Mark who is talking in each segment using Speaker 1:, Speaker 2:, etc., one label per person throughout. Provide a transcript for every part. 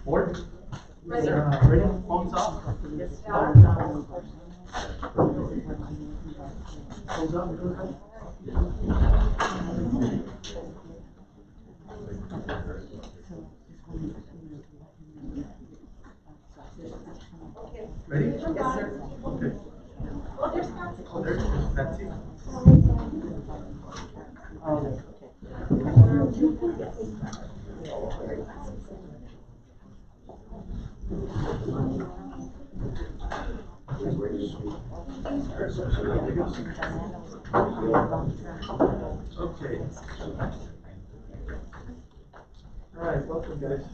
Speaker 1: Board? Ready? Phones off? Yes. Phones off, go ahead. Ready? Yes, sir. Okay. Oh, there's Nancy. Oh, there's Nancy. Okay. All right, welcome, guys.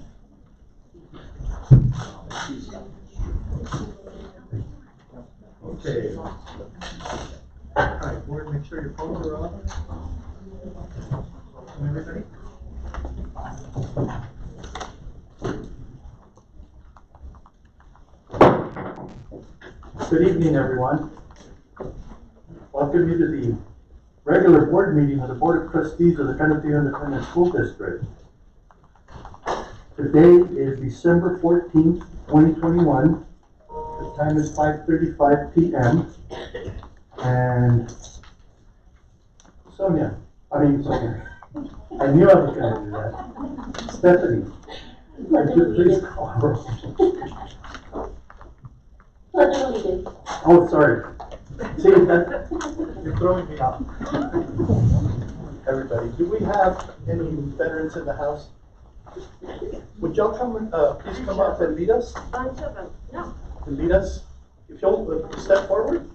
Speaker 1: Okay. All right, board, make sure your phones are on. Welcome, everybody. Good evening, everyone. Welcome you to the regular board meeting of the Board of Trustees of the San Antonio Independent School District. Today is December 14th, 2021. The time is 5:35 p.m. And Sonia, I knew I was going to do that. Stephanie, would you please call her? Oh, sorry. See, you're throwing me off. Everybody, do we have any veterans in the house? Would y'all come, please come up and meet us?
Speaker 2: Bunch of them, no.
Speaker 1: And meet us? If you'll step forward.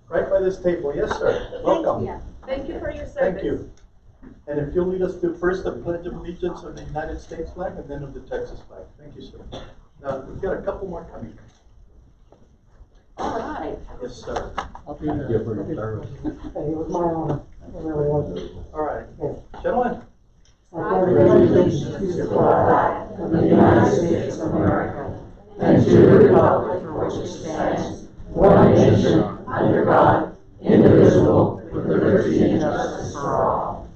Speaker 1: Right by this table. Yes, sir. Welcome.
Speaker 2: Thank you for your service.
Speaker 1: Thank you. And if you'll lead us to first the Pledge of Allegiance of the United States flag and then of the Texas flag. Thank you, sir. Now, we've got a couple more coming.
Speaker 2: All right.
Speaker 1: Yes, sir.
Speaker 3: I'll be there for your service.
Speaker 4: It was my honor. It really was.
Speaker 1: All right. Gentlemen.
Speaker 4: I pledge allegiance to the flag of the United States of America and to the republic for which it stands, one nation, under God, indivisible, with liberty and justice for all.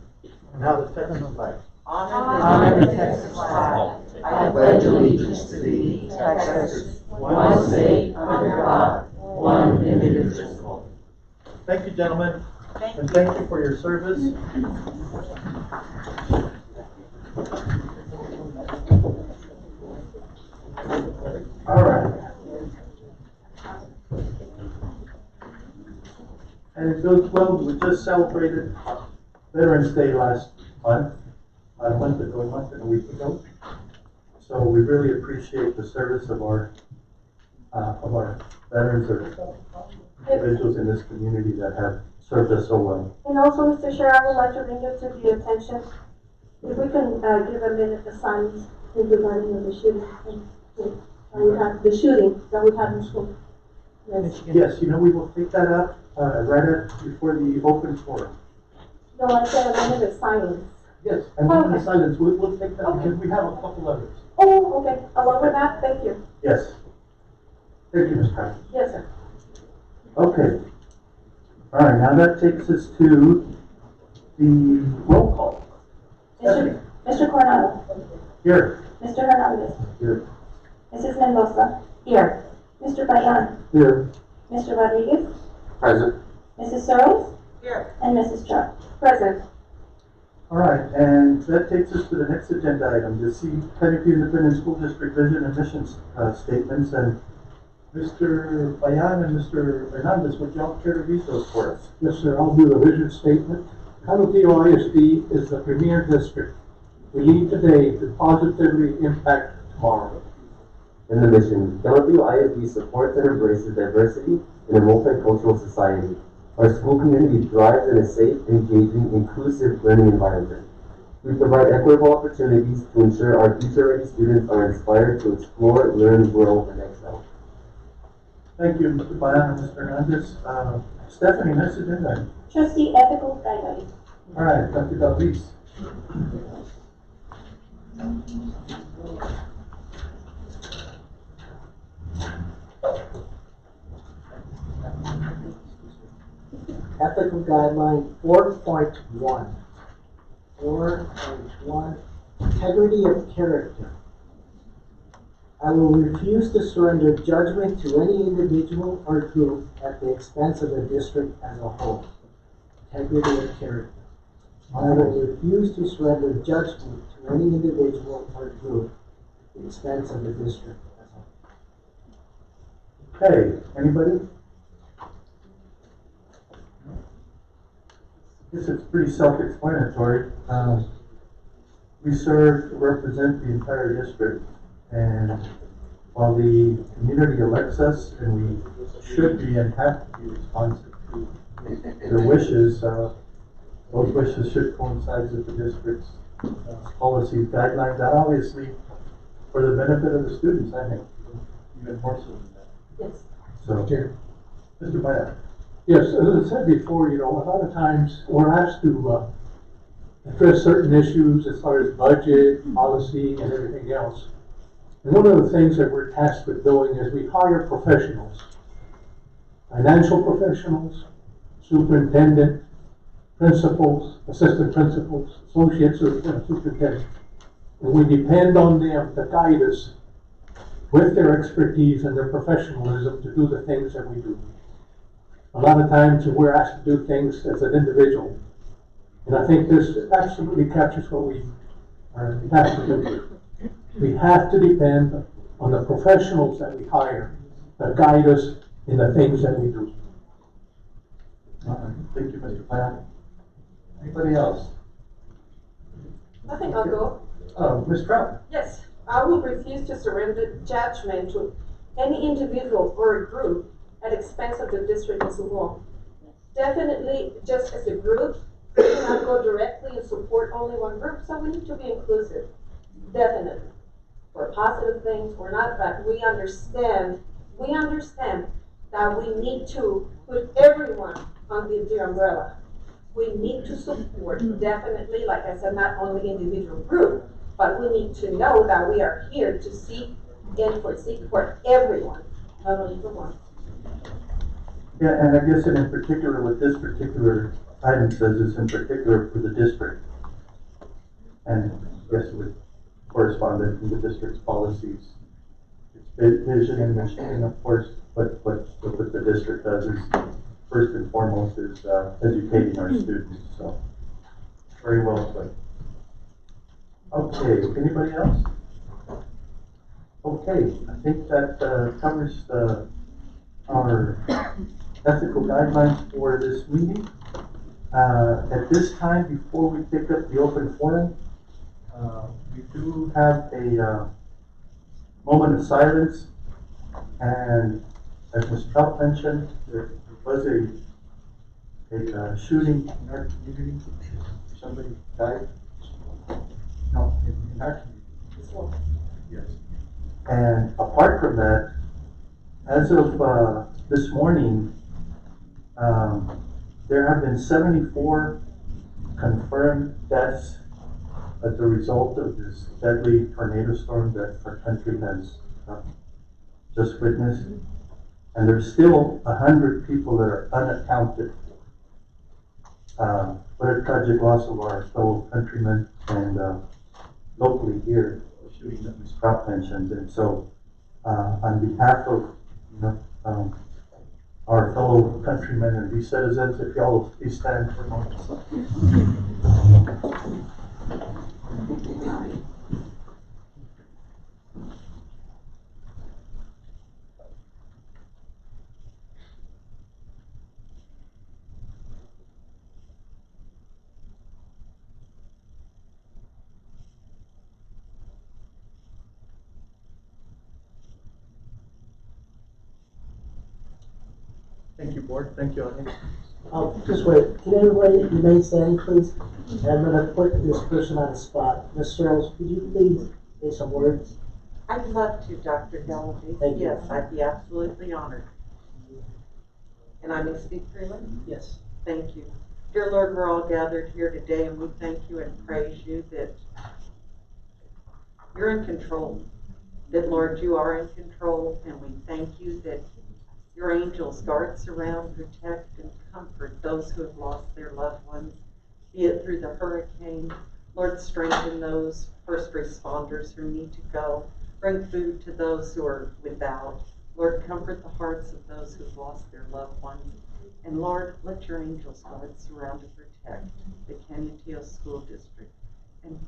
Speaker 1: Now the Texas flag.
Speaker 4: Honor the Texas flag. I pledge allegiance to thee, Texas, one state, under God, one indivisible.
Speaker 1: Thank you, gentlemen. And thank you for your service. All right. And it goes well, we just celebrated Veterans Day last month, a month and a week ago. So we really appreciate the service of our veterans or individuals in this community that have served us so well.
Speaker 5: And also, Mr. Chair, I would like to bring it to the attention, if we can give a minute the silence regarding of the shooting, we have the shooting that we had in school. Yes.
Speaker 1: Yes, we will take that up before the open forum.
Speaker 5: No, I said a minute of silence.
Speaker 1: Yes, and the silence, we'll take that because we have a couple others.
Speaker 5: Oh, okay. Along with that, thank you.
Speaker 1: Yes. Thank you, Ms. Patton.
Speaker 5: Yes, sir.
Speaker 1: Okay. All right, now that takes us to the roll call.
Speaker 5: Mr. Coronado.
Speaker 1: Here.
Speaker 5: Mr. Hernandez.
Speaker 1: Here.
Speaker 5: Mrs. Mendoza. Here. Mr. Payan.
Speaker 1: Here.
Speaker 5: Mr. Rodriguez.
Speaker 1: Present.
Speaker 5: Mrs. Searles.
Speaker 2: Here.
Speaker 5: And Mrs. Chuck. Present.
Speaker 1: All right, and that takes us to the next agenda item, the San Antonio Independent School District Vision and Mission Statements. And Mr. Payan and Mr. Hernandez, would y'all care to read those for us?
Speaker 3: Yes, sir. I'll do the vision statement. San Antonio ISD is the premier district. We lead today to positively impact tomorrow.
Speaker 6: In the mission, San Antonio ISD supports and embraces diversity in a multicultural society. Our school community thrives in a safe, engaging, inclusive learning environment. We provide equitable opportunities to ensure our future-ready students are inspired to explore, learn, grow, and excel.
Speaker 1: Thank you, Mr. Bayan and Mr. Hernandez. Stephanie, next agenda item.
Speaker 5: Trustee ethical guidelines.
Speaker 1: All right, Dr. Galvis.
Speaker 3: Ethical guideline 4.1. 4.1, integrity of character. I will refuse to surrender judgment to any individual or group at the expense of the district as a whole. Integrity of character. I will refuse to surrender judgment to any individual or group at the expense of the district as a whole.
Speaker 1: Okay, anybody? I guess it's pretty self-explanatory. We serve, represent the entire district, and while the community elects us, and we should be and have to be responsive to their wishes, those wishes should coincide with the district's policies, guidelines, and obviously for the benefit of the students, I think, even more so than that.
Speaker 5: Yes.
Speaker 1: So,
Speaker 3: Okay.
Speaker 1: Mr. Bayan.
Speaker 3: Yes, as I said before, a lot of times we're asked to address certain issues as far as budget, policy, and everything else. And one of the things that we're tasked with doing is we hire professionals, financial professionals, superintendent, principals, assistant principals, associate superintendent. And we depend on them to guide us with their expertise and their professionalism to do the things that we do. A lot of times we're asked to do things as an individual. And I think this absolutely captures what we have to do. We have to depend on the professionals that we hire to guide us in the things that we do.
Speaker 1: All right, thank you, Mr. Bayan. Anybody else?
Speaker 2: I think I'll go.
Speaker 1: Ms. Trout?
Speaker 2: Yes, I will refuse to surrender judgment to any individual or a group at expense of the district as a whole. Definitely, just as a group, we cannot go directly and support only one group, so we need to be inclusive. Definitely. For positive things or not, but we understand that we need to put everyone under the umbrella. We need to support, definitely, like I said, not only individual group, but we need to know that we are here to seek for everyone, not only for one.
Speaker 1: Yeah, and I guess in particular, what this particular item says is in particular for the district. And I guess it would correspond to the district's policies. Its vision and mission, and of course, what the district does is, first and foremost, is educating our students. So, very well put. Okay, anybody else? Okay, I think that covers our ethical guidelines for this meeting. At this time, before we pick up the open forum, we do have a moment of silence, and as Ms. Trout mentioned, there was a shooting in our community. Somebody died. No, in our community. Yes. And apart from that, as of this morning, there have been 74 confirmed deaths as a result of this deadly tornado storm that our country has just witnessed. And there's still 100 people that are unaccounted for. What a tragic loss of our fellow countrymen and locally here, the shooting that Ms. Kraft mentioned. And so, on behalf of our fellow countrymen and these citizens, if y'all will please stand for a moment. Thank you, board. Thank you, audience.
Speaker 7: Just wait, can everybody remain standing, please? And I'm gonna put this person on the spot. Ms. Searles, could you please say some words?
Speaker 4: I'd love to, Dr. Gallagher.
Speaker 7: Thank you.
Speaker 4: Yes, I'd be absolutely honored. And I may speak freely?
Speaker 7: Yes.
Speaker 4: Thank you. Dear Lord, we're all gathered here today and we thank you and praise you that you're in control. That, Lord, you are in control, and we thank you that your angels guard, surround, protect, and comfort those who have lost their loved ones, be it through the hurricane. Lord, strengthen those first responders who need to go. Bring food to those who are without. Lord, comfort the hearts of those who've lost their loved ones. And Lord, let your angels guard, surround, and protect the Canutillo School District. And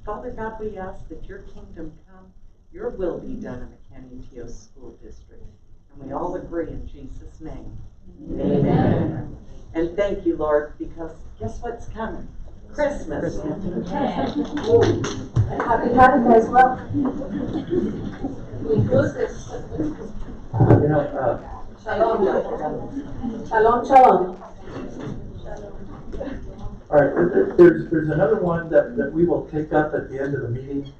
Speaker 4: Father God, we ask that your kingdom come, your will be done in the Canutillo School District. And we all agree in Jesus' name. Amen. Amen. And thank you, Lord, because guess what's coming? Christmas.
Speaker 5: And happy Hanukkah as well.
Speaker 2: Inclusive.
Speaker 1: You know,
Speaker 2: Shalom.
Speaker 5: Shalom, shalom.
Speaker 1: all right, there's another one that we will take up at the end of the meeting,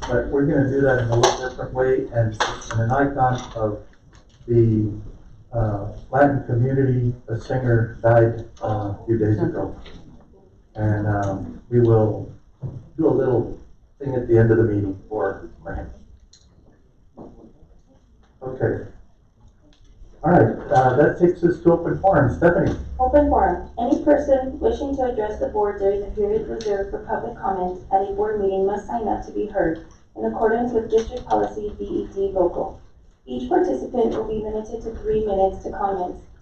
Speaker 1: but we're gonna do that in a little different way, and an icon of the Latin community, a singer died a few days ago. And we will do a little thing at the end of the meeting for him. Okay. All right, that takes us to open forum. Stephanie?
Speaker 5: Open forum. Any person wishing to address the board during the period reserved for public comments at a board meeting must sign up to be heard in accordance with District Policy BED Vocal. Each participant will be limited to 3 minutes to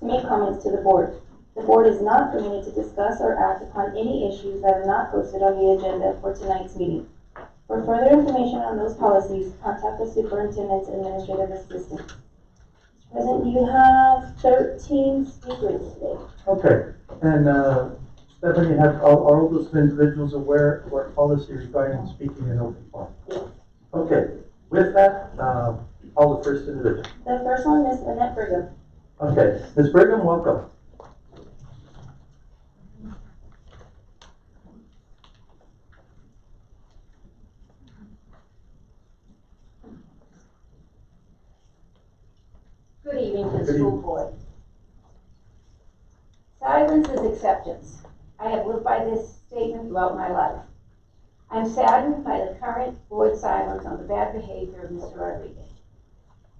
Speaker 5: make comments to the board. The board is not permitted to discuss or act upon any issues that are not posted on the agenda for tonight's meeting. For further information on those policies, contact the superintendent's administrative assistant. Mr. President, you have 13 speakers today.
Speaker 1: Okay, and Stephanie, are all those individuals aware of our policy regarding speaking in open forum?
Speaker 5: Yes.
Speaker 1: Okay, with that, call the first individual.
Speaker 5: The first one is Annette Brigham.
Speaker 1: Okay, Ms. Brigham, welcome.
Speaker 8: Good evening to the
Speaker 1: Good
Speaker 8: school
Speaker 1: evening.
Speaker 8: board. Silence is acceptance. I have lived by this statement throughout my life. I'm saddened by the current board silence on the bad behavior of Mr. Rodriguez.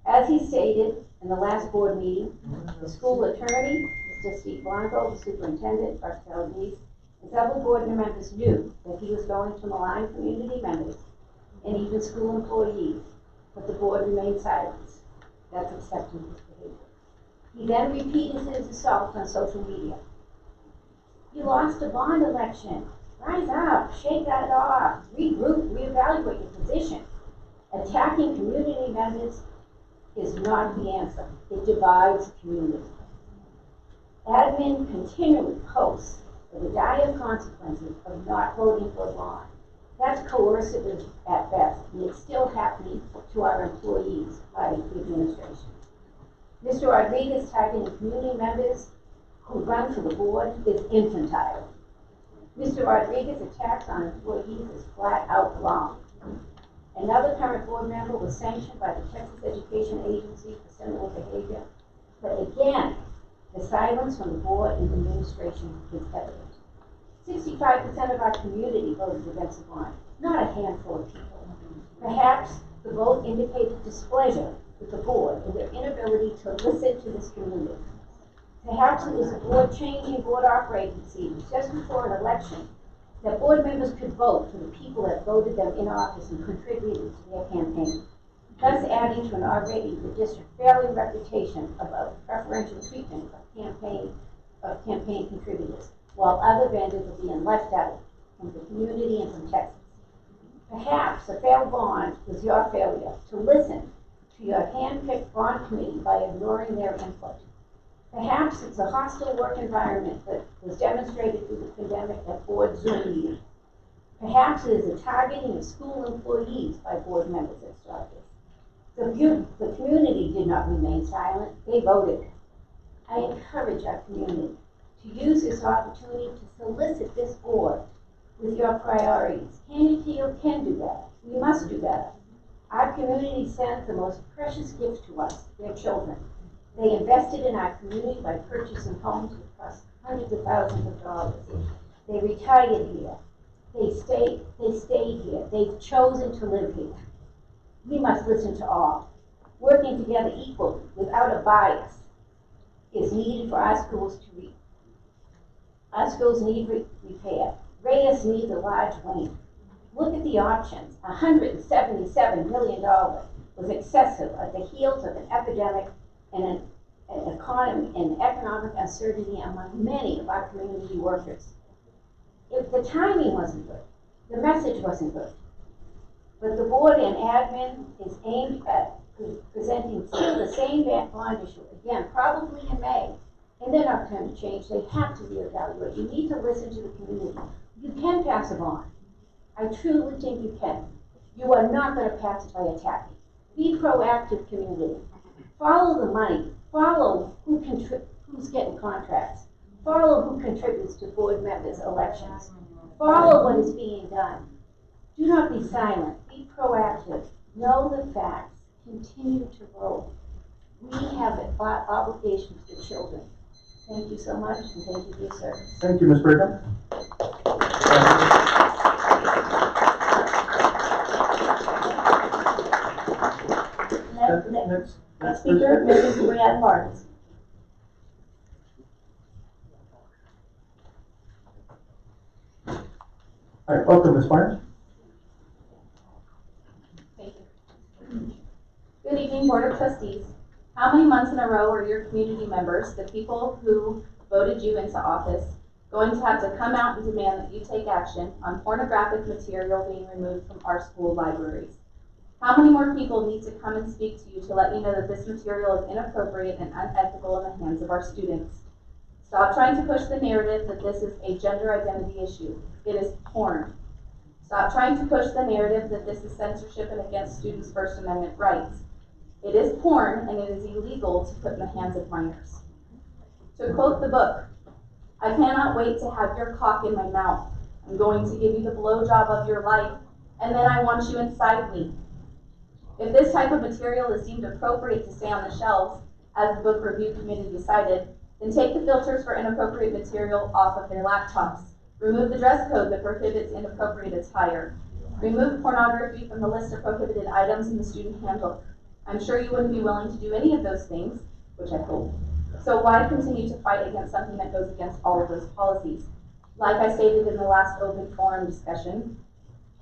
Speaker 8: As he stated in the last board meeting, the school attorney, Mr. Steve Blanco, the superintendent, Dr. Calabrese, and several board members knew that he was going to malign community members and even school employees, but the board remained silent. That's accepting his behavior. He then repeated his assault on social media. You lost a bond election. Rise up, shake that off, regroup, reevaluate your position. Attacking community members is not the answer. It divides the community. Admin continually posts the dire consequences of not voting for a bond. That's coercive at best, and it's still happening to our employees by the administration. Mr. Rodriguez targeting community members who run for the board is infantile. Mr. Rodriguez's attacks on employees is flat out wrong. Another current board member was sanctioned by the Texas Education Agency for similar behavior. But again, the silence from the board and administration is evident. 65% of our community voted against the bond, not a handful of people. Perhaps the vote indicated displeasure with the board and their inability to listen to this community. Perhaps it was the board changing board operating procedures just before an election that board members could vote for the people that voted them in office and contributed to their campaign, thus adding to an already the district failing reputation about preferential treatment of campaign contributors, while other vendors are being left out from the community and from Texas. Perhaps a failed bond was your failure to listen to your hand-picked bond committee by ignoring their input. Perhaps it's a hostile work environment that was demonstrated through the pandemic at board Zoom meetings. Perhaps it is a targeting of school employees by board members that started this. The community did not remain silent, they voted. I encourage our community to use this opportunity to solicit this board with your priorities. Candyfield can do that. We must do that. Our community sends the most precious gift to us, their children. They invested in our community by purchasing homes that cost hundreds of thousands of dollars. They retired here. They stayed here. They've chosen to live here. We must listen to all. Working together equally, without a bias, is needed for our schools to reach. Our schools need repair. Reyes needs a large wing. Look at the options. $177 million was excessive at the heels of an epidemic and an economy and economic uncertainty among many of our community workers. If the timing wasn't good, the message wasn't good, but the board and admin is aimed at presenting still the same bond issue, again, probably in May, and they're not going to change. They have to reevaluate. You need to listen to the community. You can pass a bond. I truly think you can. You are not going to pass it by attacking. Be proactive, community. Follow the money. Follow who's getting contracts. Follow who contributes to board members' elections. Follow what is being done. Do not be silent. Be proactive. Know the facts. Continue to vote. We have an obligation to the children. Thank you so much, and thank you for your service.
Speaker 1: Thank you, Ms. Brigham.
Speaker 5: Next speaker, Mrs. Brianne Martins.
Speaker 1: All right, welcome, Ms. Barnes.
Speaker 9: Thank you. Good evening, Board of Trustees. How many months in a row are your community members, the people who voted you into office, going to have to come out and demand that you take action on pornographic material being removed from our school libraries? How many more people need to come and speak to you to let you know that this material is inappropriate and unethical in the hands of our students? Stop trying to push the narrative that this is a gender identity issue. It is porn. Stop trying to push the narrative that this is censorship and against students' First Amendment rights. It is porn, and it is illegal to put in the hands of minors. To quote the book, I cannot wait to have your cock in my mouth. I'm going to give you the blowjob of your life, and then I want you inside me. If this type of material is deemed appropriate to stay on the shelves, as the book review committee decided, then take the filters for inappropriate material off of their laptops. Remove the dress code that prohibits inappropriate attire. Remove pornography from the list of prohibited items in the student handbook. I'm sure you wouldn't be willing to do any of those things, which I hope. So why continue to fight against something that goes against all of those policies? Like I stated in the last open forum discussion,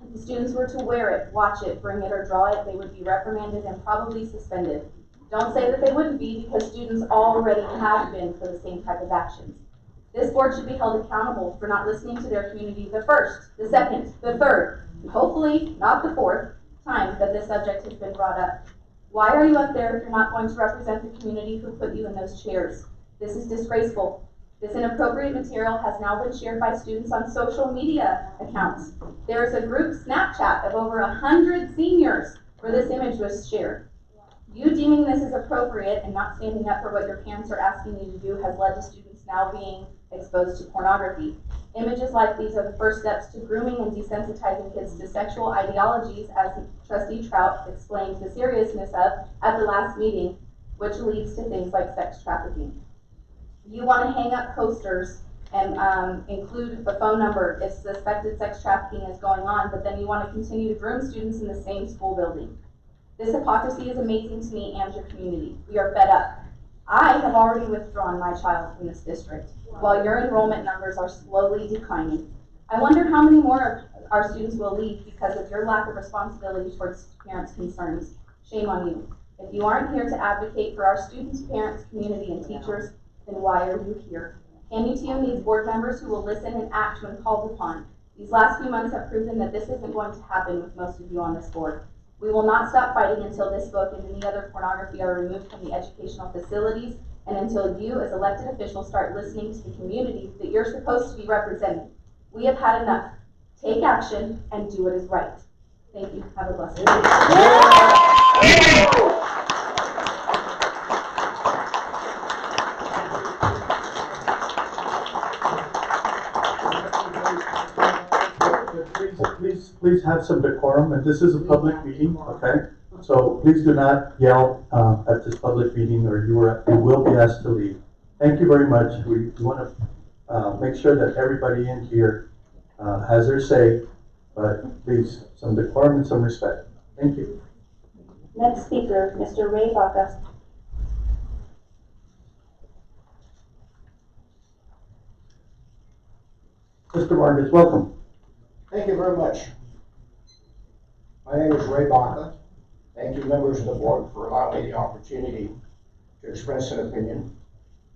Speaker 9: if the students were to wear it, watch it, bring it, or draw it, they would be reprimanded and probably suspended. Don't say that they wouldn't be, because students already have been for the same type of actions. This board should be held accountable for not listening to their community the first, the second, the third, and hopefully not the fourth time that this subject has been brought up. Why are you up there if you're not going to represent the community who put you in those chairs? This is disgraceful. This inappropriate material has now been shared by students on social media accounts. There is a group Snapchat of over 100 seniors where this image was shared. You deeming this as appropriate and not standing up for what your parents are asking you to do has led to students now being exposed to pornography. Images like these are the first steps to grooming and desensitizing kids to sexual ideologies, as Trustee Trout explained the seriousness of at the last meeting, which leads to things like sex trafficking. You want to hang up posters and include the phone number if suspected sex trafficking is going on, but then you want to continue to groom students in the same school building. This hypocrisy is amazing to me and your community. We are fed up. I have already withdrawn my child from this district, while your enrollment numbers are slowly declining. I wonder how many more of our students will leave because of your lack of responsibility towards parents' concerns. Shame on you. If you aren't here to advocate for our students, parents, community, and teachers, then why are you here? CAMUTU needs board members who will listen and act when called upon. These last few months have proven that this isn't going to happen with most of you on this board. We will not stop fighting until this book and any other pornography are removed from the educational facilities, and until you, as elected officials, start listening to the community that you're supposed to be representing. We have had enough. Take action and do what is right. Thank you. Have a blessed day.
Speaker 1: please have some decorum, and this is a public meeting, okay? So please do not yell at this public meeting, or you will be asked to leave. Thank you very much. We want to make sure that everybody in here has their say, but please, some decorum and some respect. Thank you.
Speaker 5: Next speaker, Mr. Ray Baca.
Speaker 1: Mr. Vargas, welcome.
Speaker 10: Thank you very much. My name is Ray Baca. Thank you, members of the board, for allowing me the opportunity to express an opinion,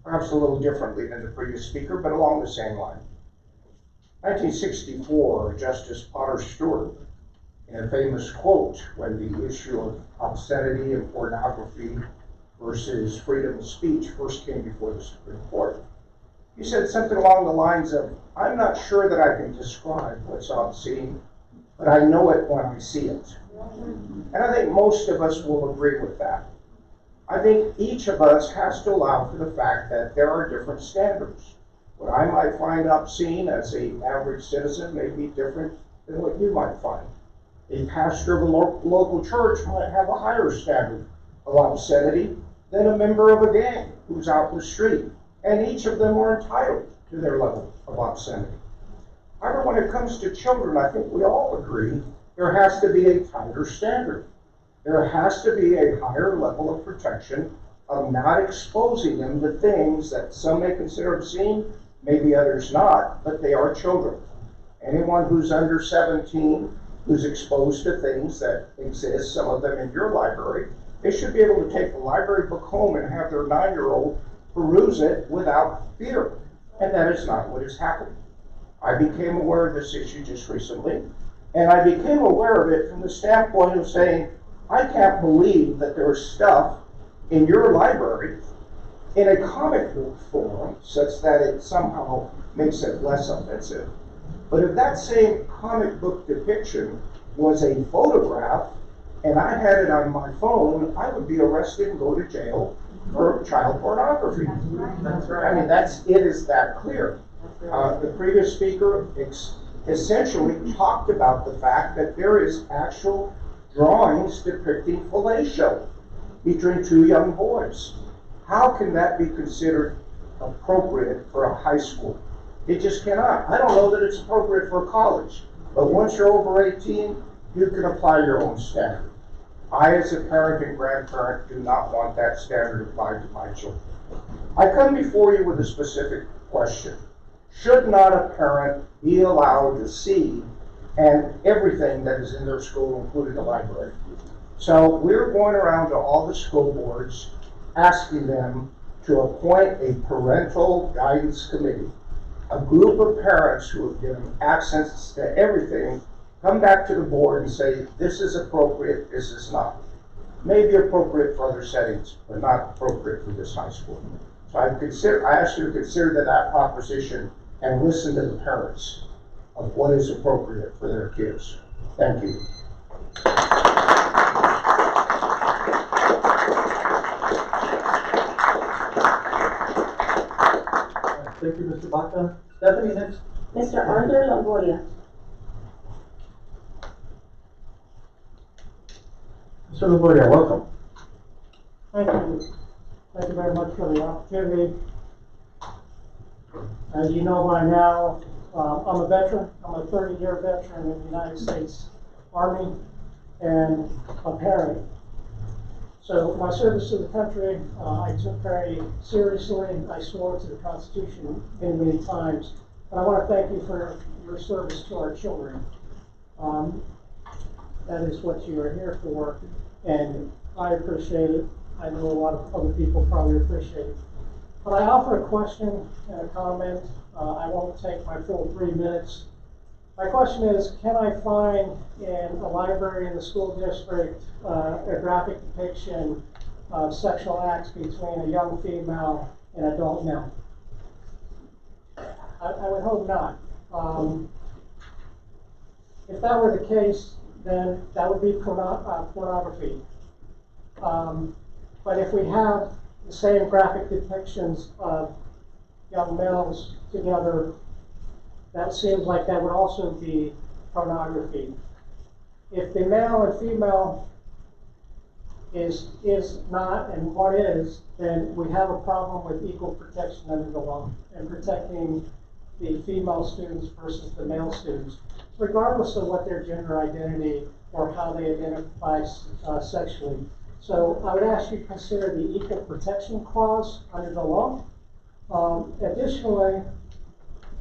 Speaker 10: perhaps a little differently than the previous speaker, but along the same line. 1964, Justice Potter Stewart, in a famous quote when the issue of obscenity and pornography versus freedom of speech first came before the Supreme Court, he said something along the lines of, "I'm not sure that I can describe what's obscene, but I know it when I see it." And I think most of us will agree with that. I think each of us has to allow for the fact that there are different standards. What I might find obscene as an average citizen may be different than what you might find. A pastor of a local church might have a higher standard of obscenity than a member of a gang who's out in the street. And each of them are entitled to their level of obscenity. However, when it comes to children, I think we all agree there has to be a tighter standard. There has to be a higher level of protection of not exposing them to things that some may consider obscene, maybe others not, but they are children. Anyone who's under 17, who's exposed to things that exist, some of them in your library, they should be able to take the library book home and have their 9-year-old peruse it without fear. And that is not what has happened. I became aware of this issue just recently, and I became aware of it from the standpoint of saying, I can't believe that there's stuff in your library in a comic book form such that it somehow makes it less offensive. But if that same comic book depiction was a photograph and I had it on my phone, I would be arrested and go to jail for child pornography.
Speaker 1: That's right.
Speaker 10: I mean, it is that clear. The previous speaker essentially talked about the fact that there is actual drawings depicting fellatio between two young boys. How can that be considered appropriate for a high school? It just cannot. I don't know that it's appropriate for college, but once you're over 18, you can apply your own standard. I, as a parent and grandparent, do not want that standard applied to my children. I come before you with a specific question. Should not a parent be allowed to see and everything that is in their school, including the library? So we're going around to all the school boards asking them to appoint a parental guidance committee, a group of parents who have given access to everything, come back to the board and say, this is appropriate, this is not. May be appropriate for other settings, but not appropriate for this high school. So I ask you to consider that proposition and listen to the parents of what is appropriate for their kids. Thank you.
Speaker 1: Thank you, Mr. Baca. Stephanie, next.
Speaker 5: Mr. Arthur Longoria.
Speaker 1: Mr. Longoria, welcome.
Speaker 7: Thank you. Thank you very much for the opportunity. As you know by now, I'm a veteran. I'm a 30-year veteran in the United States Army and a parent. So my service to the country, I took very seriously. I swore to the Constitution many, many times. And I want to thank you for your service to our children. That is what you are here for, and I appreciate it. I know a lot of other people probably appreciate it. But I offer a question and a comment. I won't take my full 3 minutes. My question is, can I find in a library in the school district a graphic depiction of sexual acts between a young female and adult male? I would hope not. If that were the case, then that would be pornography. But if we have the same graphic depictions of young males together, that seems like that would also be pornography. If the male and female is not and what is, then we have a problem with equal protection under the law and protecting the female students versus the male students, regardless of what their gender identity or how they identify sexually. So I would ask you to consider the equal protection clause under the law. Additionally,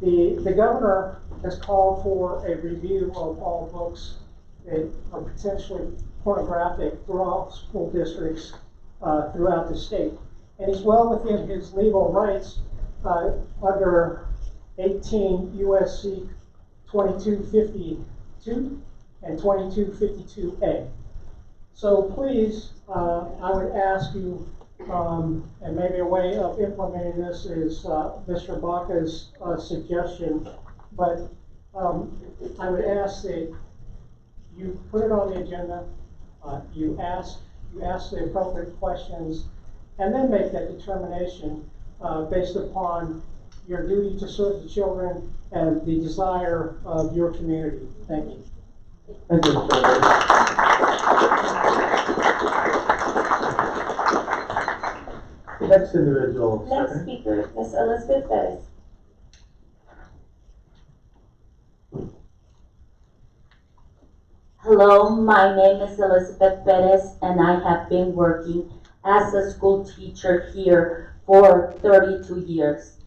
Speaker 7: the governor has called for a review of all books that are potentially pornographic throughout school districts throughout the state. And he's well within his legal rights under 18 USC 2252 and 2252A. So please, I would ask you, and maybe a way of implementing this is Mr. Baca's suggestion, but I would ask that you put it on the agenda, you ask the appropriate questions, and then make that determination based upon your duty to serve the children and the desire of your community. Thank you.
Speaker 1: Thank you, Mr. Alvarez. Next individual.
Speaker 8: Next
Speaker 1: second.
Speaker 8: speaker, Ms. Elizabeth Perez.
Speaker 11: Hello, my name is Elizabeth Perez, and I have been working as a school teacher here for 32 years.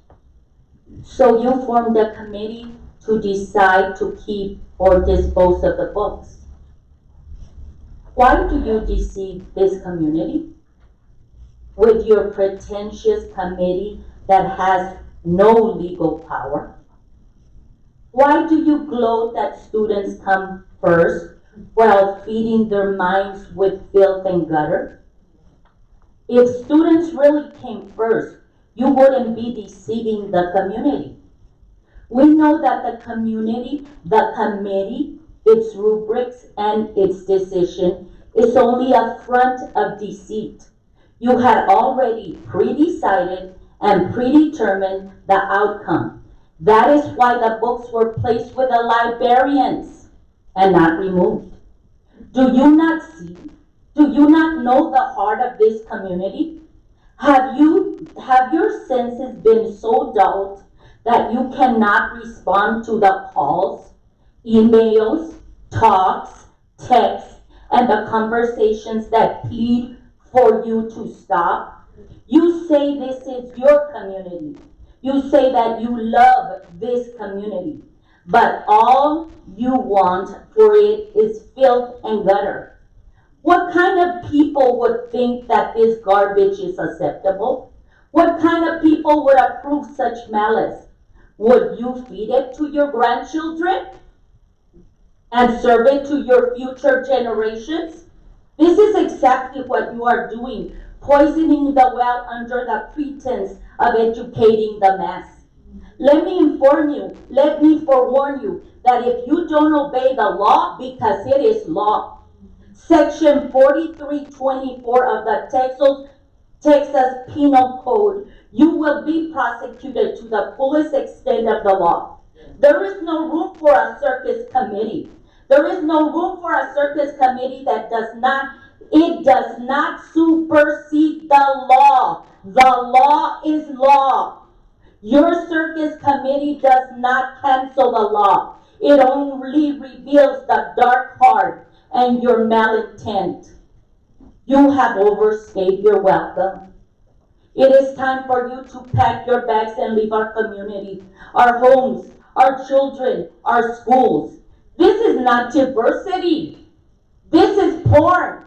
Speaker 11: So you formed a committee to decide to keep or dispose of the books. Why do you deceive this community with your pretentious committee that has no legal power? Why do you gloat that students come first while feeding their minds with filth and gutter? If students really came first, you wouldn't be deceiving the community. We know that the community, the committee, its rubrics, and its decision is only a front of deceit. You had already pre-decided and predetermined the outcome. That is why the books were placed with the librarians and not removed. Do you not see? Do you not know the heart of this community? Have your senses been so dulled that you cannot respond to the calls, emails, talks, texts, and the conversations that plead for you to stop? You say this is your community. You say that you love this community, but all you want for it is filth and gutter. What kind of people would think that this garbage is acceptable? What kind of people would approve such malice? Would you feed it to your grandchildren and serve it to your future generations? This is exactly what you are doing, poisoning the well under the pretense of educating the mass. Let me inform you, let me forewarn you, that if you don't obey the law, because it is law, Section 4324 of the Texas Penal Code, you will be prosecuted to the fullest extent of the law. There is no room for a circus committee. There is no room for a circus committee that does not supersede the law. The law is law. Your circus committee does not cancel the law. It only reveals the dark heart and your malintent. You have overstayed your welcome. It is time for you to pack your bags and leave our community, our homes, our children, our schools. This is not diversity. This is porn.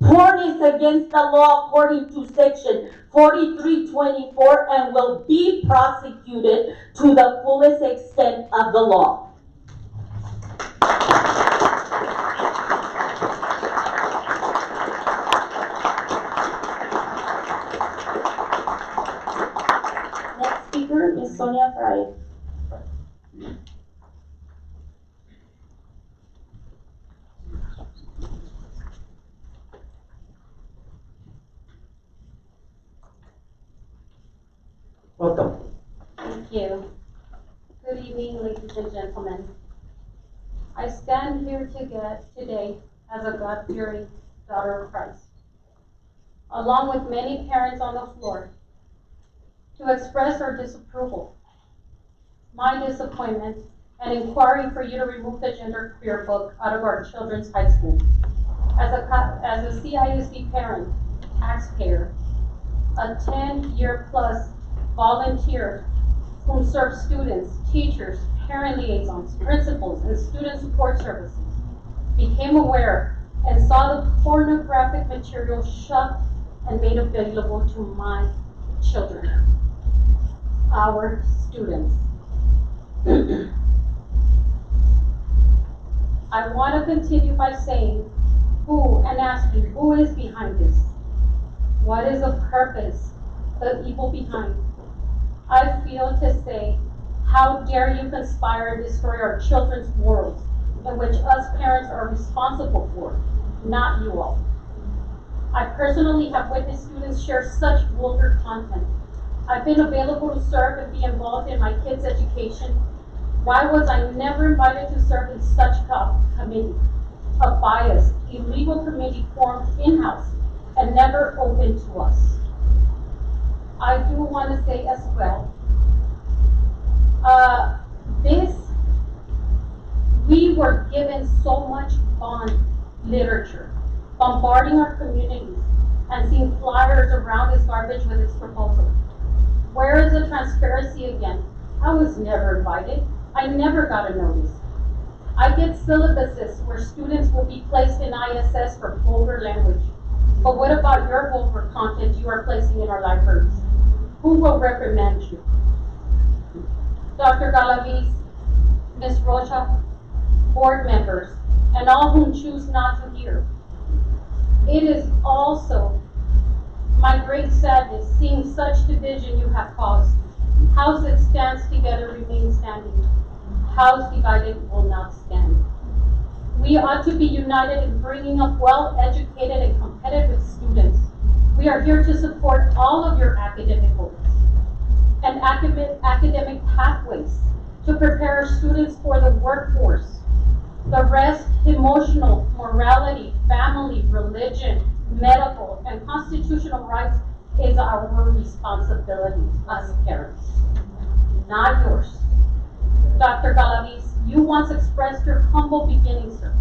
Speaker 11: Porn is against the law according to Section 4324 and will be prosecuted to the fullest extent of the law. Next speaker is Sonia Fry.
Speaker 1: Welcome.
Speaker 9: Thank you. Good evening, ladies and gentlemen.
Speaker 12: I stand here today as a God-fearing daughter of Christ, along with many parents on the floor, to express our disapproval, my disappointment, and inquiring for you to remove the genderqueer book out of our children's high school. As a CISD parent, taxpayer, a 10-year plus volunteer whom serves students, teachers, parent liaisons, principals, and student support services, became aware and saw the pornographic material shoved and made available to my children, our students. I want to continue by saying who and asking who is behind this. What is the purpose, the evil behind? I feel to say, how dare you conspire and destroy our children's worlds, in which us parents are responsible for, not you all. I personally have witnessed students share such vulgar content. I've been available to serve and be involved in my kids' education. Why was I never invited to serve in such a committee? A biased, illegal committee formed in-house and never open to us. I do want to say as well, we were given so much bond literature, bombarding our communities and seeing flyers around this garbage with its proposal. Where is the transparency again? I was never invited. I never got a notice. I get syllabuses where students will be placed in ISS for vulgar language. But what about your vulgar content you are placing in our libraries? Who will reprimand you? Dr. Galaviz, Ms. Rocha, board members, and all whom choose not to hear. It is also my great sadness seeing such division you have caused. House that stands together remains standing. House divided will not stand. We ought to be united in bringing up well-educated and competitive students. We are here to support all of your academic goals and academic pathways to prepare students for the workforce. The rest, emotional, morality, family, religion, medical, and constitutional rights is our responsibility as parents, not yours. Dr. Galaviz, you once expressed your humble beginnings, sir,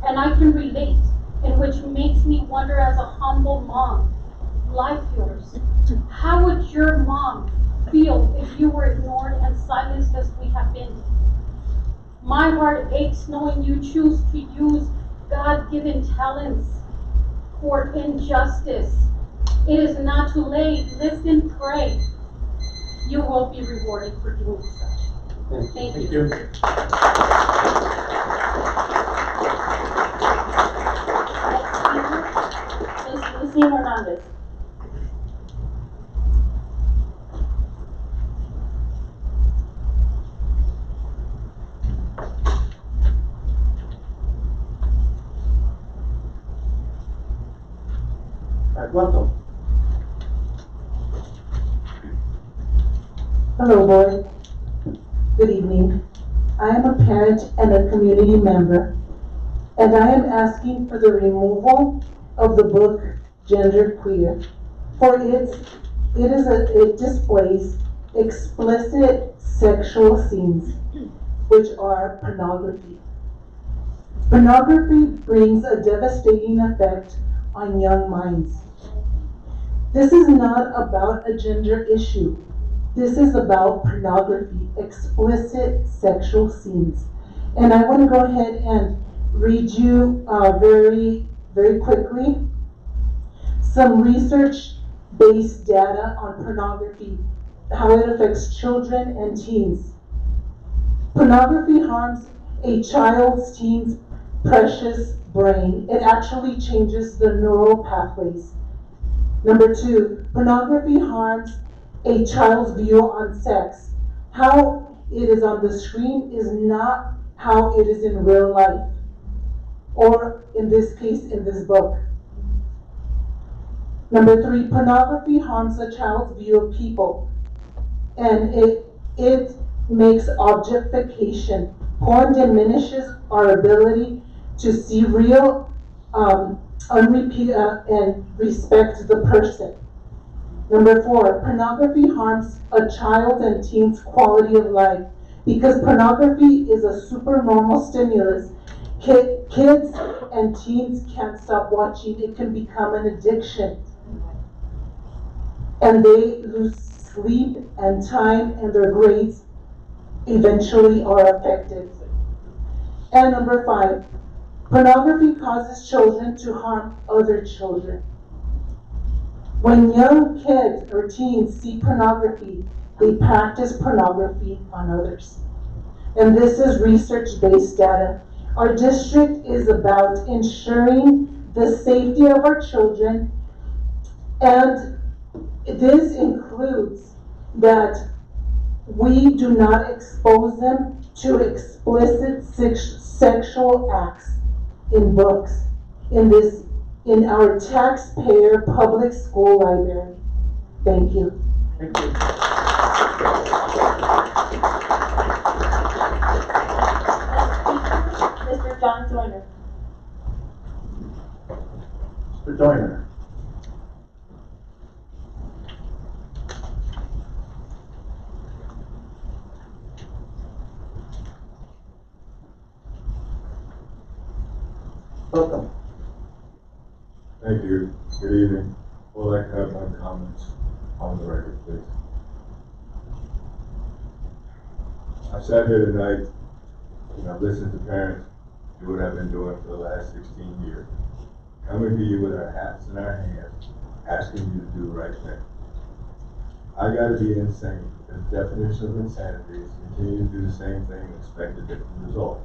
Speaker 12: and I can relate, in which makes me wonder as a humble mom, like yours, how would your mom feel if you were ignored and silenced as we have been? My heart aches knowing you choose to use God-given talents for injustice. It is not too late. Listen, pray. You will be rewarded for doing such. Thank you.
Speaker 11: Ms. Lucy Hernandez.
Speaker 1: Welcome.
Speaker 13: Hello, board. Good evening. I am a parent and a community member, and I am asking for the removal of the book Gender Queer, for it displays explicit sexual scenes, which are pornography. Pornography brings a devastating effect on young minds. This is not about a gender issue. This is about pornography, explicit sexual scenes. And I want to go ahead and read you very, very quickly some research-based data on pornography, how it affects children and teens. Pornography harms a child's teen's precious brain. It actually changes the neural pathways. Number 2, pornography harms a child's view on sex. How it is on the screen is not how it is in real life, or in this case, in this book. Number 3, pornography harms a child's view of people, and it makes objectification Porn diminishes our ability to see real, and respect the person. Number 4, pornography harms a child and teen's quality of life because pornography is a supernormal stimulus. Kids and teens can't stop watching. It can become an addiction. And they lose sleep and time, and their grades eventually are affected. And number 5, pornography causes children to harm other children. When young kids or teens see pornography, they practice pornography on others. And this is research-based data. Our district is about ensuring the safety of our children, and this includes that we do not expose them to explicit sexual acts in books in our taxpayer public school library. Thank you.
Speaker 1: Thank you.
Speaker 9: Mr. John Joyner.
Speaker 1: Mr. Joyner. Welcome.
Speaker 14: Thank you. Good evening. I would like to have my comments on the record, please. I sat here tonight and I've listened to parents do what I've been doing for the last 16 years. Coming to you with our hats in our hands, asking you to do the right thing. I gotta be insane. The definition of insanity is to continue to do the same thing and expect a different result.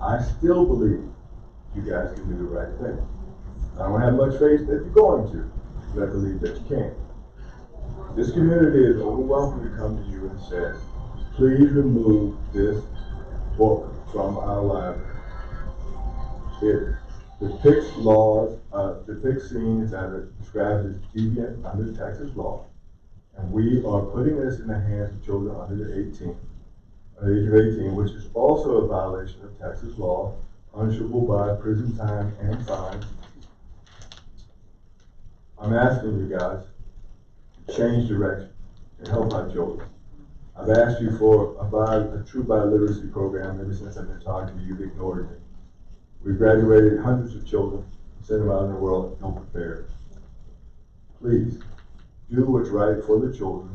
Speaker 14: I still believe you guys can do the right thing. I don't have much faith that you're going to, but I believe that you can. This community has overwhelmingly come to you and said, please remove this book from our library. It depicts depicts scenes that are described as deviant under Texas law. And we are putting this in the hands of children under the age of 18, which is also a violation of Texas law, punishable by prison time and fines. I'm asking you guys to change direction and help our children. I've asked you for a true biliteracy program ever since I've been talking to you. You've ignored me. We've graduated hundreds of children, sent them out in the world ill prepared. Please, do what's right for the children.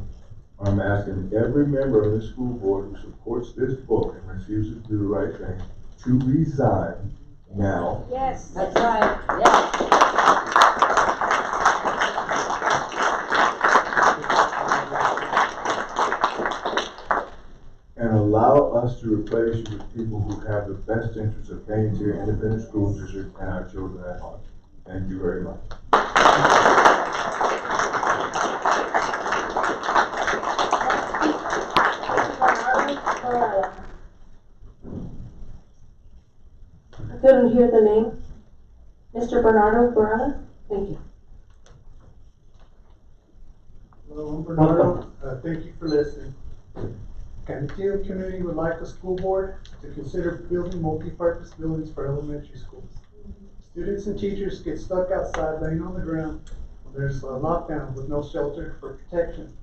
Speaker 14: I'm asking every member of the school board who supports this book and refuses to do the right thing to resign now.
Speaker 8: Yes, that's right. Yes.
Speaker 14: And allow us to replace you with people who have the best interests of Payne's here Independent School District and our children at heart. Thank you very much.
Speaker 5: I couldn't hear the name. Mr. Bernardo Barada? Thank you.
Speaker 15: Hello, I'm Bernardo. Thank you for listening. Cantillo community would like the school board to consider building multi-purpose buildings for elementary schools. Students and teachers get stuck outside laying on the ground when there's a lockdown with no shelter for protection.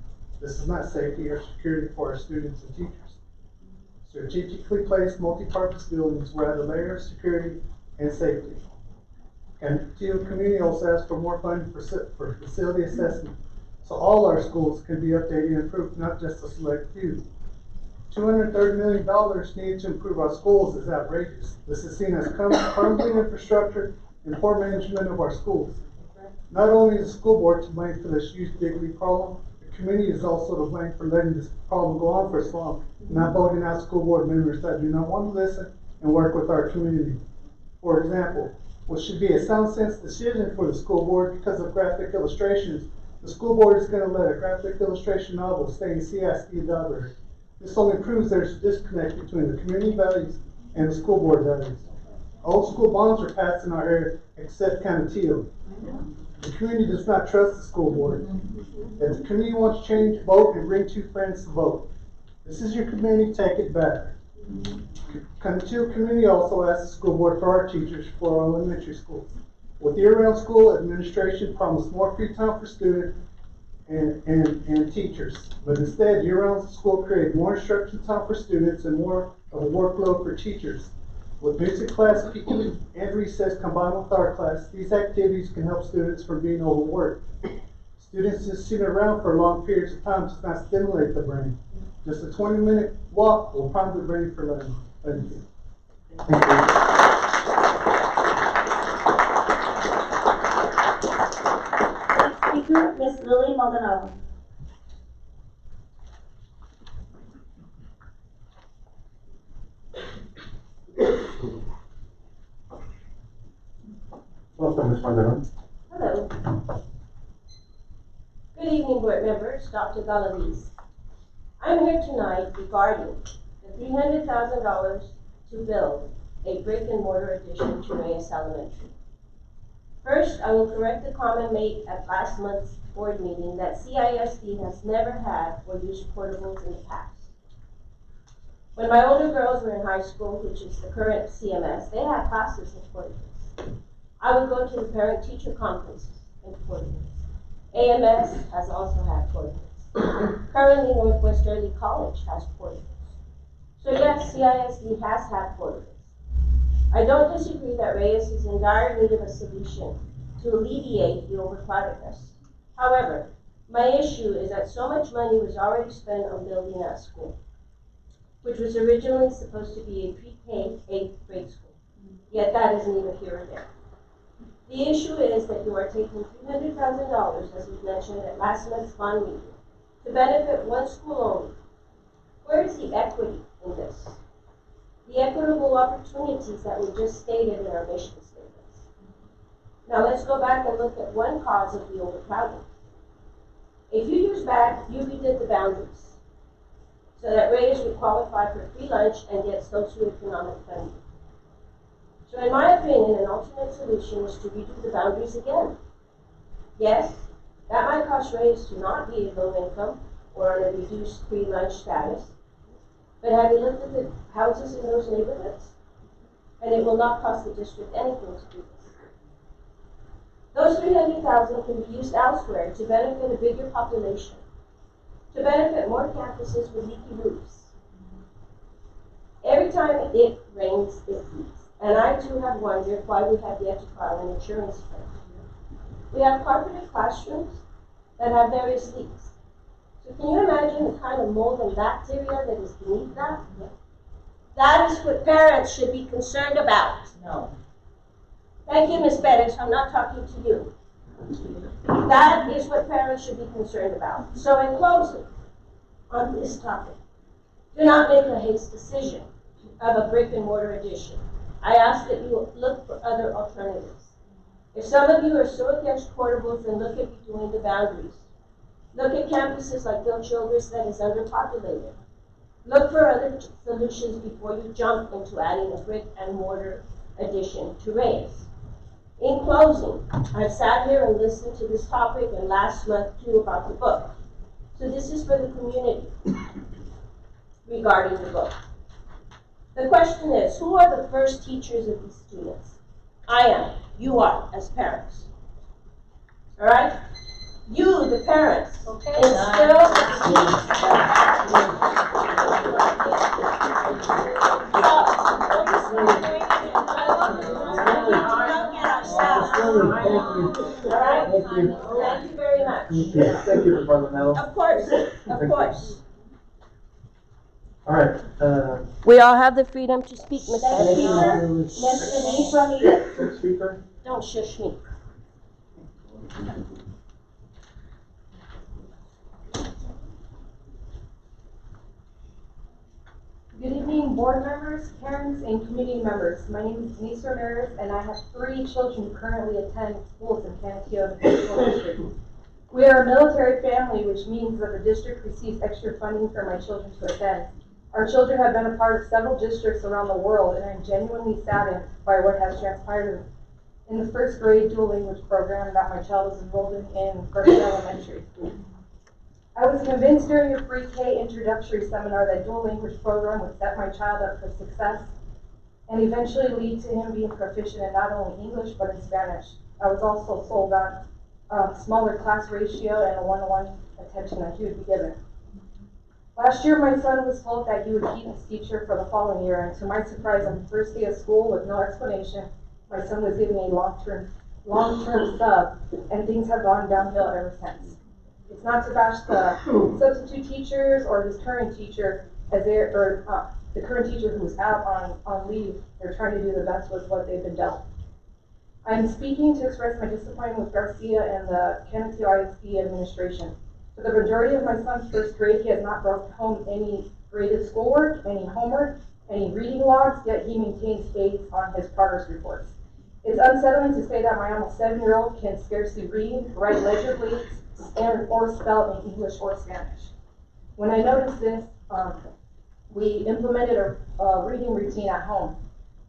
Speaker 15: This is not safety or security for our students and teachers. Strategically placed multi-purpose buildings will add a layer of security and safety. Cantillo community also asks for more funding for facility assessment, so all our schools can be updated and improved, not just a select few. $230 million needed to improve our schools is outrageous. This is seen as crumbling infrastructure and poor management of our schools. Not only is the school board to blame for this huge big league problem, the community is also to blame for letting this problem go on for so long, not voting out school board members that do not want to listen and work with our community. For example, what should be a sound sense decision for the school board because of graphic illustrations, the school board is going to let a graphic illustration novel stay in CISD library. This only proves there's a disconnect between the community values and the school board values. Old school bonds are passed in our area except Cantillo. The community does not trust the school board. If the community wants change, vote and bring 2 friends to vote. This is your community, take it back. Cantu community also asked the school board for our teachers for our elementary schools. With year-round school, administration promised more free time for students and teachers. But instead, year-round school created more instruction time for students and more of a workload for teachers. With music class, PE, and recess combined with art class, these activities can help students from being overworked. Students just sitting around for long periods of time does not stimulate the brain. Just a 20-minute walk will prime the brain for learning. Thank you.
Speaker 11: Next speaker, Ms. Lily Maldonado.
Speaker 1: Welcome, Ms. Maldonado.
Speaker 16: Hello. Good evening, board members, Dr. Galaviz. I'm here tonight regarding the $300,000 to build a brick and mortar addition to Reyes Elementary. First, I will correct the comment made at last month's board meeting that CISD has never had or used portables in the past. When my older girls were in high school, which is the current CMS, they had classes in portables. I would go to the parent-teacher conferences in portables. AMS has also had portables. Currently, Northwest Early College has portables. So yes, CISD has had portables. I don't disagree that Reyes is in dire need of a solution to alleviate the overcrowdedness. However, my issue is that so much money was already spent on building that school, which was originally supposed to be a pre-K 8th grade school. Yet that is neither here nor there. The issue is that you are taking $300,000, as was mentioned at last month's bond meeting, to benefit one school only. Where is the equity in this? The equitable opportunities that we just stated in our mission statements. Now let's go back and look at one cause of the overcrowding. A few years back, you redid the boundaries so that Reyes would qualify for free lunch and get socioeconomic funding. So in my opinion, an alternate solution is to redo the boundaries again. Yes, that might cost Reyes to not be a low income or on a reduced free lunch status. But have you looked at the houses in those neighborhoods? And it will not cost the district anything to do this. Those $300,000 can be used elsewhere to benefit a bigger population, to benefit more campuses with leaky roofs. Every time it rains, it leaks. And I too have wondered why we have yet to file an insurance claim. We have carpeted classrooms that have various leaks. So can you imagine the kind of mold and bacteria that is beneath that? That is what parents should be concerned about.
Speaker 11: No.
Speaker 16: Thank you, Ms. Bettis. I'm not talking to you. That is what parents should be concerned about. So in closing, on this topic, do not make a hasty decision of a brick and mortar addition. I ask that you look for other alternatives. If some of you are so against portables, then look at redoing the boundaries. Look at campuses like Bill Childress that is underpopulated. Look for other solutions before you jump into adding a brick and mortar addition to Reyes. In closing, I've sat here and listened to this topic and last month too about the book. So this is for the community regarding the book. The question is, who are the first teachers of these students? I am. You are, as parents. All right? You, the parents, instill Thank you very much.
Speaker 1: Yes, thank you, Ms. Maldonado.
Speaker 16: Of course, of course.
Speaker 1: All right,
Speaker 16: We all have the freedom to speak, Mr. Speaker.
Speaker 1: next speaker.
Speaker 16: Don't shush me.
Speaker 17: Good evening, board members, parents, and community members. My name is Denise Ramirez, and I have 3 children who currently attend schools in Cantillo School District. We are a military family, which means that the district receives extra funding for my children to attend. Our children have been a part of several districts around the world, and I'm genuinely saddened by what has transpired in the first grade dual language program that my child is enrolled in First Elementary School. I was convinced during your pre-K introductory seminar that dual language program would set my child up for success and eventually lead to him being proficient in not only English but in Spanish. I was also sold on a smaller class ratio and a one-on-one attention that he would be given. Last year, my son was told that he would keep his teacher for the following year, and to my surprise, on the first day of school, with no explanation, my son was given a long-term sub, and things have gone downhill ever since. It's not to bash the substitute teachers or his current teacher, the current teacher who's out on leave. They're trying to do the best with what they've been dealt. I'm speaking to express my disappointment with Garcia and the Canateo CISD administration. For the majority of my son's first grade, he has not brought home any graded schoolwork, any homework, any reading logs, yet he maintains A's on his progress reports. It's unsettling to say that my almost 7-year-old can scarcely read, write legibly, or spell in English or Spanish. When I noticed this, we implemented a reading routine at home.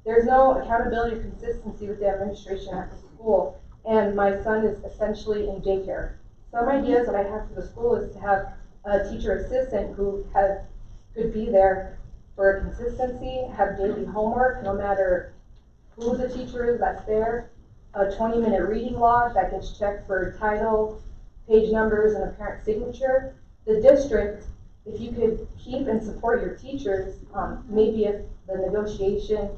Speaker 17: There's no accountability or consistency with the administration at the school, and my son is essentially in daycare. Some ideas that I have for the school is to have a teacher assistant who could be there for consistency, have daily homework, no matter who the teacher is that's there, a 20-minute reading log that gets checked for title, page numbers, and a parent signature. The district, if you could keep and support your teachers, maybe if the negotiation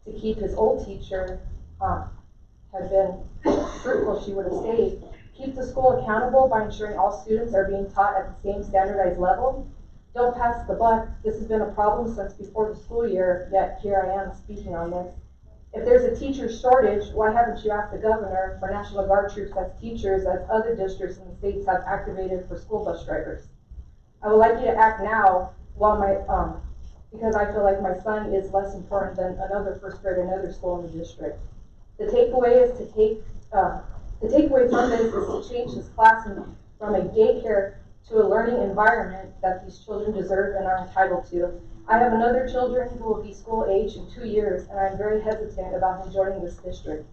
Speaker 17: to keep his old teacher had been fruitful, she would have stayed. Keep the school accountable by ensuring all students are being taught at the same standardized level. Don't pass the buck. This has been a problem since before the school year, yet here I am speaking on this. If there's a teacher shortage, why haven't you asked the governor for National Guard troops as teachers as other districts in the states have activated for school bus drivers? I would like you to act now while because I feel like my son is less important than another first grade in another school in the district. The takeaway from this is to change this class from a daycare to a learning environment that these children deserve and are entitled to. I have another children who will be school age in 2 years, and I'm very hesitant about him joining this district.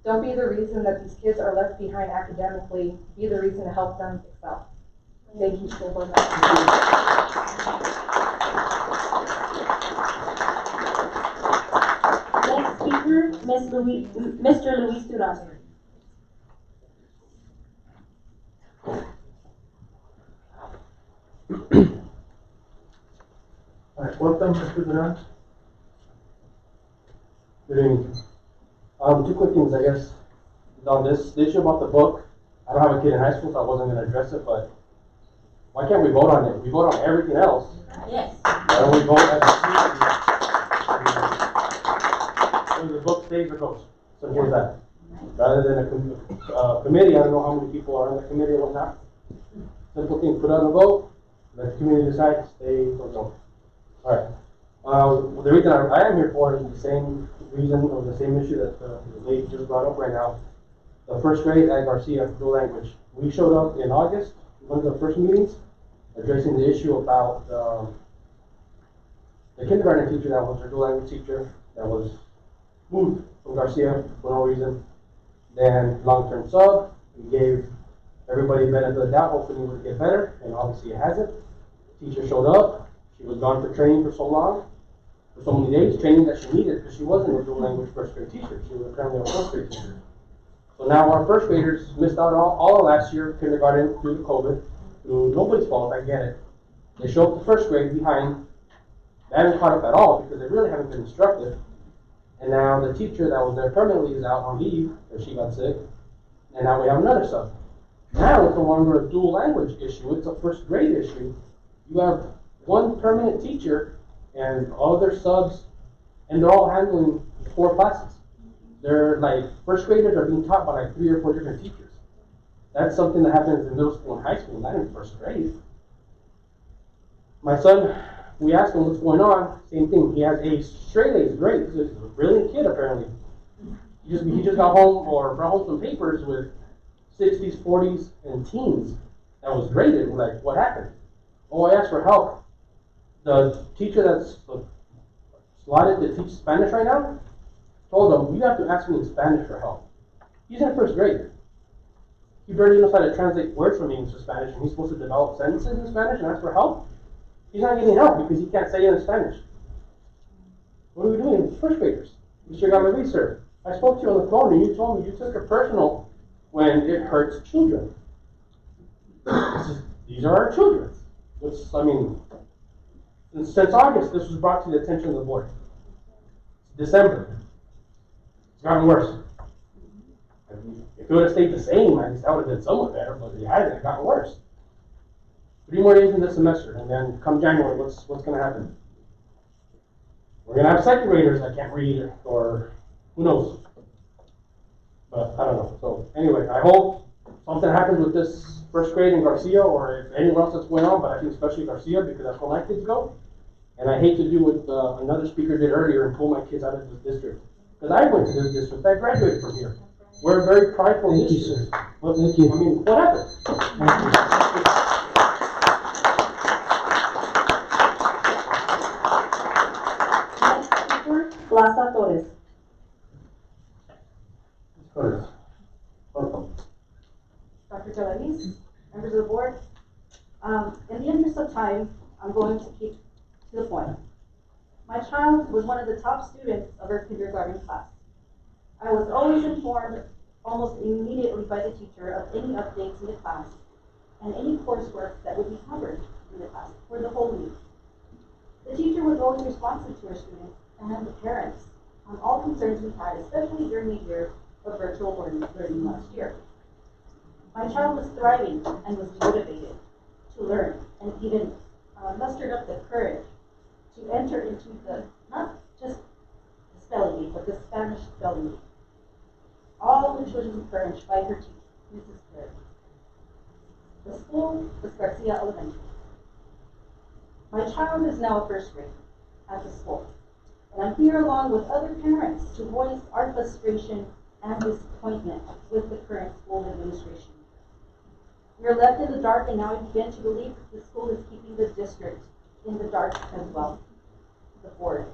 Speaker 17: Don't be the reason that these kids are left behind academically. Be the reason to help them excel. Thank you, school board members.
Speaker 11: Next speaker, Mr. Luis Duran.
Speaker 1: All right, welcome, Mr. Duran.
Speaker 18: Good evening. Two quick things, I guess. On the issue about the book, I don't have a kid in high school, so I wasn't going to address it, but why can't we vote on it? We vote on everything else.
Speaker 11: Yes.
Speaker 18: Why don't we vote as a the book stays or goes? Simple as that. Rather than a committee, I don't know how many people are on the committee or whatnot. Simple thing, put on a vote, let the committee decide, stay or go. All right. The reason I am here for is the same reason or the same issue that the lady just brought up right now. The first grade at Garcia, dual language. We showed up in August, one of the first meetings, addressing the issue about the kindergarten teacher that was our dual language teacher that was moved from Garcia for no reason. Then long-term sub, we gave everybody benefit of the doubt, hoping it would get better, and obviously it hasn't. Teacher showed up. She was gone for training for so long, for so many days, training that she needed because she wasn't a dual language first grade teacher. She was apparently a fourth grade teacher. So now our first graders missed out all of last year, kindergarten, due to COVID, through nobody's fault, I get it. They show up to first grade behind. They haven't caught up at all because they really haven't been instructed. And now the teacher that was there permanently is out on leave because she got sick. And now we have another sub. Now it's no longer a dual language issue, it's a first grade issue. You have one permanent teacher and all of their subs, and they're all handling 4 classes. They're like, first graders are being taught by like 3 or 4 different teachers. That's something that happens in middle school and high school, not in first grade. My son, we asked him what's going on, same thing. He has a straight A's, great. He's a brilliant kid apparently. He just got home or brought home some papers with 60s, 40s, and teens that was graded. We're like, what happened? Oh, I asked for help. The teacher that's slotted to teach Spanish right now told him, you have to ask me in Spanish for help. He's in first grade. He barely knows how to translate words from English to Spanish, and he's supposed to develop sentences in Spanish and ask for help. He's not getting help because he can't say it in Spanish. What are we doing? First graders. Mr. Galaviz, sir, I spoke to you on the phone and you told me you took it personal when it hurts children. These are our children. Since August, this was brought to the attention of the board. It's December. It's gotten worse. If it would have stayed the same, I guess that would have been somewhat better, but it hasn't. It got worse. 3 more days in this semester, and then come January, what's going to happen? We're going to have second graders that can't read, or who knows? But I don't know. So anyway, I hope something happens with this first grade in Garcia, or if anyone else that's going on, but I think especially Garcia, because that's where my kids go. And I hate to do what another speaker did earlier and pull my kids out of this district. Because I went to this district, I graduated from here. We're a very prideful district. Well, thank you. I mean, what happened?
Speaker 5: Plaza Torres.
Speaker 1: Welcome.
Speaker 19: Dr. Galaviz, members of the board. In the interest of time, I'm going to keep to the point. My child was one of the top students of her kindergarten class. I was always informed almost immediately by the teacher of any updates in the class and any coursework that would be covered in the class for the whole week. The teacher was always responsive to her students and the parents on all concerns we had, especially during the year of virtual learning last year. My child was thriving and was motivated to learn and even mustered up the courage to enter into not just the spelling bee, but the Spanish spelling bee. All the children encouraged by her teacher, Mrs. Clare. The school was Garcia Elementary. My child is now a first grader at the school, and I'm here along with other parents to voice our frustration and disappointment with the current school administration. We are left in the dark, and now I begin to believe that the school is keeping the district in the dark as well, the board.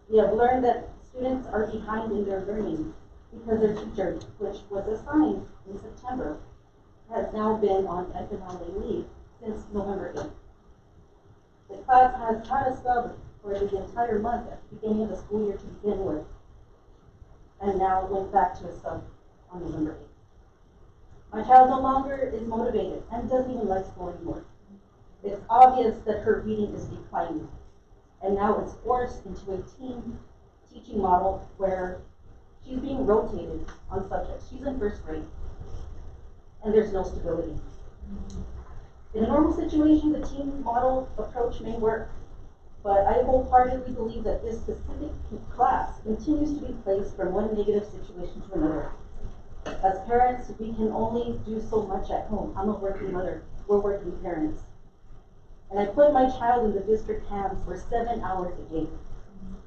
Speaker 19: We have learned that students are behind in their learning because their teacher, which was assigned in September, has now been on economic leave since November 8th. The class has had a sub for the entire month at the beginning of the school year to begin with, and now went back to a sub on November 8th. My child no longer is motivated and doesn't even like school anymore. It's obvious that her reading is declining, and now it's forced into a team teaching model where she's being rotated on subjects. She's in first grade, and there's no stability. In a normal situation, the team model approach may work, but I wholeheartedly believe that this specific class continues to be placed from one negative situation to another. As parents, we can only do so much at home. I'm a working mother. We're working parents. And I put my child in the district hands for 7 hours a day.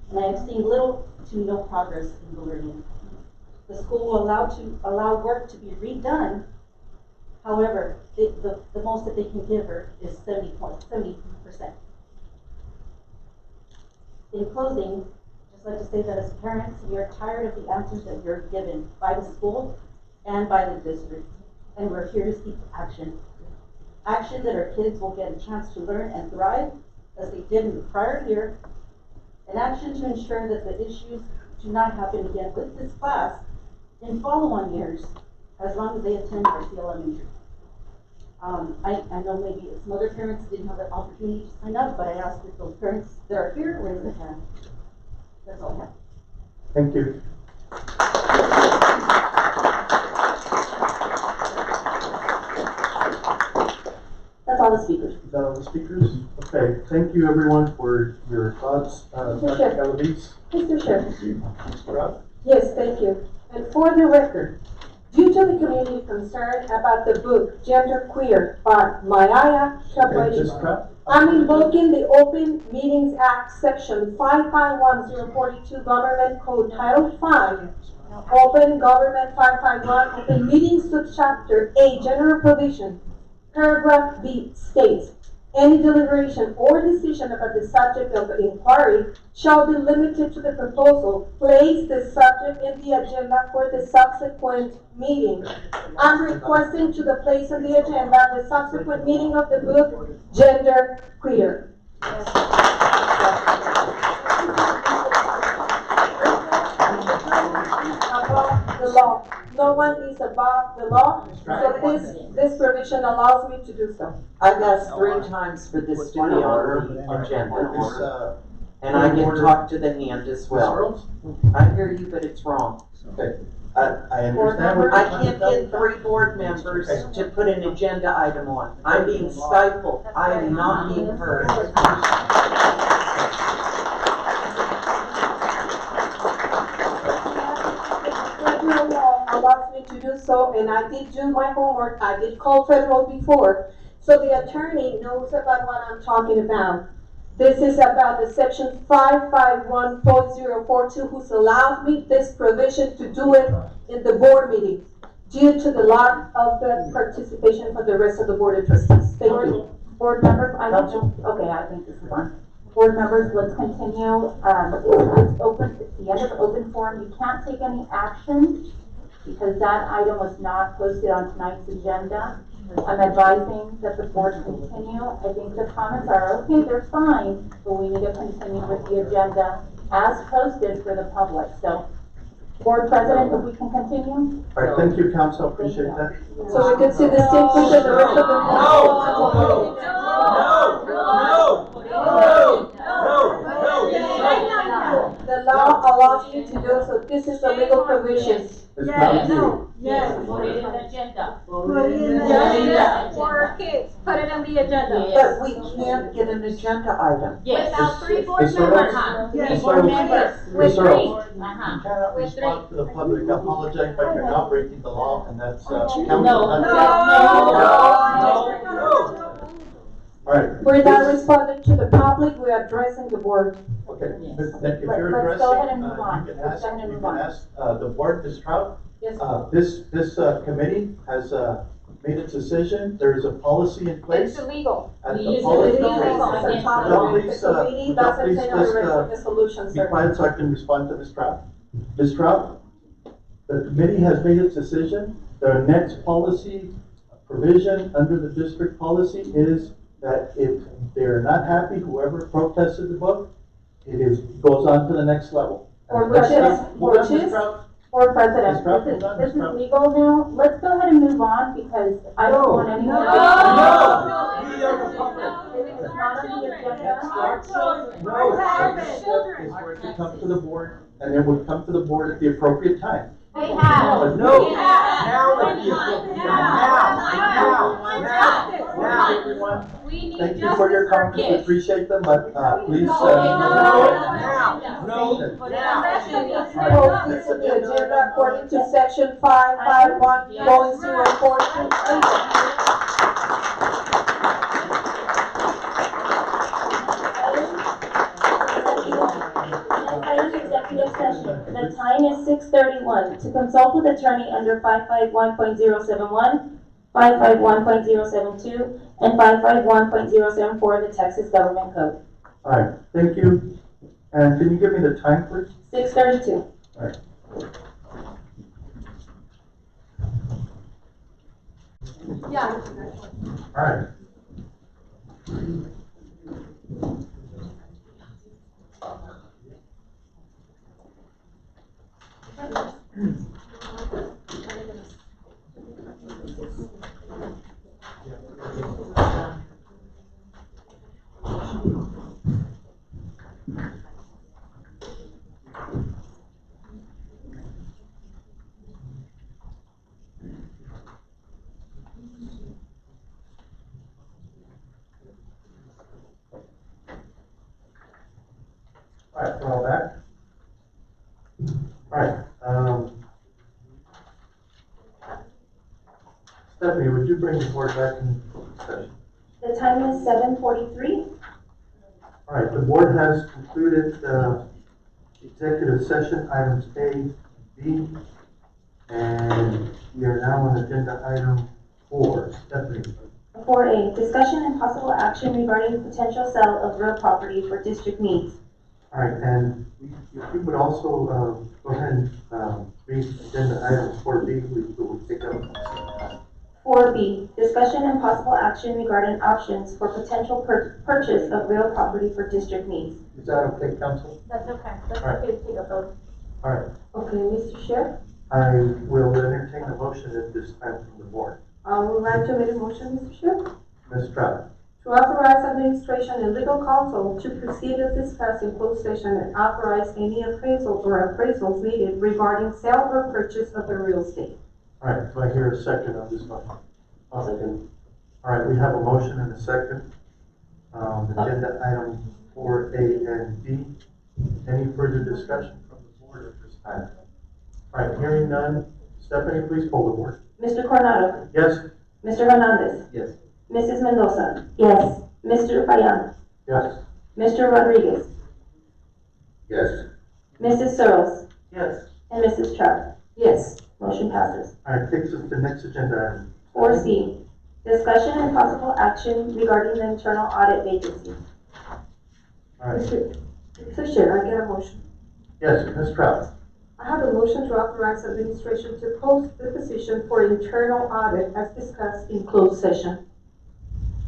Speaker 19: And I have seen little to no progress in the learning. The school will allow work to be redone. However, the most that they can give her is 70%. In closing, I'd just like to say that as parents, we are tired of the answers that we are given by the school and by the district, and we're here to seek action. Action that our kids will get a chance to learn and thrive as they did in the prior year, an action to ensure that the issues do not happen again with this class in follow-on years, as long as they attend Garcia Elementary. I know maybe some other parents didn't have the opportunity to sign up, but I ask that those parents that are here raise their hand. That's all I have.
Speaker 1: Thank you.
Speaker 19: That's all the speakers.
Speaker 1: Is that all the speakers? Okay, thank you everyone for your thoughts.
Speaker 5: Mr.
Speaker 1: Dr. Galaviz?
Speaker 5: Mr. Chair.
Speaker 1: Mr. Rob?
Speaker 5: Yes, thank you. And for the record, due to the community concern about the book Gender Queer by Maya Chabrani, I'm invoking the Open Meetings Act, Section 551042, Government Code Title 5, Open Government 551, Open Meetings Subchapter A, General Provision. Paragraph B states, Any deliberation or decision about the subject of the inquiry shall be limited to the proposal. Place the subject in the agenda for the subsequent meeting. I'm requesting to the place on the agenda the subsequent meeting of the book Gender Queer. Above the law. No one is above the law, so this provision allows me to do so.
Speaker 4: I've asked 3 times for this to be on the agenda. And I can talk to the hand as well. I hear you, but it's wrong.
Speaker 1: Okay, I understand what.
Speaker 4: I can't get 3 board members to put an agenda item on. I'm being stifled. I am not being heard.
Speaker 5: Federal law allows me to do so, and I did do my homework. I did call federal before, so the attorney knows about what I'm talking about. This is about the section 551.042, which allows me this provision to do it in the board meeting due to the lack of the participation for the rest of the board of trustees. Thank you.
Speaker 9: Board members, I think this is on. Board members, let's continue. It's open, it's the end of the open forum. You can't take any action because that item was not posted on tonight's agenda. I'm advising that the board continue. I think the comments are okay, they're fine, but we need to continue with the agenda as posted for the public. So, Board President, if we can continue?
Speaker 1: All right, thank you, council, appreciate that.
Speaker 5: So we can see the sequence of the rest of the board. The law allows you to do so. This is a legal provision.
Speaker 1: Yes, no,
Speaker 12: yes. Put it in the agenda.
Speaker 5: Put it in the agenda.
Speaker 12: For kids, put it on the agenda.
Speaker 4: But we can't get an agenda item.
Speaker 12: Yes. Without 3 board
Speaker 1: Ms.
Speaker 12: members.
Speaker 1: Earls?
Speaker 12: Three
Speaker 1: Ms.
Speaker 12: board
Speaker 1: Earls?
Speaker 12: members. With
Speaker 1: Ms.
Speaker 12: 3.
Speaker 1: Earls? You cannot
Speaker 12: With
Speaker 1: respond to the public. I apologize, but you're now breaking the law, and that's, council. All right.
Speaker 5: We're not responding to the public, we're addressing the board.
Speaker 1: Okay, if you're
Speaker 9: Let's
Speaker 1: addressing,
Speaker 9: go ahead and move on.
Speaker 1: you can
Speaker 9: Let's
Speaker 1: ask,
Speaker 9: go ahead and
Speaker 1: you
Speaker 9: move
Speaker 1: can
Speaker 9: on.
Speaker 1: ask, the board, Ms. Trout.
Speaker 5: Yes.
Speaker 1: This committee has, made its decision. There is a policy in place.
Speaker 12: It's illegal.
Speaker 1: And
Speaker 12: It's
Speaker 1: the policy.
Speaker 12: illegal.
Speaker 1: Would y'all please,
Speaker 5: The committee doesn't
Speaker 1: please
Speaker 5: say on the
Speaker 1: just,
Speaker 5: rest of the solution,
Speaker 1: be
Speaker 5: sir.
Speaker 1: quiet so I can respond to Ms. Trout. Ms. Trout, the committee has made its decision. The next policy provision under the district policy is that if they're not happy, whoever protested the book, goes on to the next level.
Speaker 9: Or
Speaker 1: Ms.
Speaker 9: which
Speaker 1: Trout,
Speaker 9: is,
Speaker 1: hold on, Ms. Trout.
Speaker 9: Board President,
Speaker 1: Ms. Trout,
Speaker 9: this is,
Speaker 1: hold on,
Speaker 9: this
Speaker 1: Ms.
Speaker 9: is
Speaker 1: Trout.
Speaker 9: legal now. Let's go ahead and move on because I don't want anyone.
Speaker 1: No.
Speaker 9: We are the public. It's not on the agenda.
Speaker 12: Our children.
Speaker 1: No.
Speaker 12: Our children.
Speaker 1: It's going to come to the board, and it would come to the board at the appropriate time.
Speaker 12: They have.
Speaker 1: But no.
Speaker 12: They have.
Speaker 1: Now,
Speaker 12: Now.
Speaker 1: everyone.
Speaker 12: We need
Speaker 1: Thank you for your
Speaker 12: justice for
Speaker 1: comments, we
Speaker 12: kids.
Speaker 1: appreciate them, but, please,
Speaker 12: No. Put it on the agenda.
Speaker 5: Post this on the agenda according to section 551.042.
Speaker 9: The time is 6:31. To consult with attorney under 551.071, 551.072, and 551.074 of the Texas Government Code.
Speaker 1: All right, thank you. And can you give me the time, please?
Speaker 9: 6:32.
Speaker 1: All right.
Speaker 12: Yeah.
Speaker 1: All right. All right, we're all back. All right, Stephanie, would you bring the board back in session?
Speaker 9: The time is 7:43.
Speaker 1: All right, the board has concluded executive session items A, B, and we are now on agenda item 4. Stephanie.
Speaker 5: 4A, discussion and possible action regarding potential sale of real property for district needs.
Speaker 1: All right, and if we would also, go ahead and, read agenda item 4B, we will pick up.
Speaker 5: 4B, discussion and possible action regarding options for potential purchase of real property for district needs.
Speaker 1: Is that okay, council?
Speaker 17: That's okay. That's
Speaker 1: All right.
Speaker 17: okay to take a vote.
Speaker 1: All right,
Speaker 5: Okay, Mr. Chair,
Speaker 1: I will entertain a motion at this time from the board.
Speaker 5: I would like to make a motion, Mr. Chair,
Speaker 1: Ms. Trout.
Speaker 5: to authorize administration and legal counsel to proceed as discussed in closed session and authorize any appraisals or appraisals needed regarding sale or purchase of the real estate.
Speaker 1: All right, do I hear a second on this motion? Second. All right, we have a motion and a second. Agenda item 4A and B. Any further discussion from the board at this time? All right, hearing none. Stephanie, please poll the board.
Speaker 5: Mr. Coronado,
Speaker 1: Yes?
Speaker 5: Mr. Hernandez,
Speaker 1: Yes.
Speaker 5: Mrs. Mendoza. Yes. Mr. Payan,
Speaker 1: Yes.
Speaker 5: Mr. Rodriguez,
Speaker 6: Yes.
Speaker 5: Mrs. Searles,
Speaker 1: Yes.
Speaker 5: and Mrs. Trout. Yes. Motion passes.
Speaker 1: All right, takes us to the next agenda item.
Speaker 5: 4C, discussion and possible action regarding the internal audit vacancy.
Speaker 1: All right,
Speaker 5: Mr. Chair, I get a motion.
Speaker 1: yes, Ms. Trout.
Speaker 5: I have a motion to authorize administration to post the position for internal audit as discussed in closed session.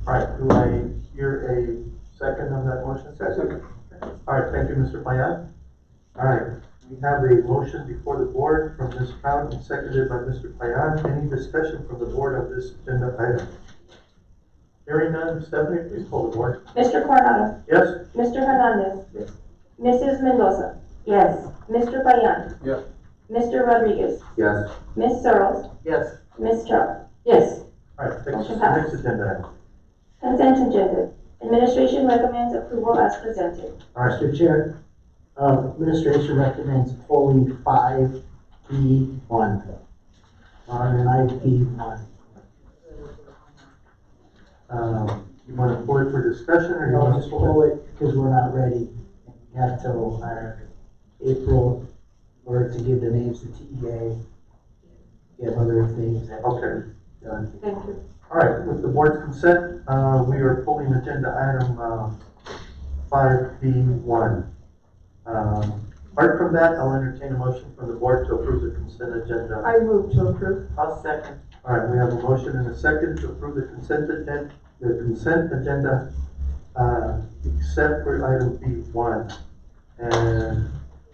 Speaker 1: All right, do I hear a second on that motion? Second. All right, thank you, Mr. Payan. All right, we have a motion before the board from Ms. Trout and seconded by Mr. Payan. Any discussion from the board on this agenda item? Hearing none, Stephanie, please poll the board.
Speaker 5: Mr. Coronado,
Speaker 1: Yes?
Speaker 5: Mr. Hernandez.
Speaker 1: Yes.
Speaker 5: Mrs. Mendoza. Yes. Mr. Payan.
Speaker 1: Yes.
Speaker 5: Mr. Rodriguez.
Speaker 6: Yes.
Speaker 5: Ms. Searles.
Speaker 1: Yes.
Speaker 5: Ms. Trout. Yes.
Speaker 1: All right, takes us to the next agenda item.
Speaker 5: Consent agenda. Administration recommends approval as presented.
Speaker 1: All right,
Speaker 20: Mr. Chair, administration recommends pulling 5P1. 5P1.
Speaker 1: You want to pull it for discussion or you
Speaker 20: No,
Speaker 1: want to
Speaker 20: just pull it because we're not ready. We have till our April or to give the names to TEA. We have other things that
Speaker 1: Okay.
Speaker 20: done.
Speaker 5: Thank you.
Speaker 1: All right, with the board's consent, we are pulling agenda item 5B1. Apart from that, I'll entertain a motion from the board to approve the consent agenda.
Speaker 5: I move to approve.
Speaker 1: I'll second. All right, we have a motion and a second to approve the consent agenda, except for item B1. And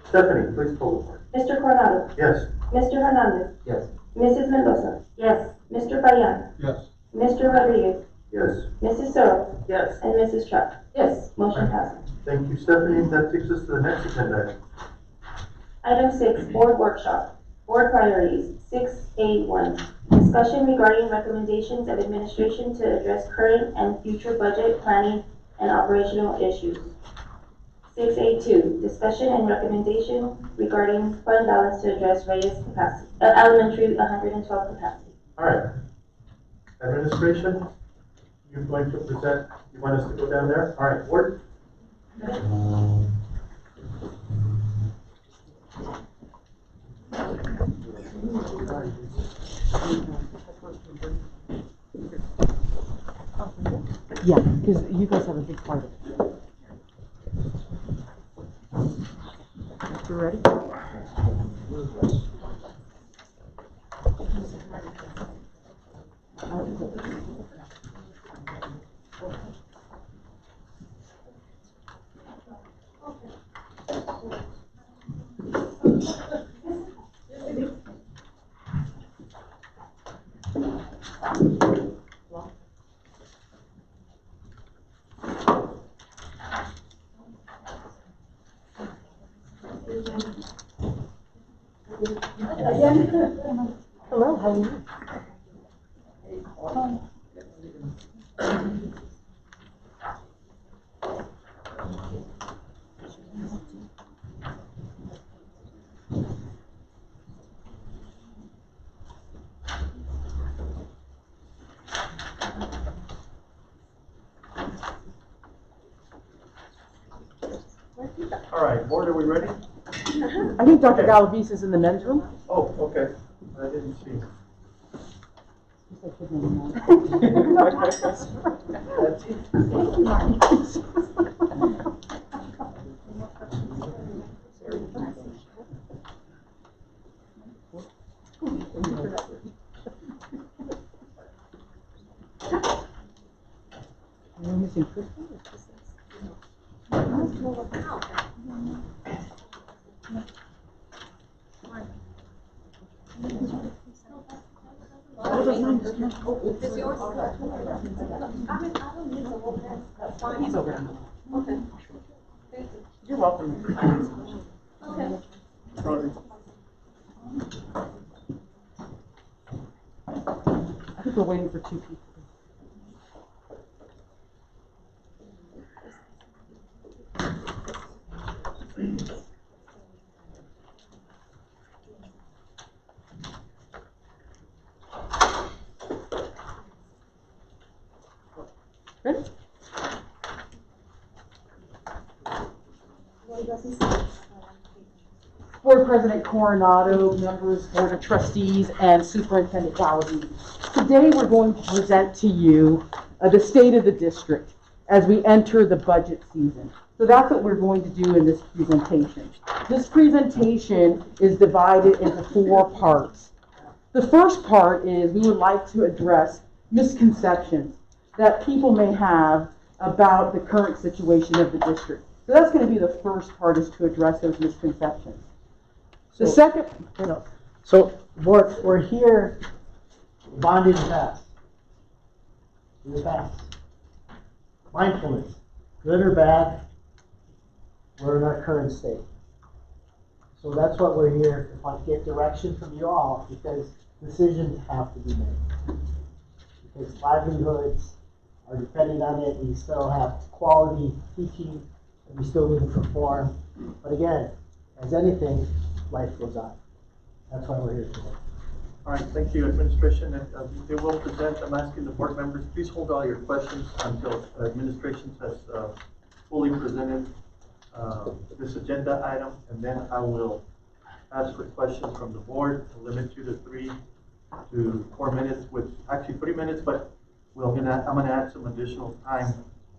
Speaker 1: Stephanie, please poll the board.
Speaker 5: Mr. Coronado.
Speaker 1: Yes?
Speaker 5: Mr. Hernandez.
Speaker 1: Yes.
Speaker 5: Mrs. Mendoza. Yes. Mr. Payan.
Speaker 1: Yes.
Speaker 5: Mr. Rodriguez.
Speaker 1: Yes.
Speaker 5: Mrs. Searles.
Speaker 1: Yes.
Speaker 5: And Mrs. Trout. Yes. Motion passes.
Speaker 1: Thank you, Stephanie. That takes us to the next agenda item.
Speaker 5: Item 6, board workshop. Board priorities, 6A1. Discussion regarding recommendations of administration to address current and future budget planning and operational issues. 6A2, discussion and recommendation regarding fund balance to address Reyes capacity, elementary 112 capacity.
Speaker 1: All right. Administration, you're going to present, you want us to go down there? All right, board?
Speaker 21: Yeah, because you guys have a big part of it. You ready? Hello, how are you?
Speaker 1: All right, board, are we ready?
Speaker 21: I think Dr. Galavis is in the men's room.
Speaker 1: Oh, okay. I didn't see.
Speaker 21: You're missing Kristen?
Speaker 2: Is yours?
Speaker 21: He's over there.
Speaker 2: Okay. Thank you.
Speaker 21: You're welcome.
Speaker 2: Okay.
Speaker 21: Sorry. I think we're waiting for two people. Ready? Board President Coronado, members, Board of Trustees, and Superintendent Gallagher. Today we're going to present to you the state of the district as we enter the budget season. So that's what we're going to do in this presentation. This presentation is divided into 4 parts. The first part is we would like to address misconceptions that people may have about the current situation of the district. So that's going to be the first part, is to address those misconceptions. The second,
Speaker 20: So, we're here, bonded fast. We're fast. Mindfulness, good or bad, we're in our current state. So that's what we're here to find, get direction from you all, because decisions have to be made. Because livelihoods are dependent on it, we still have quality teaching, and we still need to perform. But again, as anything, life goes on. That's why we're here today.
Speaker 1: All right, thank you, administration. They will present. I'm asking the board members, please hold all your questions until administration has fully presented this agenda item, and then I will ask for questions from the board, to limit you to 3 to 4 minutes, with actually 3 minutes, but I'm gonna add some additional time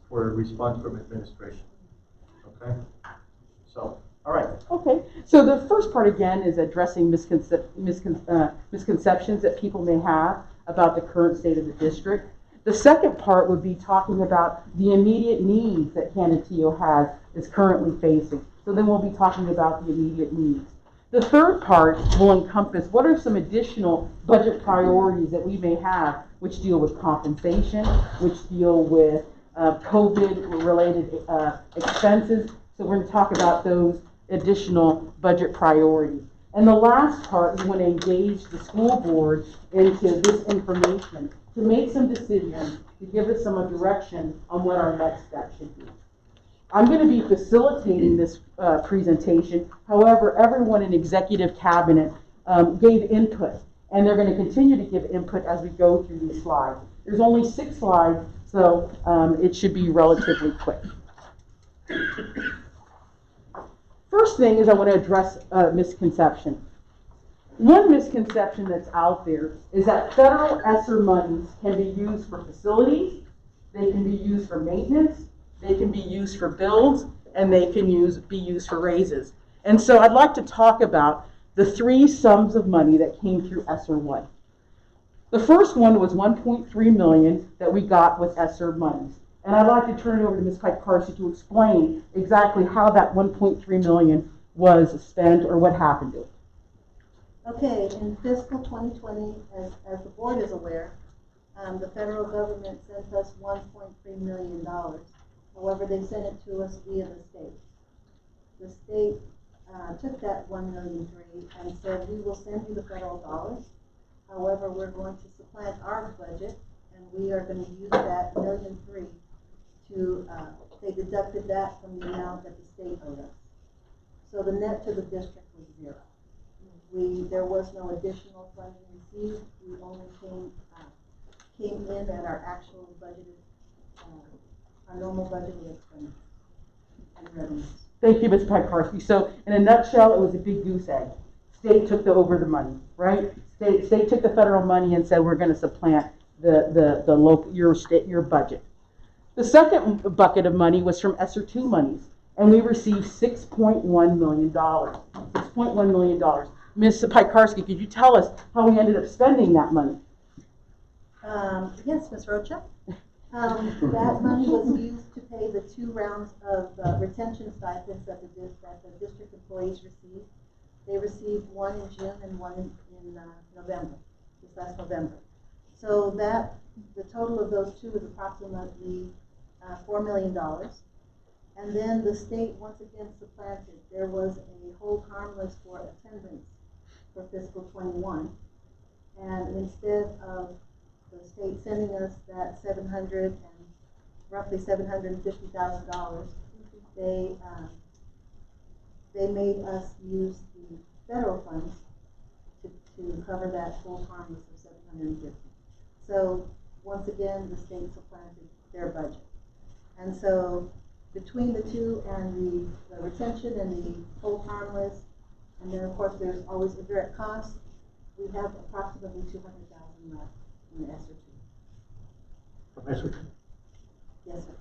Speaker 1: for a response from administration. Okay? So, all right.
Speaker 21: Okay, so the first part again is addressing misconceptions that people may have about the current state of the district. The second part would be talking about the immediate needs that Canutillo is currently facing. So then we'll be talking about the immediate needs. The third part will encompass what are some additional budget priorities that we may have, which deal with compensation, which deal with COVID-related expenses. So we're going to talk about those additional budget priorities. And the last part, we want to engage the school board into this information to make some decisions, to give us some direction on what our next step should be. I'm going to be facilitating this presentation. However, everyone in executive cabinet gave input, and they're going to continue to give input as we go through these slides. There's only 6 slides, so it should be relatively quick. First thing is I want to address misconception. One misconception that's out there is that federal ESSER monies can be used for facilities, they can be used for maintenance, they can be used for builds, and they can be used for raises. And so I'd like to talk about the 3 sums of money that came through ESSER 1. The first one was $1.3 million that we got with ESSER monies. And I'd like to turn it over to Ms. Pike-Carsey to explain exactly how that $1.3 million was spent or what happened to it.
Speaker 5: Okay, in fiscal 2020, as the board is aware, the federal government sent us $1.3 million. However, they sent it to us via the state. The state took that $1.3 million and said, we will send you the federal dollars. However, we're going to supplant our budget, and we are going to use that $1.3 million to, they deducted that from the amount that the state owed us. So the net to the district was 0. There was no additional funding received. We only came in at our actual budgeted, our normal budgeted expenses and revenues.
Speaker 21: Thank you, Ms. Pike-Carsey. So in a nutshell, it was a big goose egg. state took over the money, right? State took the federal money and said, we're gonna supplant the local, your budget. The second bucket of money was from ESSER 2 monies, and we received $6.1 million. $6.1 million. Ms. Piekarski, could you tell us how we ended up spending that money?
Speaker 5: Yes, Ms. Rocha. That money was used to pay the 2 rounds of retention stipends that the district employees received. They received one in June and one in November, this last November. So the total of those two is approximately $4 million. And then the state once again supplanted. There was a hold harmless for attendance for fiscal 21. And instead of the state sending us that roughly $750,000, they made us use the federal funds to cover that full harmless of $750,000. So once again, the state supplanted their budget. And so between the two and the retention and the hold harmless, and then of course there's always indirect costs, we have approximately $200,000 left in the ESSER 2.
Speaker 20: From ESSER 2?
Speaker 5: Yes, sir.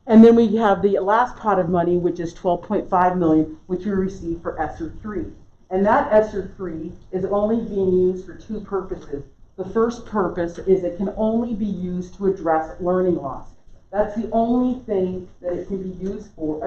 Speaker 21: And then we have the last pot of money, which is $12.5 million, which we received for ESSER 3. And that ESSER 3 is only being used for 2 purposes. The first purpose is it can only be used to address learning loss. That's the only thing that it can be used for,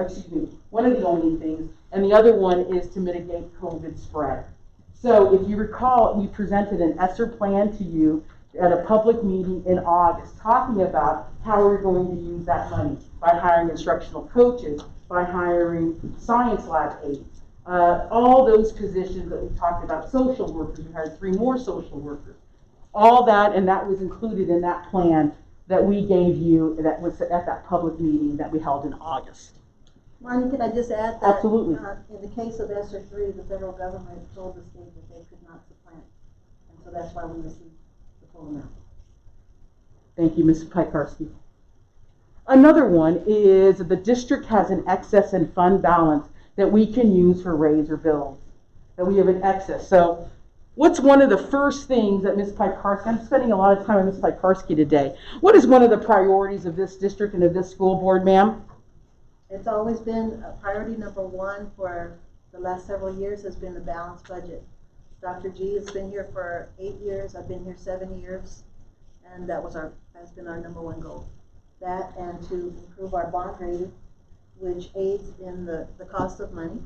Speaker 21: one of the only things, and the other one is to mitigate COVID spread. So if you recall, we presented an ESSER plan to you at a public meeting in August, talking about how we're going to use that money by hiring instructional coaches, by hiring science lab aides, all those positions that we talked about, social workers, we hired 3 more social workers. All that, and that was included in that plan that we gave you, that was at that public meeting that we held in August.
Speaker 5: Marnie, can I just add that?
Speaker 21: Absolutely.
Speaker 5: In the case of ESSER 3, the federal government told the state that they could not supplant. And so that's why we received the full amount.
Speaker 21: Thank you, Ms. Piekarski. Another one is the district has an excess and fund balance that we can use for raise or build, that we have an excess. So what's one of the first things that Ms. Piekarski, I'm spending a lot of time with Ms. Piekarski today. What is one of the priorities of this district and of this school board, ma'am?
Speaker 5: It's always been priority number 1 for the last several years has been the balanced budget. Dr. G has been here for 8 years. I've been here 7 years, and has been our number 1 goal. That and to improve our bond rating, which aids in the cost of money.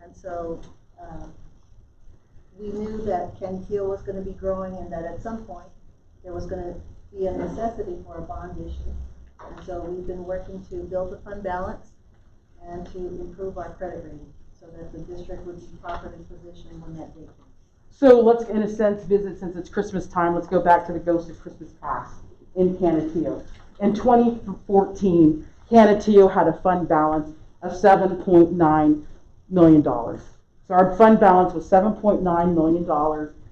Speaker 5: And so we knew that Kankakee was going to be growing and that at some point there was going to be a necessity for a bond issue. And so we've been working to build a fund balance and to improve our credit rating so that the district would be properly positioned when that date comes.
Speaker 21: So let's, in a sense, visit, since it's Christmas time, let's go back to the Ghost of Christmas Past in Canateo. In 2014, Canateo had a fund balance of $7.9 million. So our fund balance was $7.9 million,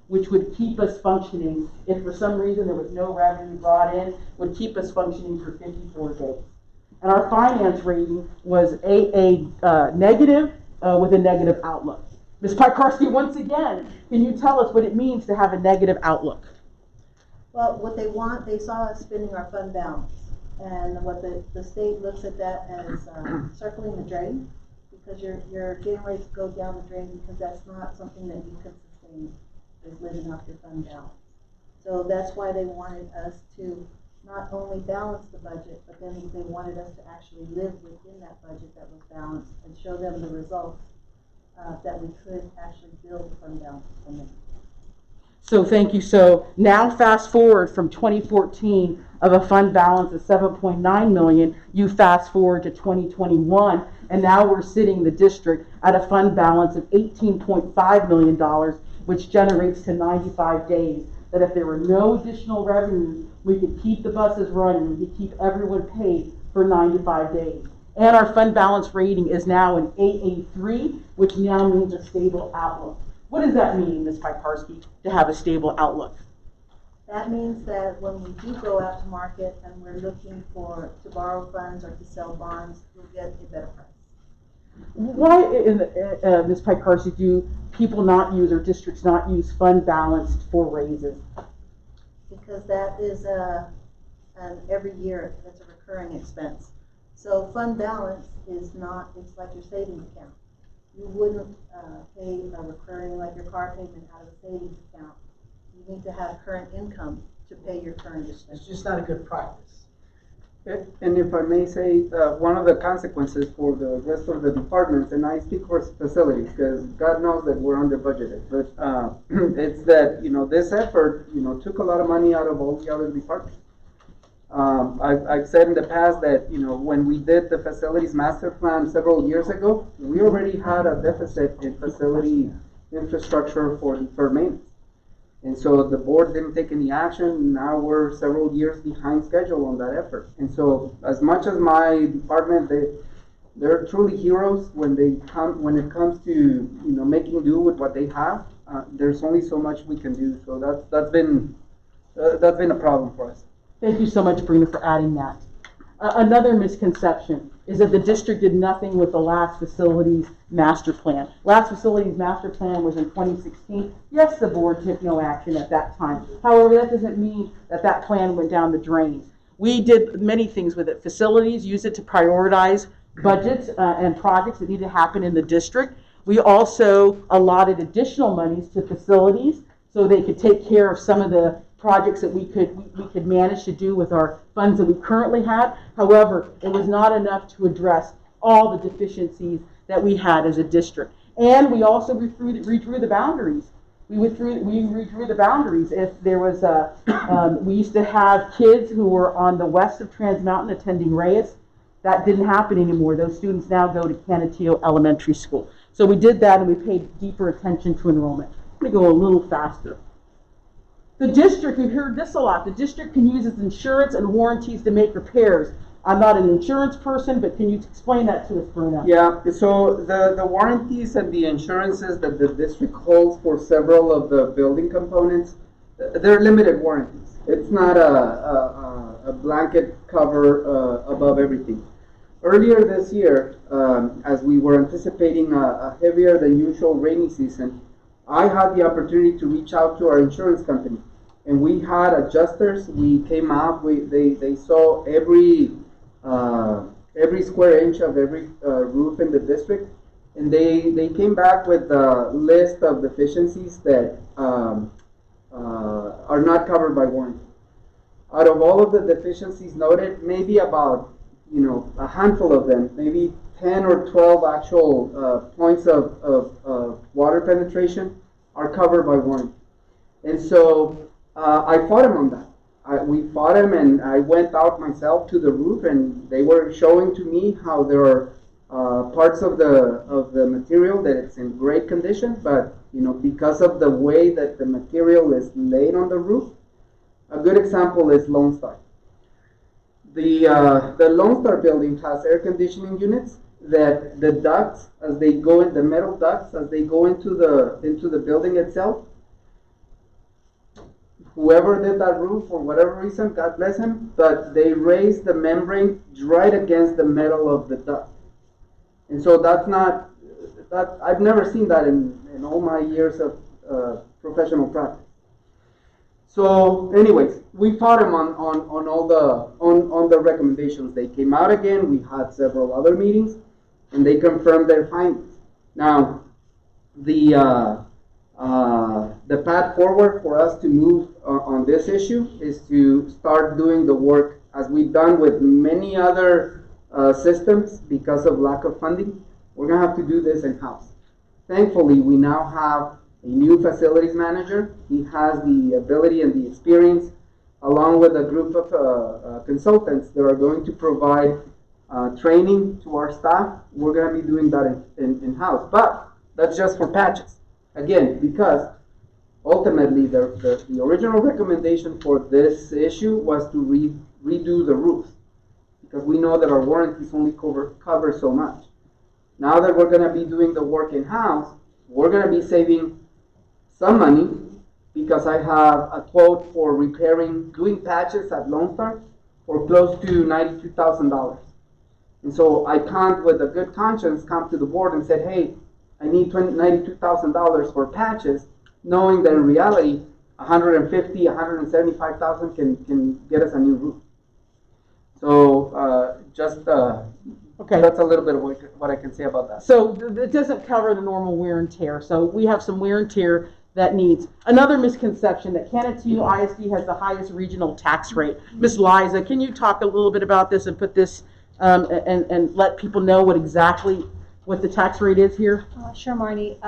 Speaker 21: which would keep us functioning if for some reason there was no revenue brought in, would keep us functioning for 54 days. And our finance rating was AA negative with a negative outlook. Ms. Piekarski, once again, can you tell us what it means to have a negative outlook?
Speaker 5: Well, what they want, they saw us spending our fund balance. And what the state looks at that as circling the drain, because you're getting ready to go down the drain because that's not something that you can sustain, is living off your fund balance. So that's why they wanted us to not only balance the budget, but then they wanted us to actually live within that budget that was balanced and show them the results that we could actually build the fund balance from there.
Speaker 21: So thank you. So now fast forward from 2014 of a fund balance of $7.9 million, you fast forward to 2021, and now we're sitting the district at a fund balance of $18.5 million, which generates to 95 days. That if there were no additional revenues, we could keep the buses running, we could keep everyone paid for 95 days. And our fund balance rating is now an AA3, which now means a stable outlook. What does that mean, Ms. Piekarski, to have a stable outlook?
Speaker 5: That means that when we do go out to market and we're looking to borrow funds or to sell bonds, we'll get a better price.
Speaker 21: Why, Ms. Picarsi, do people not use, or districts not use fund balanced for raises?
Speaker 3: Because that is an every year, that's a recurring expense. So fund balance is not, it's like your savings account. You wouldn't pay a recurring, like your car payment, out of a savings account. You need to have current income to pay your current expenses.
Speaker 20: It's just not a good practice.
Speaker 22: And if I may say, one of the consequences for the rest of the departments, and I speak for facilities, because God knows that we're under budgeted, but it's that, this effort, took a lot of money out of all the other departments. I've said in the past that, when we did the facilities master plan several years ago, we already had a deficit in facility infrastructure for deferred maintenance. And so the board didn't take any action. Now we're several years behind schedule on that effort. And so as much as my department, they're truly heroes when it comes to, making do with what they have. There's only so much we can do. So that's been a problem for us.
Speaker 21: Thank you so much, Bruna, for adding that. Another misconception is that the district did nothing with the last facilities master plan. Last facilities master plan was in 2016. Yes, the board took no action at that time. However, that doesn't mean that that plan went down the drain. We did many things with it. Facilities used it to prioritize budgets and projects that need to happen in the district. We also allotted additional monies to facilities so they could take care of some of the projects that we could manage to do with our funds that we currently had. However, it was not enough to address all the deficiencies that we had as a district. And we also redrew the boundaries. We redrew the boundaries. If there was we used to have kids who were on the west of Trans Mountain attending Reyes. That didn't happen anymore. Those students now go to Canutillo Elementary School. So we did that, and we paid deeper attention to enrollment. I'm going to go a little faster. The district, we've heard this a lot, the district can use its insurance and warranties to make repairs. I'm not an insurance person, but can you explain that to us, Bruno?
Speaker 22: Yeah, so the warranties and the insurances that the district holds for several of the building components, they're limited warranties. It's not a blanket cover above everything. Earlier this year, as we were anticipating a heavier than usual rainy season, I had the opportunity to reach out to our insurance company. And we had adjusters. We came out. They saw every square inch of every roof in the district, and they came back with a list of deficiencies that are not covered by warranty. Out of all of the deficiencies noted, maybe about a handful of them, maybe 10 or 12 actual points of water penetration are covered by warranty. And so I fought him on that. We fought him, and I went out myself to the roof, and they were showing to me how there are parts of the material that it's in great condition, but because of the way that the material is laid on the roof. A good example is Lone Star. The Lone Star building has air conditioning units that the ducts, as they go in, the metal ducts, as they go into the building itself, whoever did that roof, for whatever reason, God bless him, but they raised the membrane right against the metal of the duct. And so I've never seen that in all my years of professional practice. So anyways, we fought him on all the recommendations. They came out again. We had several other meetings, and they confirmed their findings. Now, the path forward for us to move on this issue is to start doing the work as we've done with many other systems because of lack of funding. We're going to have to do this in-house. Thankfully, we now have a new facilities manager. He has the ability and the experience, along with a group of consultants that are going to provide training to our staff. We're going to be doing that in-house. But that's just for patches. Again, because ultimately the original recommendation for this issue was to redo the roof, because we know that our warranties only cover so much. Now that we're going to be doing the work in-house, we're going to be saving some money, because I have a quote for doing patches at Lone Star for close to $92,000. And so I can't, with a good conscience, come to the board and say, hey, I need $92,000 for patches, knowing that in reality, 150, 175,000 can get us a new roof. So
Speaker 21: Okay.
Speaker 22: that's a little bit of what I can say about that.
Speaker 21: So it doesn't cover the normal wear and tear. So we have some wear and tear that needs. Another misconception that Canutillo ISD has the highest regional tax rate. Ms. Liza, can you talk a little bit about this and put this and let people know what the tax rate is here?
Speaker 7: Sure, Marnie.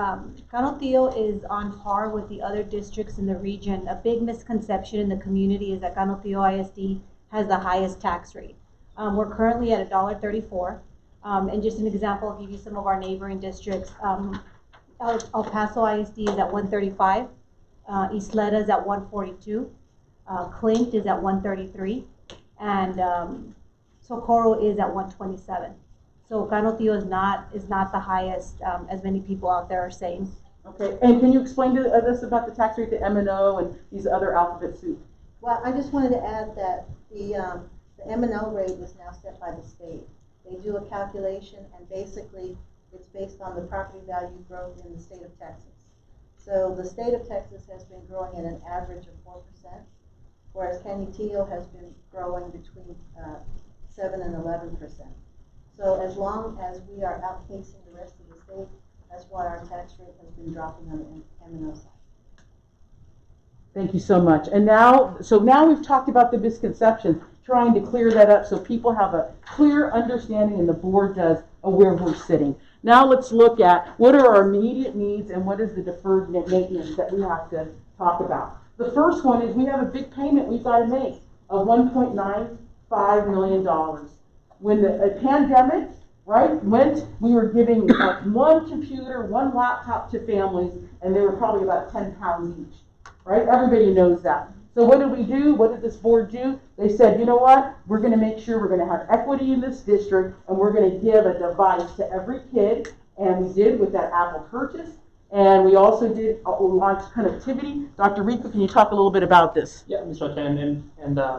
Speaker 7: Canutillo is on par with the other districts in the region. A big misconception in the community is that Canutillo ISD has the highest tax rate. We're currently at $1.34. And just an example, I'll give you some of our neighboring districts. El Paso ISD is at 135. Isleta is at 142. Clint is at 133. And Socorro is at 127. So Canutillo is not the highest, as many people out there are saying.
Speaker 21: Okay, and can you explain to us about the tax rate, the M&O, and these other alphabet soup?
Speaker 3: Well, I just wanted to add that the M&L rate is now set by the state. They do a calculation, and basically it's based on the property value growth in the state of Texas. So the state of Texas has been growing at an average of 4%, whereas Canutillo has been growing between 7 and 11%. So as long as we are outpacing the rest of the state, that's why our tax rate has been dropping on the M&O side.
Speaker 21: Thank you so much. And now we've talked about the misconceptions, trying to clear that up so people have a clear understanding and the board does of where we're sitting. Now let's look at what are our immediate needs and what is the deferred maintenance that we have to talk about. The first one is we have a big payment we've got to make of $1.95 million. When the pandemic, went, we were giving one computer, one laptop to families, and they were probably about 10 pounds each, right? Everybody knows that. So what did we do? What did this board do? They said, you know what? We're going to make sure we're going to have equity in this district, and we're going to give a device to every kid, and we did with that Apple purchase. And we also did launch connectivity. Dr. Rico, can you talk a little bit about this?
Speaker 10: Yeah, Ms. Rocha, and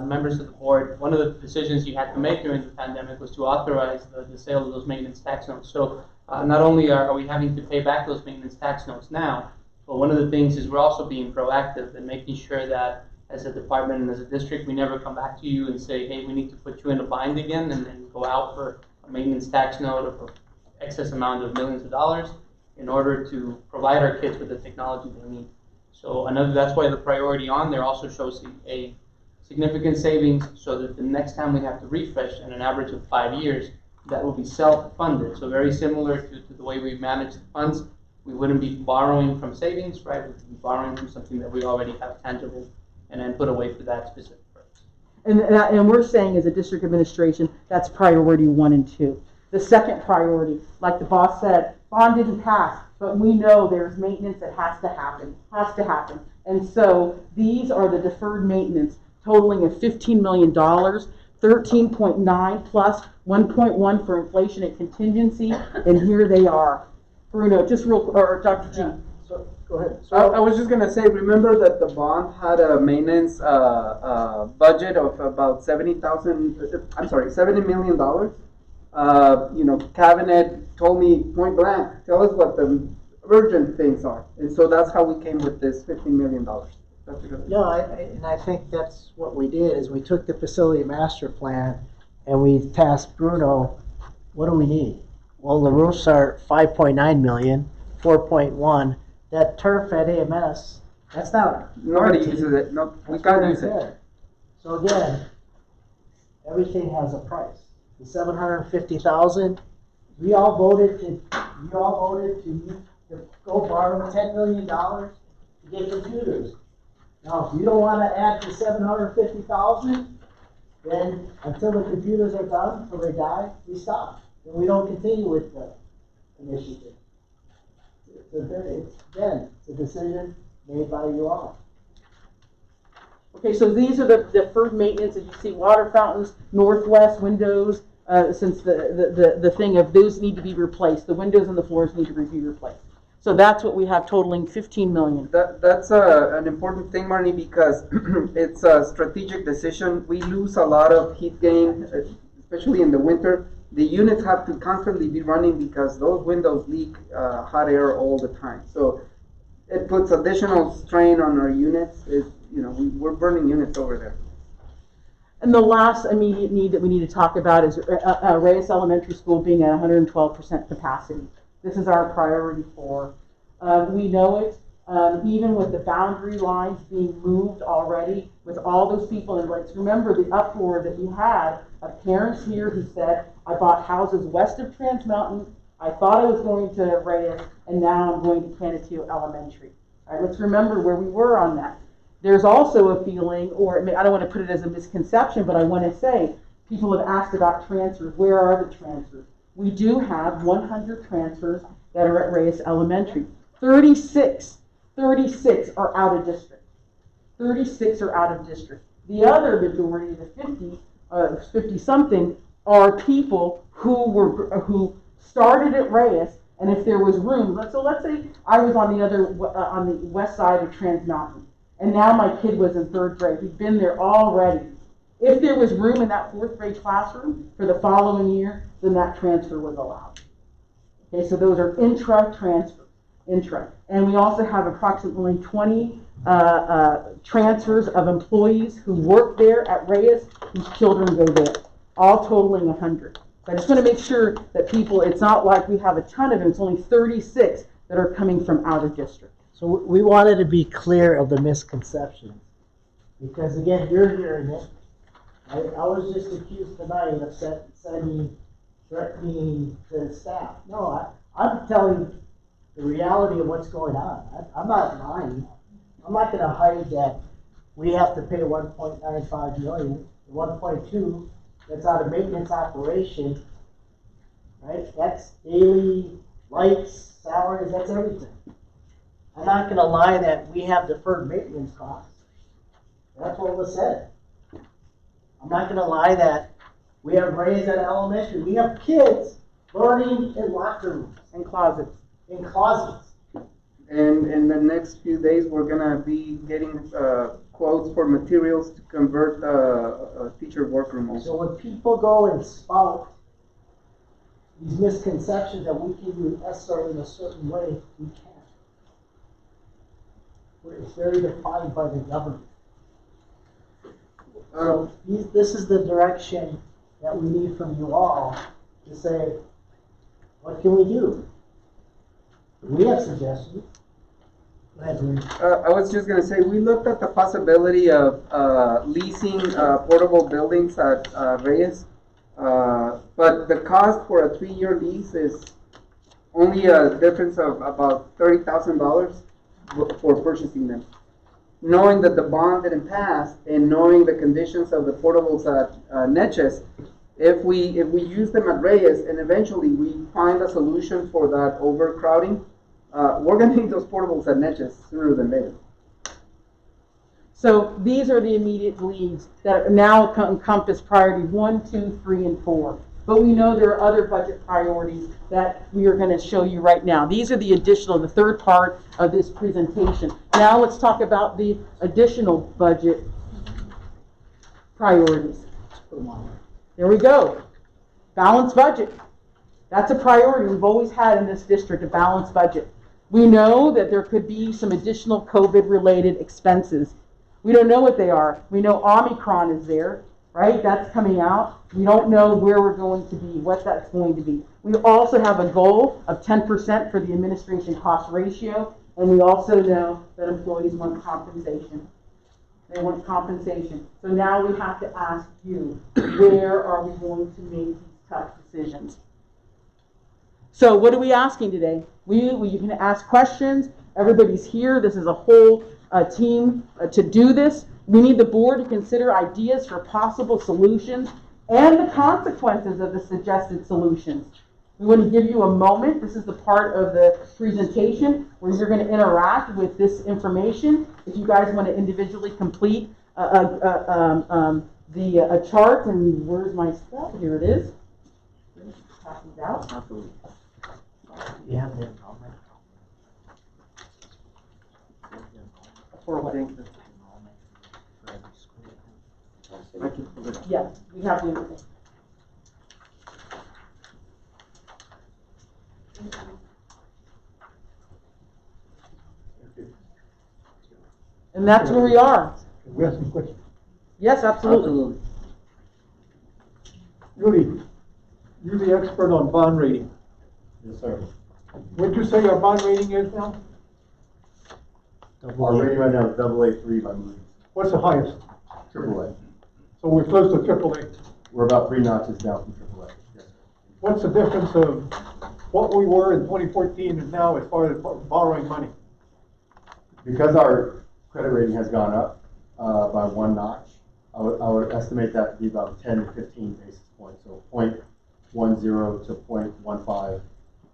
Speaker 10: members of the board, one of the decisions you had to make during the pandemic was to authorize the sale of those maintenance tax notes. So not only are we having to pay back those maintenance tax notes now, but one of the things is we're also being proactive and making sure that as a department and as a district, we never come back to you and say, hey, we need to put you in a bind again and then go out for a maintenance tax note of excess amount of millions of dollars in order to provide our kids with the technology they need. So that's why the priority on there also shows a significant savings so that the next time we have to refresh in an average of 5 years, that will be self-funded. So very similar to the way we manage the funds. We wouldn't be borrowing from savings, right? We'd be borrowing from something that we already have tangible and then put away for that specific purpose.
Speaker 21: And we're saying as a district administration, that's priority 1 and 2. The second priority, like the boss said, bond didn't pass, but we know there's maintenance that has to happen. And so these are the deferred maintenance totaling of $15 million, 13.9 plus 1.1 for inflation and contingency, and here they are. Bruno, or Dr. G.
Speaker 22: So, go ahead. So I was just gonna say, remember that the bond had a maintenance budget of about $70 million. Cabinet told me point blank, tell us what the urgent things are. And so that's how we came with this $15 million.
Speaker 20: And I think that's what we did, is we took the facility master plan and we tasked Bruno, what do we need? Well, the roofs are 5.9 million, 4.1. That turf at AMS, that's not.
Speaker 22: Nobody uses it. No, we can't use it.
Speaker 20: So again, everything has a price. The 750,000, you all voted to go borrow $10 million to get computers. Now, if you don't want to add the 750,000, then until the computers are done, until they die, we stop. And we don't continue with the initiative. It's a decision made by you all.
Speaker 21: Okay, so these are the deferred maintenance. As you see, water fountains, northwest windows, since the thing of those need to be replaced. The windows and the floors need to be replaced. So that's what we have totaling $15 million.
Speaker 22: That's an important thing, Marnie, because it's a strategic decision. We lose a lot of heat gain, especially in the winter. the units have to constantly be running because those windows leak hot air all the time. So it puts additional strain on our units. We're burning units over there.
Speaker 21: And the last immediate need that we need to talk about is Reyes Elementary School being at 112% capacity. This is our priority 4. We know it, even with the boundary lines being moved already, with all those people in Reyes. Remember the uproar that we had of parents here who said, I bought houses west of Trans Mountain, I thought I was going to Reyes, and now I'm going to Canutillo Elementary. All right, let's remember where we were on that. There's also a feeling, or I don't want to put it as a misconception, but I want to say, people have asked about transfers. Where are the transfers? We do have 100 transfers that are at Reyes Elementary. 36 are out of district. 36 are out of district. The other majority, the 50-something, are people who started at Reyes, and if there was room, let's say I was on the west side of Trans Mountain, and now my kid was in 3rd grade. He'd been there already. If there was room in that 4th grade classroom for the following year, then that transfer was allowed. Okay, so those are intra-transfers. And we also have approximately 20 transfers of employees who work there at Reyes whose children go there, all totaling 100. So I just want to make sure that people, it's not like we have a ton of them, it's only 36 that are coming from out of district.
Speaker 20: So we wanted to be clear of the misconceptions, because again, you're hearing it. I was just accused tonight of threatening the staff. No, I'm telling the reality of what's going on. I'm not lying. I'm not going to hide that we have to pay $1.95 million, 1.2 that's out of maintenance operation, right? That's daily lights, salaries, that's everything. I'm not going to lie that we have deferred maintenance costs. That's what was said. I'm not going to lie that we have Reyes at elementary. We have kids learning in locker rooms
Speaker 21: and closets.
Speaker 22: And in the next few days, we're going to be getting quotes for materials to convert a teacher workroom also.
Speaker 20: So when people go and spout these misconceptions that we can do ESSER in a certain way, we can't. It's very defined by the government. So this is the direction that we need from you all to say, what can we do? We have suggestions. Go ahead, Rudy.
Speaker 22: I was just going to say, we looked at the possibility of leasing portable buildings at Reyes, but the cost for a 3-year lease is only a difference of about $30,000 for purchasing them. Knowing that the bond didn't pass and knowing the conditions of the portables at Neches, if we use them at Reyes and eventually we find a solution for that overcrowding, we're going to need those portables at Neches sooner than later.
Speaker 21: So these are the immediate needs that now encompass priority 1, 2, 3, and 4. But we know there are other budget priorities that we are going to show you right now. These are the additional, the third part of this presentation. Now let's talk about the additional budget priorities. There we go. Balanced budget. That's a priority we've always had in this district, a balanced budget. We know that there could be some additional COVID-related expenses. We don't know what they are. We know Omicron is there, right? That's coming out. We don't know where we're going to be, what that's going to be. We also have a goal of 10% for the administration cost ratio, and we also know that employees want compensation. They want compensation. So now we have to ask you, where are we going to make these tough decisions? So what are we asking today? You can ask questions. Everybody's here. This is a whole team to do this. We need the board to consider ideas for possible solutions and the consequences of the suggested solutions. We want to give you a moment. This is the part of the presentation where you're going to interact with this information. If you guys want to individually complete a chart, and where's my stuff? Here it is. Pass these out.
Speaker 20: You have the enrollment.
Speaker 21: For what?
Speaker 22: I can pull it up.
Speaker 21: Yeah, we have the. And that's where we are.
Speaker 8: We have some questions.
Speaker 21: Yes, absolutely.
Speaker 8: Rudy, you're the expert on bond rating.
Speaker 13: Yes, sir.
Speaker 8: What'd you say our bond rating is now?
Speaker 13: Our rating right now is AA3 by Moody's.
Speaker 8: What's the highest?
Speaker 13: AAA.
Speaker 8: So we're close to AAA.
Speaker 13: We're about 3 notches down from AAA. Yes, sir.
Speaker 8: What's the difference of what we were in 2014 and now as far as borrowing money?
Speaker 13: Because our credit rating has gone up by 1 notch, I would estimate that to be about 10 to 15 basis points. So 0.10 to 0.15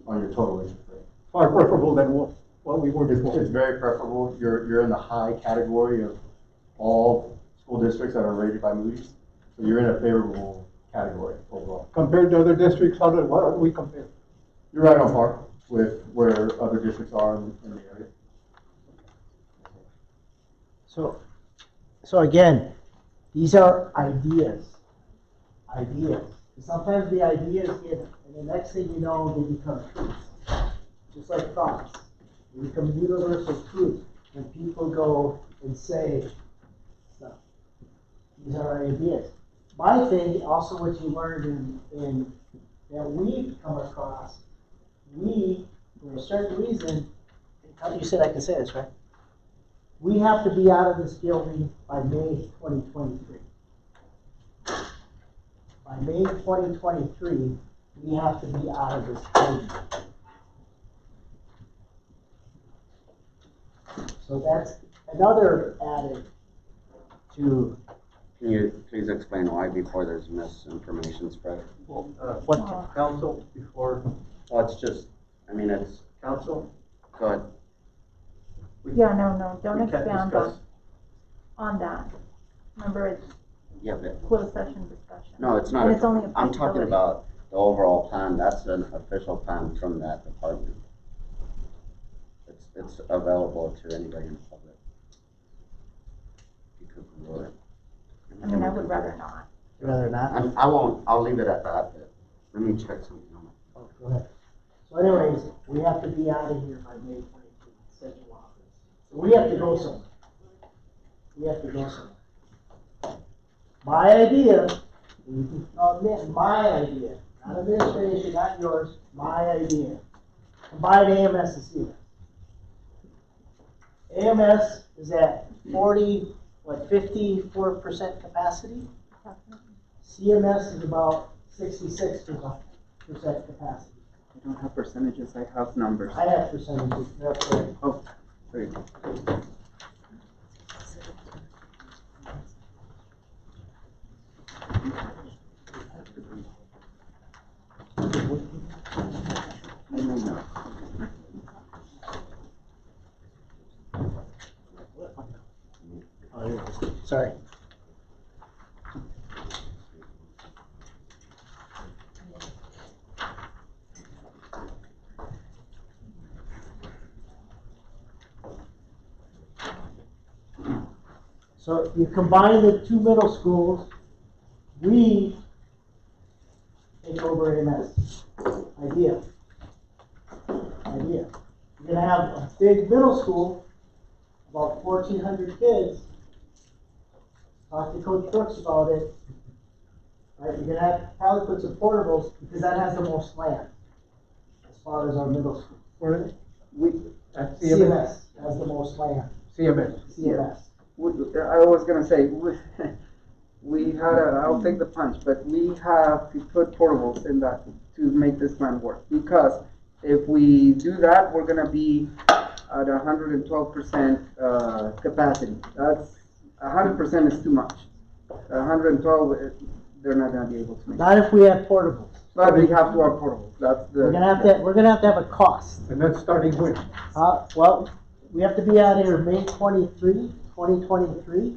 Speaker 13: on your total interest rate.
Speaker 8: Far preferable than what we were before.
Speaker 13: It's very preferable. You're in the high category of all school districts that are rated by Moody's. So you're in a favorable category overall.
Speaker 8: Compared to other districts, what do we compare?
Speaker 13: You're right on par with where other districts are in the area.
Speaker 20: So again, these are ideas. Ideas. Sometimes the ideas get, and the next thing you know, they become truths. Just like thoughts. They become universal truths when people go and say stuff. These are our ideas. My thing, also what you learned in that we've come across, we, for a certain reason, you said I can say this, right? We have to be out of this building by May 2023. By May 2023, we have to be out of this building. So that's another added to.
Speaker 23: Can you please explain why before there's misinformation spread?
Speaker 1: Well, what council before?
Speaker 23: Well, it's just, I mean, it's.
Speaker 1: Council?
Speaker 23: Go ahead.
Speaker 24: Yeah, no, don't
Speaker 1: we can't
Speaker 24: expand
Speaker 1: discuss.
Speaker 24: on that. Remember, it's
Speaker 23: Yeah, but.
Speaker 24: closed session discussion.
Speaker 23: No, it's not.
Speaker 24: And it's only a
Speaker 23: I'm talking
Speaker 24: possibility.
Speaker 23: about the overall plan. That's an official plan from that department. It's available to anybody in the public. You could Google it.
Speaker 24: I mean, I would rather not.
Speaker 20: You'd rather not?
Speaker 23: I won't, I'll leave it at that, but let me check something on my phone.
Speaker 20: Go ahead. So anyways, we have to be out of here by May 22nd. Central office. So we have to go somewhere. We have to go somewhere. My idea, you can admit, my idea, not administration, not yours, my idea. Combine AMS and CMS. AMS is at 54% capacity. CMS is about 66% capacity.
Speaker 22: I don't have percentages, I have numbers.
Speaker 20: I have percentages. That's right.
Speaker 22: Oh, there you go.
Speaker 20: Sorry. So you combine the two middle schools, we take over AMS. Idea. You're gonna have a big middle school, about 1,400 kids. Talk to Coach Brooks about it. Right, you're gonna have to probably put some portables because that has the most land as far as our middle school.
Speaker 8: Where is it? At
Speaker 20: CMS has the most land.
Speaker 8: CMS.
Speaker 20: CMS.
Speaker 22: I was gonna say, we had I'll take the punch, but we have to put portables in that to make this plan work. Because if we do that, we're gonna be at 112% capacity. That's 100% is too much. 112, they're not gonna be able to make.
Speaker 20: Not if we have portables.
Speaker 22: But we have to have portables. That's the.
Speaker 20: We're gonna have to have a cost.
Speaker 8: And that's starting when?
Speaker 20: Well, we have to be out here May 2023.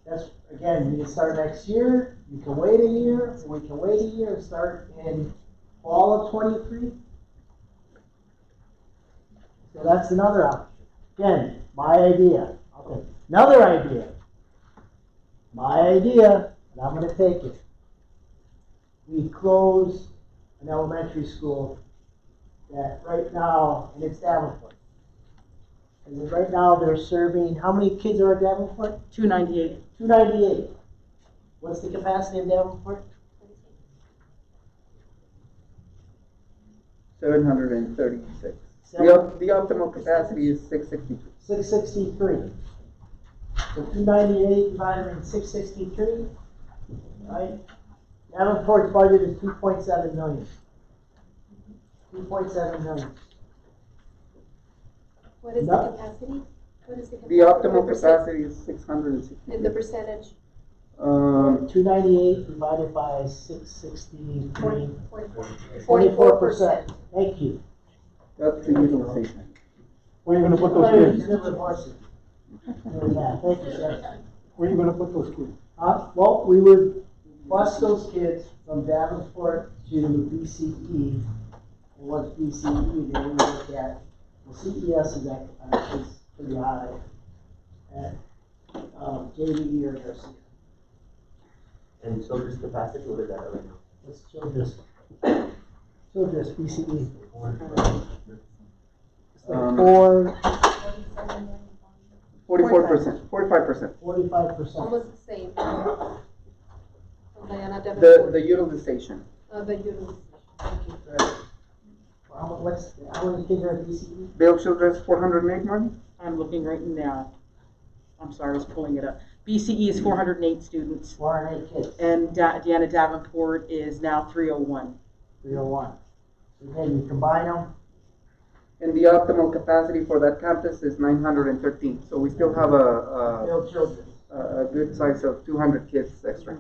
Speaker 20: That's, again, you can start next year, you can wait a year, or we can wait a year and start in fall of 23. So that's another option. Again, my idea. Okay. Another idea. My idea, and I'm gonna take it. We close an elementary school that right now in its establishment. And then right now they're serving, how many kids are at Davenport?
Speaker 21: 298.
Speaker 20: 298. What's the capacity of Davenport?
Speaker 22: 736. The optimal capacity is 663.
Speaker 20: 663. So 298 divided by 663, right? Davenport's budget is 2.7 million. 2.7 million.
Speaker 2: What is the capacity? What is the capacity?
Speaker 22: The optimal capacity is 660.
Speaker 2: And the percentage?
Speaker 20: 298 divided by 663.
Speaker 2: 44%.
Speaker 20: Thank you.
Speaker 22: That's the utilization.
Speaker 8: Where are you gonna put those kids?
Speaker 20: Thank you, sir.
Speaker 8: Where are you gonna put those kids?
Speaker 20: Well, we would bus those kids from Davenport to BCE. And once BCE, then we look at, the CES is pretty high at JDE or Garcia.
Speaker 6: And children's capacity, what is that right now?
Speaker 20: It's Childress, BCE. It's like
Speaker 22: 44%, 45%.
Speaker 20: 45%.
Speaker 2: Almost the same. From Diana
Speaker 22: The
Speaker 2: Davenport.
Speaker 22: utilization.
Speaker 2: The utilization. Thank you.
Speaker 20: How many kids are at BCE?
Speaker 22: Bill Childress, 408 money?
Speaker 21: I'm looking right now. I'm sorry, I was pulling it up. BCE is 408 students.
Speaker 20: 408 kids.
Speaker 21: And Deanna Davenport is now 301.
Speaker 20: 301. So then you combine them.
Speaker 22: And the optimal capacity for that campus is 913. So we still have a good size of 200 kids extra.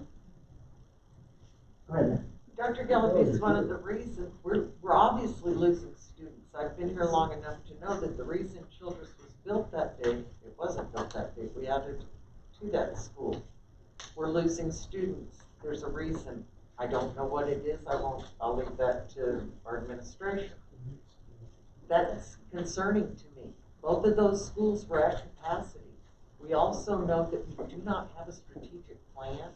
Speaker 20: Go ahead.
Speaker 11: Dr. Gillespie, one of the reasons we're obviously losing students. I've been here long enough to know that the reason Childress was built that big, it wasn't built that big. We added to that school. We're losing students. There's a reason. I don't know what it is. I'll leave that to our administration. That's concerning to me. Both of those schools were at capacity. We also know that we do not have a strategic plan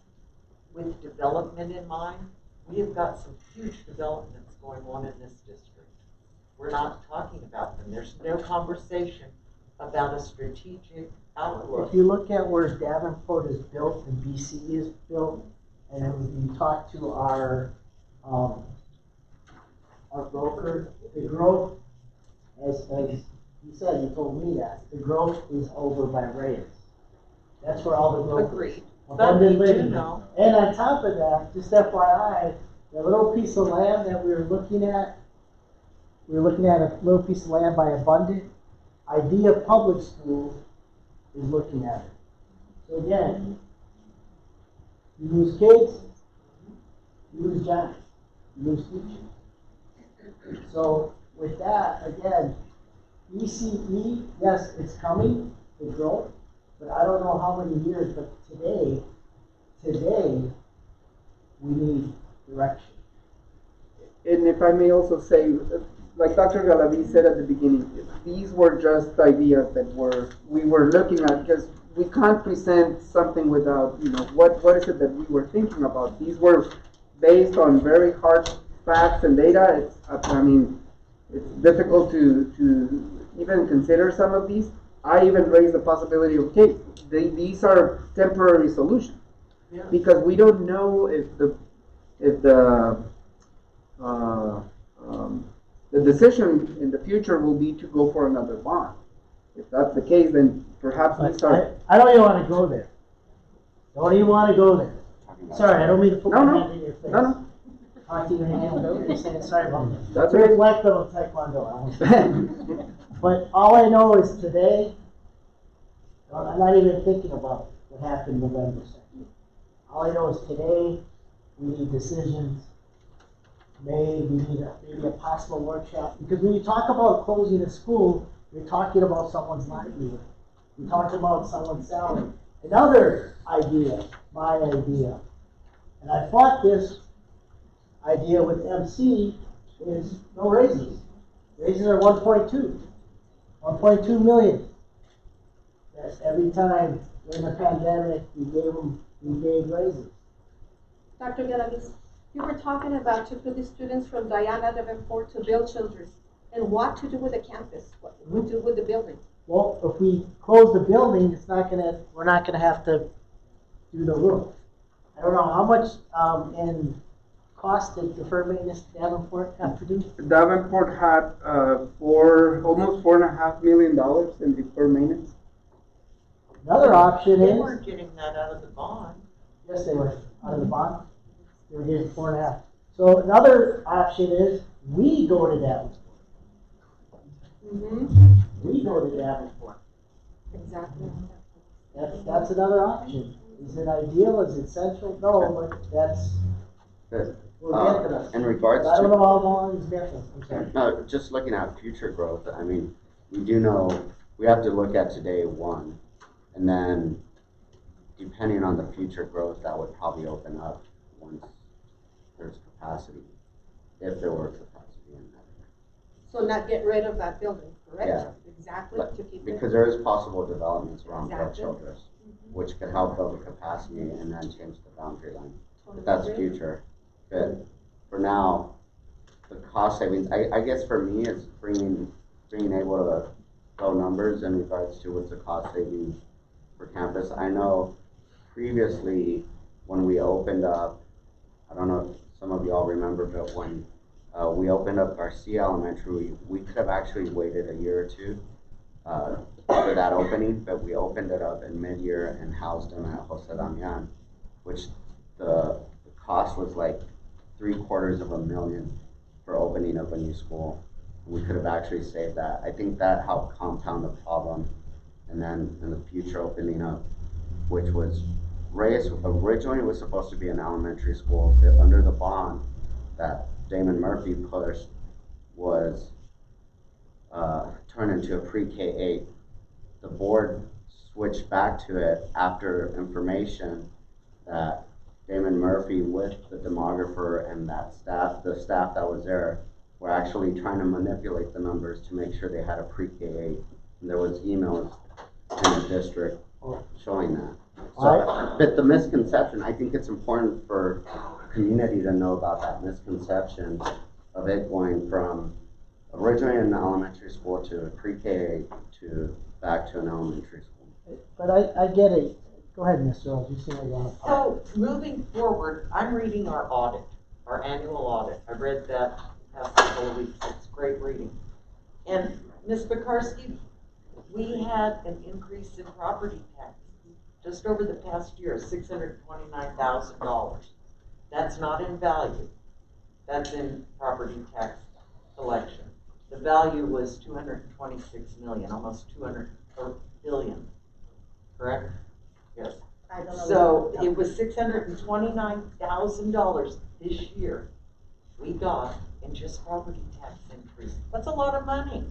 Speaker 11: with development in mind. We have got some huge developments going on in this district. We're not talking about them. There's no conversation about a strategic outlook.
Speaker 20: If you look at where Davenport is built and BCE is built, and you talk to our broker, the growth, as you said, you told me that, the growth is over by Reyes. That's where all the growth
Speaker 11: Agreed.
Speaker 20: is.
Speaker 11: But we do know.
Speaker 20: And on top of that, just FYI, the little piece of land that we were looking at a little piece of land by Abundant. Idea Public Schools is looking at it. So again, you lose kids, you lose jobs, you lose teachers. So with that, again, ECE, yes, it's coming, the growth, but I don't know how many years, but today, we need direction.
Speaker 22: And if I may also say, like Dr. Galavi said at the beginning, these were just ideas that we were looking at, because we can't present something without, what is it that we were thinking about. These were based on very hard facts and data. It's difficult to even consider some of these. I even raised the possibility of, okay, these are temporary solutions. Yeah. Because we don't know if the decision in the future will be to go for another bond. If that's the case, then perhaps we start.
Speaker 20: I don't even want to go there. Don't even want to go there. Sorry, I don't mean to put my hand in your face.
Speaker 22: No.
Speaker 20: Talk to your hand. You're saying sorry about that.
Speaker 22: That's
Speaker 20: very
Speaker 22: right.
Speaker 20: black belt taekwondo. But all I know is today, I'm not even thinking about what happened November 2nd. All I know is today, we need decisions. Maybe a possible workshop. Because when you talk about closing a school, you're talking about someone's livelihood. You're talking about someone's salary. Another idea, my idea, and I fought this idea with MC, is no raises. Raises are 1.2 million. That's every time during the pandemic we gave raises.
Speaker 2: Dr. Galavis, you were talking about to put the students from Diana Davenport to build Childress, and what to do with the campus, what to do with the building.
Speaker 20: Well, if we close the building, we're not gonna have to do the roof. I don't know, how much, in cost did deferred maintenance Davenport have to do?
Speaker 22: Davenport had almost $4.5 million in deferred maintenance.
Speaker 20: Another option
Speaker 11: They
Speaker 20: is,
Speaker 11: weren't getting that out of the bond.
Speaker 20: yes, they were, out of the bond, they were getting 4.5. So another option is, we go to Davenport. We go to Davenport.
Speaker 2: Exactly.
Speaker 20: That's another option. Is it ideal, is it central? No, but that's, we'll get to that.
Speaker 23: In regards
Speaker 20: But I don't
Speaker 23: to-
Speaker 20: know how long it's different, I'm sorry.
Speaker 23: No, just looking at future growth, I mean, we do know, we have to look at today one, and then depending on the future growth, that would probably open up once there's capacity, if there were capacity in that.
Speaker 2: So not get rid of that building, correct?
Speaker 23: Yeah.
Speaker 2: Exactly,
Speaker 23: But
Speaker 2: to keep it.
Speaker 23: because there is possible developments around Fort
Speaker 2: Exactly.
Speaker 23: Childress, which could help build the capacity and then change the boundary line. But that's future. But for now, the cost savings, I guess for me, it's being able to throw numbers in regards to what's the cost savings for campus. I know previously when we opened up, I don't know if some of y'all remember, but when we opened up Garcia Elementary, we could have actually waited a year or two for that opening, but we opened it up in mid-year and housed them at Jose Damian, which the cost was like $750,000 for opening up a new school. We could have actually saved that. I think that helped compound the problem. And then in the future opening up, which was raised, originally was supposed to be an elementary school, but under the bond that Damon Murphy pushed was turned into a pre-K-8. The board switched back to it after information that Damon Murphy with the demographer and that staff, the staff that was there, were actually trying to manipulate the numbers to make sure they had a pre-K-8. And there was emails in the district showing that. So, but the misconception, I think it's important for community to know about that misconception of it going from originally an elementary school to a pre-K to back to an elementary school.
Speaker 20: But I get it. Go ahead, Mr. Earls, you see what you want to talk.
Speaker 11: So moving forward, I'm reading our audit, our annual audit. I read that the past couple of weeks. It's great reading. And Ms. Pekarsky, we had an increase in property tax just over the past year, $629,000. That's not in value. That's in property tax collection. The value was 226 million, almost 200 billion, correct? Yes.
Speaker 3: I don't know.
Speaker 11: So it was $629,000 this year we got in just property tax increase. That's a lot of money,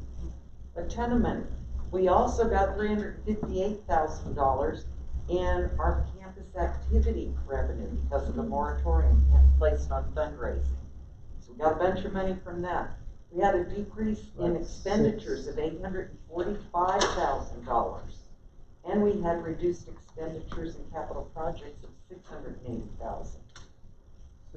Speaker 11: a ton of money. We also got $358,000 in our campus activity revenue because of the moratorium placed on fundraising. So we got a bunch of money from that. We had a decrease in expenditures of $845,000. And we had reduced expenditures in capital projects of $680,000.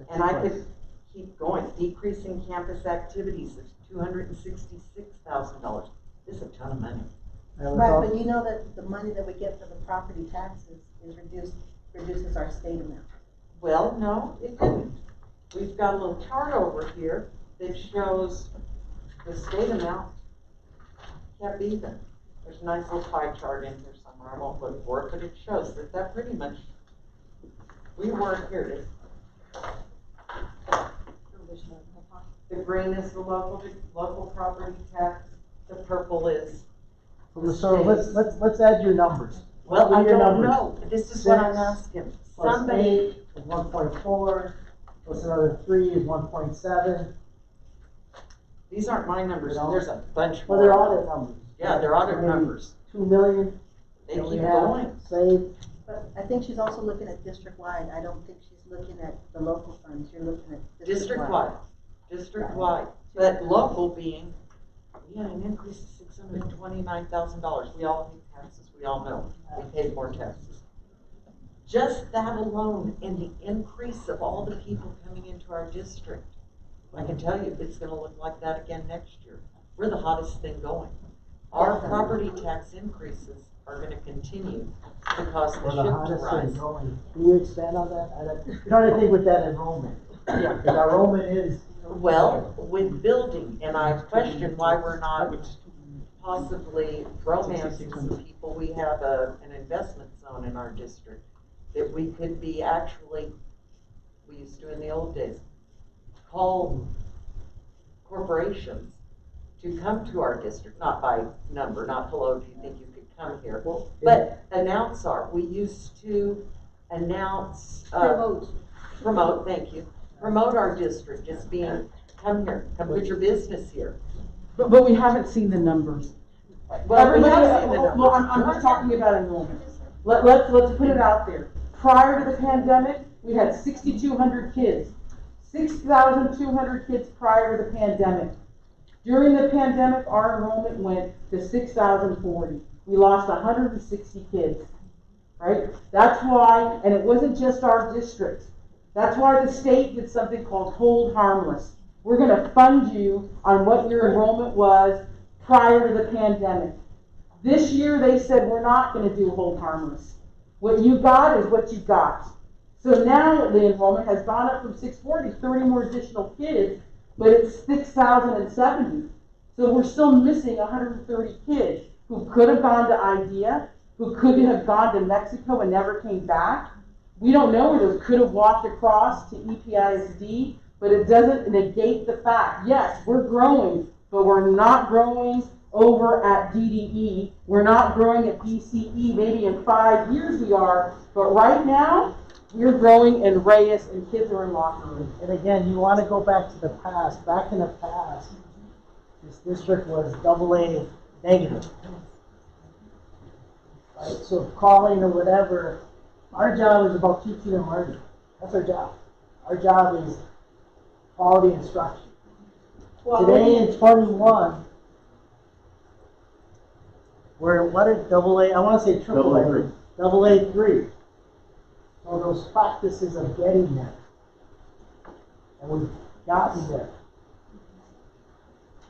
Speaker 11: And I could keep going. Decrease in campus activities of $266,000. This is a ton of money.
Speaker 3: Right, but you know that the money that we get for the property taxes is reduces our state amount.
Speaker 11: Well, no, it didn't. We've got a little chart over here that shows the state amount kept even. There's a nice little pie chart in here somewhere. I won't look for it, but it shows that pretty much we weren't here to. The green is the local property tax. The purple is.
Speaker 20: So let's add your numbers.
Speaker 11: Well, I don't know. This is what I'm asking.
Speaker 20: Plus
Speaker 11: Somebody.
Speaker 20: 8 is 1.4, plus another 3 is 1.7.
Speaker 11: These aren't my numbers. There's a bunch
Speaker 20: Well,
Speaker 11: more.
Speaker 20: they're audit numbers.
Speaker 11: Yeah, they're audit numbers.
Speaker 20: 2 million.
Speaker 11: They
Speaker 20: that we
Speaker 11: keep
Speaker 20: have
Speaker 11: going.
Speaker 20: saved.
Speaker 3: But I think she's also looking at district-wide. I don't think she's looking at the local funds. You're looking at
Speaker 11: District-wide. District-wide. But local being, we had an increase of $629,000. We all pay taxes. We all know we pay more taxes. Just that alone and the increase of all the people coming into our district, I can tell you it's going to look like that again next year. We're the hottest thing going. our property tax increases are gonna continue because the
Speaker 20: Or the
Speaker 11: shift
Speaker 20: hottest
Speaker 11: rise.
Speaker 20: thing going. Can you expand on that? I'm trying to think with that enrollment.
Speaker 11: Yeah.
Speaker 20: Because our enrollment is.
Speaker 11: Well, with building, and I question why we're not possibly romancing some people. We have an investment zone in our district that we could be actually, we used to in the old days, call corporations to come to our district, not by number, not hello, do you think you could come here? But announce we used to announce. Promote, thank you. Promote our district as being, come here, come put your business here.
Speaker 21: But we haven't seen the numbers.
Speaker 11: Well, we have seen the numbers.
Speaker 21: Well, I'm just talking about enrollment. Let's put it out there. Prior to the pandemic, we had 6,200 kids. 6,200 kids prior to the pandemic. During the pandemic, our enrollment went to 6,040. We lost 160 kids, right? That's why, and it wasn't just our district. That's why the state did something called hold harmless. We're going to fund you on what your enrollment was prior to the pandemic. This year they said we're not going to do hold harmless. What you got is what you got. So now the enrollment has gone up from 640, 30 more additional kids, but it's 6,070. So we're still missing 130 kids who could have gone to IDEA, who could have gone to Mexico and never came back. We don't know where those could have walked across to EPISD, but it doesn't negate the fact, yes, we're growing, but we're not growing over at DDE. We're not growing at BCE. Maybe in 5 years we are, but right now, we're growing in Reyes and kids are in locker room.
Speaker 20: And again, you want to go back to the past. Back in the past, this district was AA negative. Right? So calling or whatever, our job is about teaching and learning. That's our job. Our job is quality instruction. Today in 21, we're what is AA? I want to say triple A. AA3. So those practices of getting there. And we've gotten there.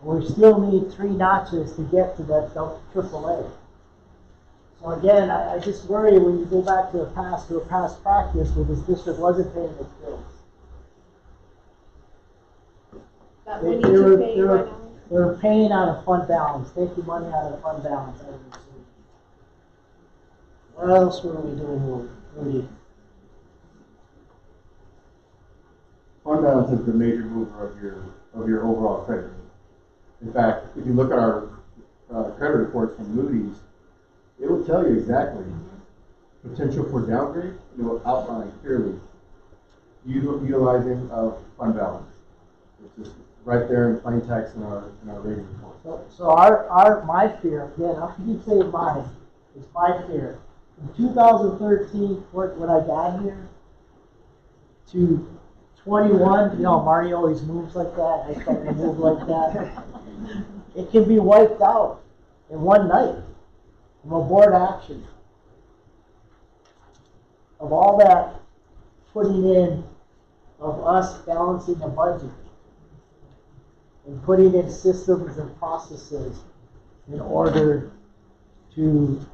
Speaker 20: And we still need 3 notches to get to that triple A. So again, I just worry when you go back to a past practice where this district wasn't paying its bills.
Speaker 2: That we need to pay right now.
Speaker 20: They're paying out of fund balance, taking money out of fund balance. What else were we doing, Rudy?
Speaker 13: Fund balance is the major mover of your overall credit rating. In fact, if you look at our credit reports from Moody's, it will tell you exactly potential for downgrade. It will outline clearly utilizing of fund balance. It's just right there in plain text in our rating report.
Speaker 20: So my fear, again, I'll keep saying mine, it's my fear. From 2013, when I got here, to 21, you know, Marty always moves like that, I start to move like that. It can be wiped out in one night from a board action. Of all that putting in of us balancing the budget and putting in systems and processes in order to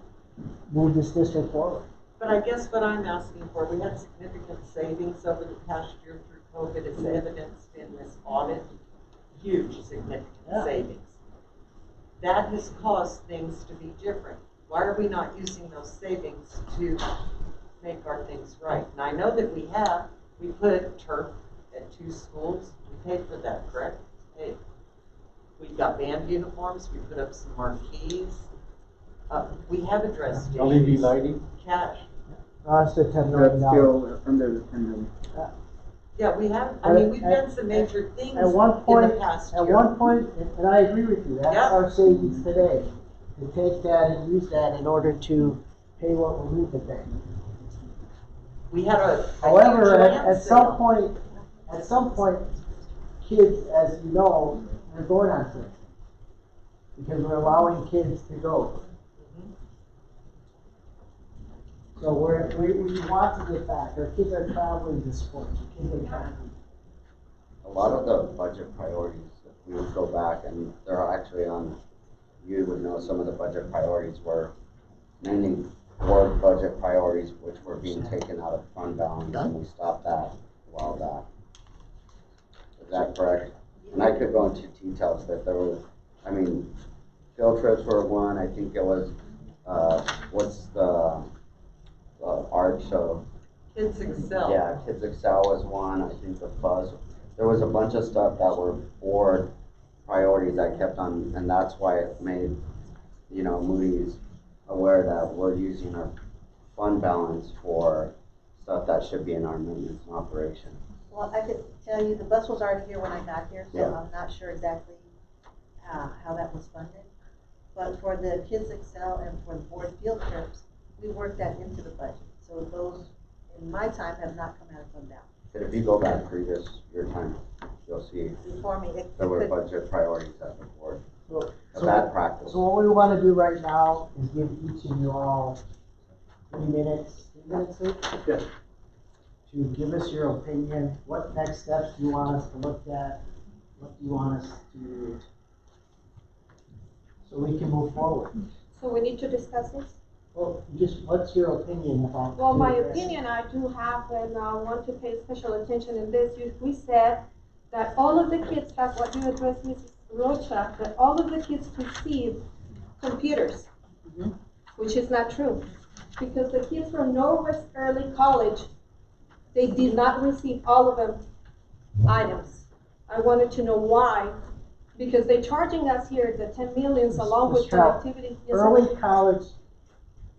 Speaker 20: move this district forward.
Speaker 11: But I guess what I'm asking for, we had significant savings over the past year through COVID. It's evidenced in this audit, huge significant savings. That has caused things to be different. Why are we not using those savings to make our things right? And I know that we put turf at 2 schools. We paid for that, correct? Hey, we got band uniforms. We put up some marquees. We have addressed issues.
Speaker 8: LED lighting.
Speaker 11: Cash.
Speaker 20: That's the $10 million.
Speaker 22: That's still under the 10 million.
Speaker 11: Yeah, we have. I mean, we've done some major things
Speaker 20: at one point,
Speaker 11: in the past year.
Speaker 20: At one point, and I agree with you, that's our savings today. To take that and use that in order to pay what we need to pay.
Speaker 11: We had a
Speaker 20: however, at some point, kids, as you know, are going on trips because we're allowing kids to go. So we want to get back. Our kids are traveling to sports. Our kids are traveling.
Speaker 23: A lot of the budget priorities, if we would go back, and they're actually on you would know some of the budget priorities were mainly board budget priorities, which were being taken out of fund balance, and we stopped that a while back. Is that correct? And I could go into details, but there was, I mean, field trips were one. I think it was, what's the art show?
Speaker 11: Kids Excel.
Speaker 23: Yeah, Kids Excel was one. I think the Fuzz. There was a bunch of stuff that were board priorities I kept on, and that's why it made, you know, Moody's aware that we're using our fund balance for stuff that should be in our maintenance and operation.
Speaker 3: Well, I could tell you, the bus was already here when I got here, so
Speaker 23: Yeah.
Speaker 3: I'm not sure exactly how that was funded. But for the Kids Excel and for the board field trips, we worked that into the budget. So those, in my time, have not come out of fund balance.
Speaker 23: But if you go back previous your time, you'll see
Speaker 3: Before me,
Speaker 23: there were budget priorities at the board.
Speaker 20: So-
Speaker 23: A bad practice.
Speaker 20: So what we want to do right now is give each of you all 3 minutes each,
Speaker 8: Yes.
Speaker 20: to give us your opinion. What next steps do you want us to look at? What do you want us to, so we can move forward?
Speaker 2: So we need to discuss this?
Speaker 20: Well, just what's your opinion about?
Speaker 2: Well, my opinion, I do have, and I want to pay special attention in this. We said that all of the kids, that's what you addressed, Mrs. Rocha, that all of the kids receive computers, which is not true. Because the kids from Northwest Early College, they did not receive all of them items. I wanted to know why, because they're charging us here the 10 millions along with connectivity. Yes, sir.
Speaker 20: Early college,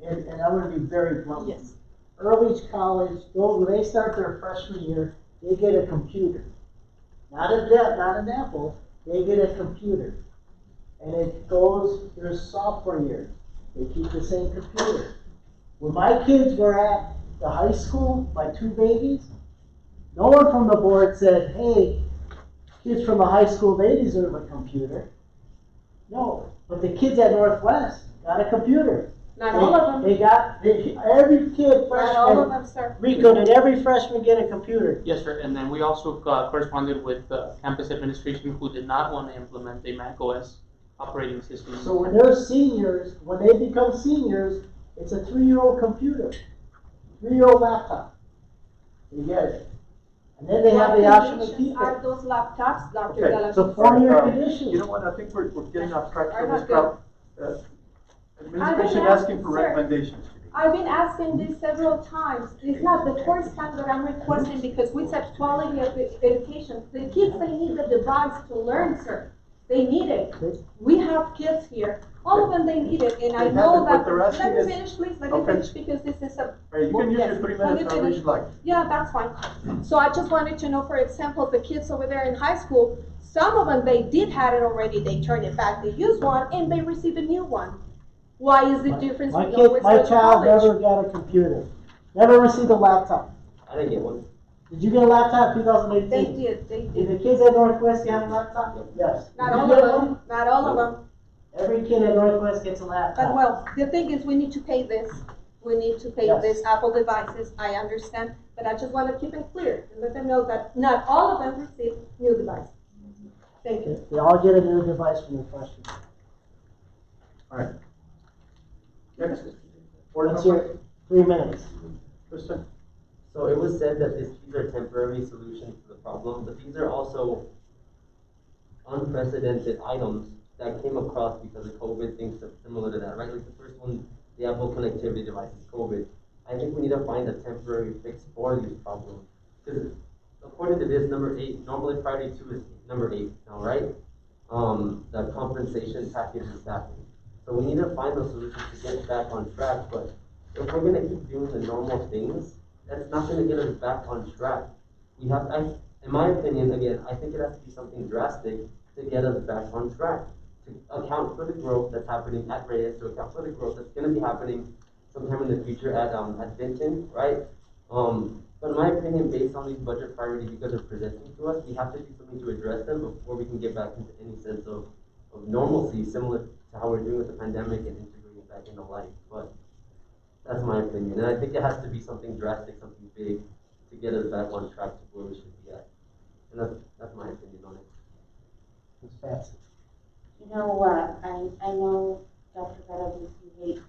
Speaker 20: and I'm gonna be very blunt.
Speaker 2: Yes.
Speaker 20: Early college, when they start their freshman year, they get a computer. Not an Apple, they get a computer. And it goes their sophomore year. They keep the same computer. When my kids were at the high school, my 2 babies, no one from the board said, hey, kids from the high school, they deserve a computer. No, but the kids at Northwest got a computer.
Speaker 2: Not all of them.
Speaker 20: Every kid,
Speaker 2: Not all of
Speaker 20: freshman,
Speaker 2: them, sir.
Speaker 20: Rico, did every freshman get a computer?
Speaker 10: Yes, sir. And then we also corresponded with campus administration who did not want to implement a Mac OS operating system.
Speaker 20: So when they're seniors, when they become seniors, it's a 3-year-old computer, 3-year-old laptop. You get it. And then they have the option to keep
Speaker 2: Are
Speaker 20: it.
Speaker 2: those laptops, Dr.
Speaker 8: Okay,
Speaker 2: Della
Speaker 20: It's a
Speaker 2: Cruz?
Speaker 20: 4-year condition.
Speaker 8: You know what, I think we're getting off track
Speaker 2: Are
Speaker 8: from
Speaker 2: not
Speaker 8: this crowd. Administration asking for
Speaker 2: sir.
Speaker 8: recommendations.
Speaker 2: I've been asking this several times. It's not the first time that I'm requesting because we said quality of education. The kids, they need the device to learn, sir. They need it. We have kids here. All of them, they need it. And I know
Speaker 8: What
Speaker 2: that,
Speaker 8: they're asking
Speaker 2: let me
Speaker 8: is-
Speaker 2: finish, please. Let me
Speaker 8: Okay.
Speaker 2: finish because this is a.
Speaker 8: All right, you can use
Speaker 2: Yes,
Speaker 8: your 3
Speaker 2: let me
Speaker 8: minutes however
Speaker 2: finish.
Speaker 8: you'd like.
Speaker 2: Yeah, that's fine. So I just wanted to know, for example, the kids over there in high school, some of them, they did have it already. They turned it back. They used one and they received a new one. Why is the difference?
Speaker 20: My
Speaker 2: with
Speaker 20: kid,
Speaker 2: Northwest
Speaker 20: my
Speaker 2: Early
Speaker 20: child
Speaker 2: College?
Speaker 20: never got a computer. Never received a laptop.
Speaker 6: I didn't get one.
Speaker 20: Did you get a laptop in 2018?
Speaker 2: They did, they
Speaker 20: Did
Speaker 2: did.
Speaker 20: the kids at Northwest get a laptop? Yes.
Speaker 2: Not
Speaker 20: Did you
Speaker 2: all
Speaker 20: get
Speaker 2: of
Speaker 20: one?
Speaker 2: them, not all of them.
Speaker 20: Every kid at Northwest gets a
Speaker 2: But
Speaker 20: laptop.
Speaker 2: well, the thing is, we need to pay this. We need to pay
Speaker 20: Yes.
Speaker 2: this Apple devices, I understand. But I just want to keep it clear and let them know that not all of them receive new devices. Thank you.
Speaker 20: They all get a new device from the freshman.
Speaker 8: All right. Next. Board
Speaker 20: That's
Speaker 8: member.
Speaker 20: your 3 minutes.
Speaker 8: Kristen.
Speaker 6: So it was said that these are temporary solutions to the problem, but these are also unprecedented items that came across because of COVID, things similar to that, right? Like the first one, the Apple connectivity devices, COVID. I think we need to find a temporary fix for these problems. Because according to this, number 8, normally priority 2 is number 8 now, right? The compensation package is happening. So we need to find those solutions to get back on track, but if we're gonna keep doing the normal things, that's not gonna get us back on track. We have, in my opinion, again, I think it has to be something drastic to get us back on track, to account for the growth that's happening at Reyes, to account for the growth that's gonna be happening sometime in the future at Benton, right? But in my opinion, based on these budget priorities you guys are presenting to us, we have to do something to address them before we can get back into any sense of normalcy, similar to how we're doing with the pandemic and integrating it back into life. But that's my opinion, and I think it has to be something drastic, something big, to get us back on track to where we should be at. And that's my opinion on it.
Speaker 20: Ms. Patsy.
Speaker 24: You know what, I know, Dr. Benavides, you hate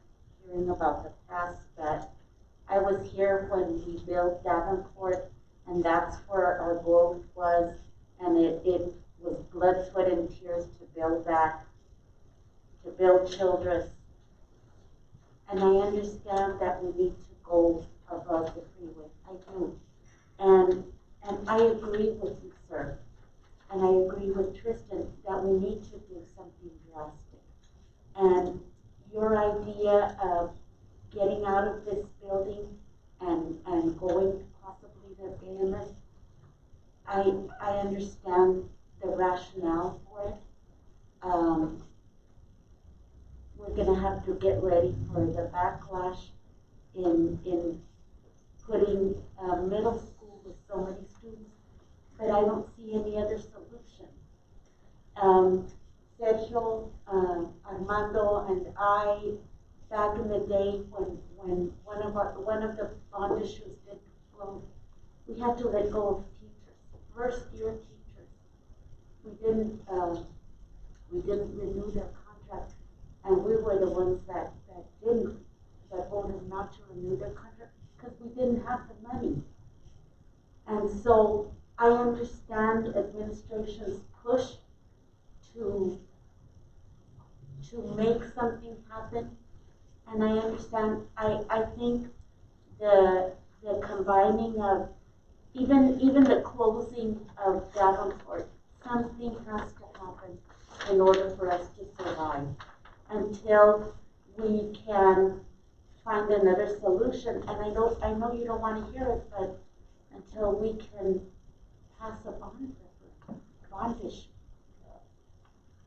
Speaker 24: hearing about the past, but I was here when we built Davenport, and that's where our goal was, and it was blood, sweat, and tears to build that, to build Childress. And I understand that we need to go above the freeway, I do. And I agree with you, sir. And I agree with Tristan that we need to do something drastic. And your idea of getting out of this building and going possibly to AMS, I understand the rationale for it. We're gonna have to get ready for the backlash in putting middle school with so many students, but I don't see any other solution. Sergio, Armando, and I, back in the day when one of the bond issues did float, we had to let go of teachers, first year teachers. We didn't renew their contract, and we were the ones that voted not to renew their contract because we didn't have the money. And so I understand administration's push to make something happen, and I understand. I think the combining of even the closing of Davenport, something has to happen in order for us to survive until we can find another solution. And I know you don't want to hear it, but until we can pass a bond issue.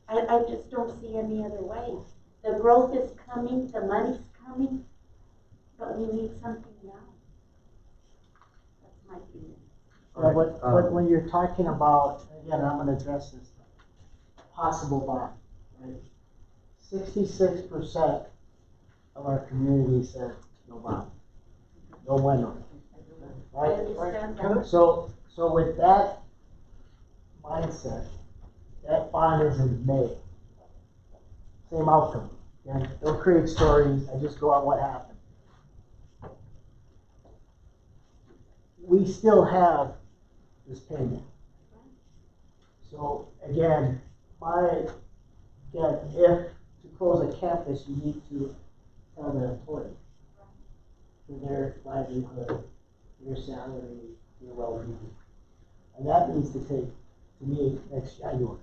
Speaker 24: I just don't see any other way. The growth is coming, the money's coming, but we need something now. That's my opinion.
Speaker 20: When you're talking about, again, I'm gonna address this possible bond, right? 66% of our community said no bond, no bueno, right?
Speaker 2: I understand that.
Speaker 20: So with that mindset, that bond is in May. Same outcome. And don't create stories. I just go on what happened. We still have this payment. So again, if to close a campus, you need to tell the employee for their livelihood, their salary, their well-being. And that needs to take, to me, next January,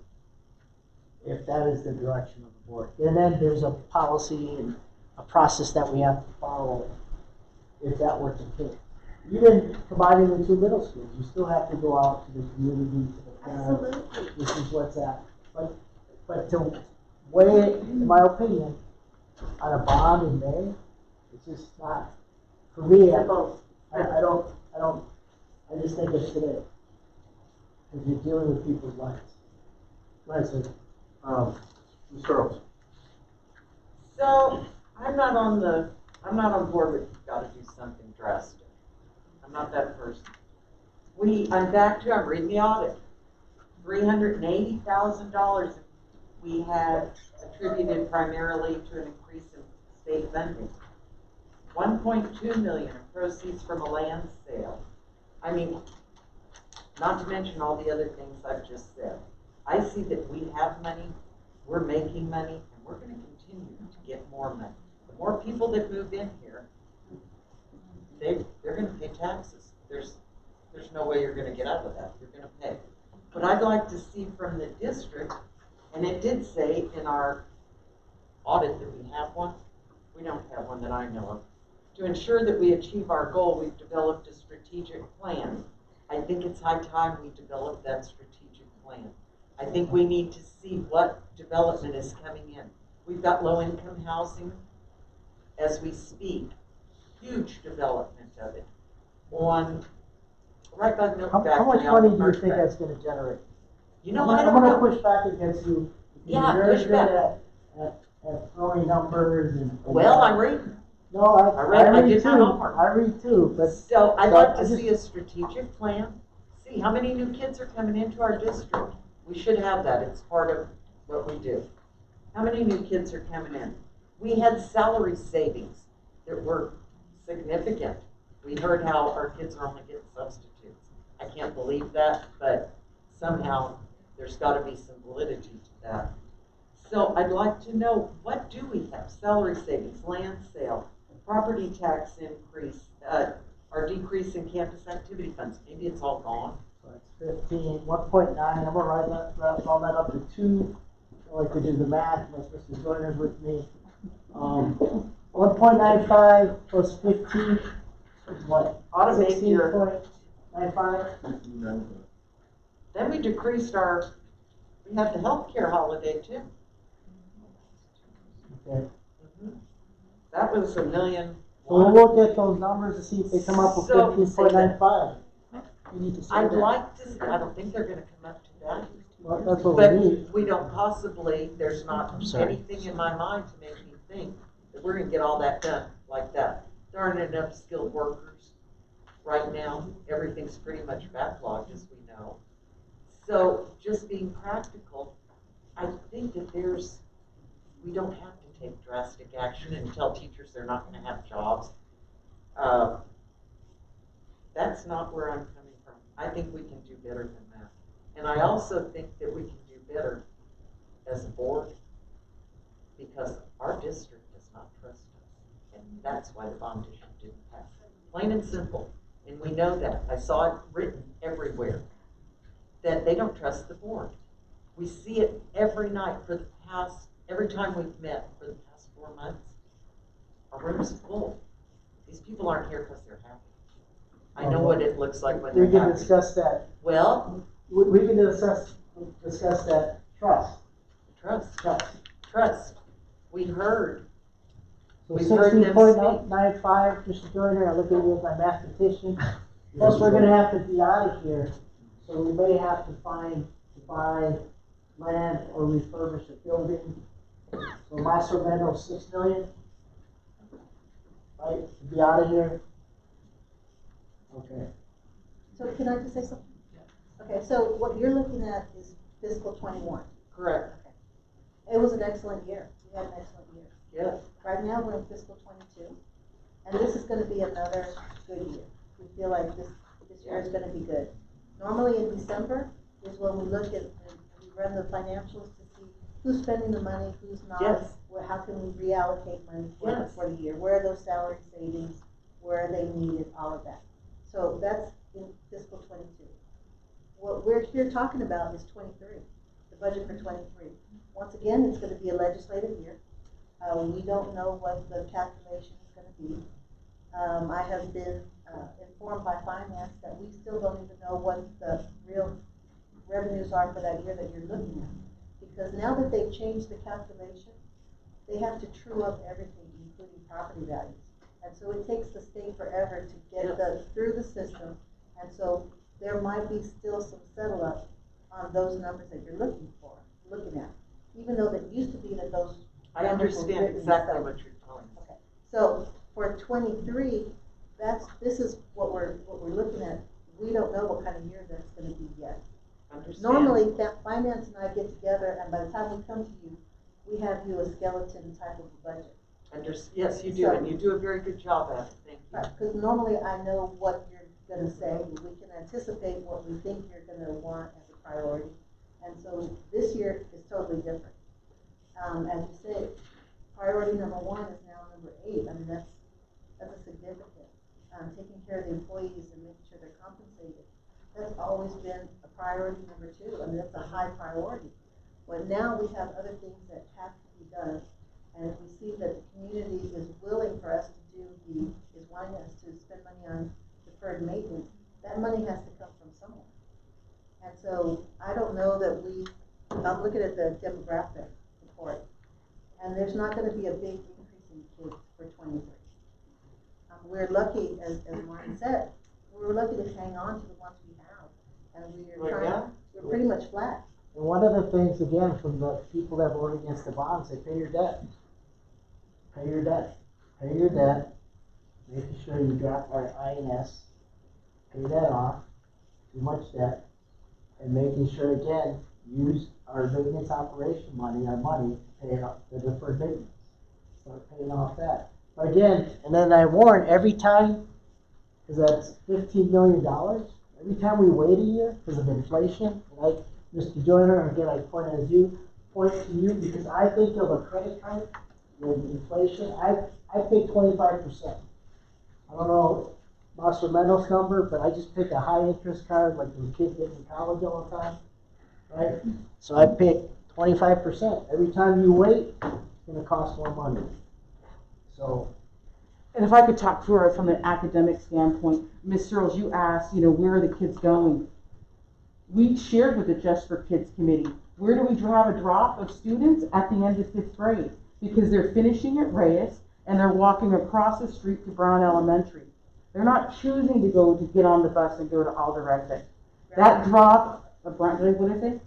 Speaker 20: if that is the direction of the board. And then there's a policy and a process that we have to follow if that were to take. Even combining the two middle schools, you still have to go out to the community, to the parents.
Speaker 24: Absolutely.
Speaker 20: This is what's at. But to weigh it, in my opinion, on a bond in May, it's just not, for me, I just think it's today. Because you're dealing with people's lives. Go ahead, sir.
Speaker 11: Ms. Earls. So, I'm not on board with you've got to do something drastic. I'm not that person. I'm reading the audit. $380,000 we had attributed primarily to an increase in state funding. 1.2 million in proceeds from a land sale. I mean, not to mention all the other things I've just said. I see that we have money, we're making money, and we're going to continue to get more money. The more people that move in here, they're going to pay taxes. There's no way you're going to get out of that. You're going to pay. What I'd like to see from the district, and it did say in our audit that we have one. We don't have one that I know of. To ensure that we achieve our goal, we've developed a strategic plan. I think it's high time we develop that strategic plan. I think we need to see what development is coming in. We've got low-income housing as we speak. Huge development of it. Right by the milk factory.
Speaker 20: How much money do you think that's going to generate?
Speaker 11: You know,
Speaker 20: I'm going to push back against you.
Speaker 11: Yeah,
Speaker 20: you're
Speaker 11: push
Speaker 20: good
Speaker 11: back.
Speaker 20: At throwing numbers and
Speaker 11: well, I'm reading.
Speaker 20: No, I read
Speaker 11: too.
Speaker 20: I read too. But
Speaker 11: so I'd like to see a strategic plan. See how many new kids are coming into our district. We should have that. It's part of what we do. How many new kids are coming in? We had salary savings that were significant. We heard how our kids are only getting substitutes. I can't believe that, but somehow there's got to be some validity to that. So I'd like to know, what do we have? Salary savings, land sale, property tax increase, or decrease in campus activity funds. Maybe it's all gone.
Speaker 20: So it's 15, 1.9, I'm gonna write that, all that up to 2. I like to do the math, unless Mr. Joyner's with me. 1.95 plus 15 is what?
Speaker 11: Ought to make your
Speaker 20: 16.95?
Speaker 11: Then we decreased we had the healthcare holiday too.
Speaker 20: Okay.
Speaker 11: That was $1 million.
Speaker 20: So we'll look at those numbers to see if they come up with 15.95. You need to say
Speaker 11: I'd
Speaker 20: that.
Speaker 11: like to, I don't think they're gonna come up to that.
Speaker 20: Well, that's what
Speaker 11: But
Speaker 20: we need.
Speaker 11: we don't possibly, there's not anything in my mind to make me think that we're gonna get all that done like that. There aren't enough skilled workers right now. Everything's pretty much backlogged, as we know. So just being practical, I think that we don't have to take drastic action and tell teachers they're not gonna have jobs. That's not where I'm coming from. I think we can do better than that. And I also think that we can do better as a board, because our district does not trust us. And that's why the bond issue didn't pass. Plain and simple. And we know that. I saw it written everywhere, that they don't trust the board. We see it every night every time we've met for the past 4 months. Our room's full. These people aren't here because they're happy. I know what it looks like when they're
Speaker 20: We can
Speaker 11: happy.
Speaker 20: discuss that.
Speaker 11: Well,
Speaker 20: we can discuss that trust.
Speaker 11: Trust. We heard.
Speaker 20: So
Speaker 11: We've heard them
Speaker 20: 16.95, Mr. Joyner, I look at you as my mathematician. Plus, we're gonna have to be out of here, so we may have to buy land or refurbish a building. So Master Bendo, 6 million. Right, to be out of here. Okay.
Speaker 3: So can I just say something? Okay, so what you're looking at is fiscal 21.
Speaker 11: Correct.
Speaker 3: Okay. It was an excellent year. We had an excellent year.
Speaker 11: Yes.
Speaker 3: Right now, we're in fiscal 22, and this is gonna be another good year. We feel like this year is gonna be good. Normally in December is when we look at, we run the financials to see who's spending the money, who's not.
Speaker 11: Yes.
Speaker 3: How can we reallocate money for the year? Where are those salary savings? Where are they needed? All of that. So that's in fiscal 22. What we're here talking about is 23, the budget for 23. Once again, it's going to be a legislative year. We don't know what the calculation is going to be. I have been informed by finance that we still don't even know what the real revenues are for that year that you're looking at. Because now that they've changed the calculation, they have to true up everything, including property values. And so it takes the state forever to get through the system. And so there might be still some settle up on those numbers that you're looking at. Even though that used to be that those
Speaker 11: I understand exactly what you're telling me.
Speaker 3: Okay. So for 23, this is what we're looking at. We don't know what kind of year that's going to be yet.
Speaker 11: Understand.
Speaker 3: Normally, finance and I get together, and by the time we come to you, we have you a skeleton type of a budget.
Speaker 11: Yes, you do, and you do a very good job at it. Thank you.
Speaker 3: Right, because normally I know what you're going to say, and we can anticipate what we think you're going to want as a priority. And so this year is totally different. As you say, priority number 1 is now number 8. I mean, that's a significant. Taking care of the employees and making sure they're compensated. That's always been a priority number 2. I mean, that's a high priority. But now we have other things that have to be done. And if we see that the community is willing for us to is wanting us to spend money on deferred maintenance, that money has to come from somewhere. And so I don't know that I'm looking at the demographic report, and there's not going to be a big increase in kids for 23. We're lucky, as Martin said, we're lucky to hang on to the ones we have, and we're pretty much flat.
Speaker 20: And one of the things, again, from the people that voted against the bonds, they pay your debt. Pay your debt. Pay your debt. Making sure you drop our INS. Pay that off. Too much debt. And making sure, again, use our maintenance operation money, our money, to pay off the deferred maintenance. Start paying off that. But again, and then I warn every time, because that's $15 million, every time we wait a year because of inflation, and Mr. Joyner, again, I point to you because I think of a credit card with inflation, I pay 25%. I don't know Master Mendo's number, but I just pick a high interest card like the kids get in college all the time, right? So I pick 25%. Every time you wait, it's going to cost more money. So.
Speaker 21: And if I could talk from an academic standpoint, Ms. Searles, you asked, where are the kids going? We shared with the Just for Kids committee, where do we have a drop of students at the end of 5th grade? Because they're finishing at Reyes and they're walking across the street to Brown Elementary. They're not choosing to get on the bus and go to Alder Redneck. That drop of Brown, what did I say?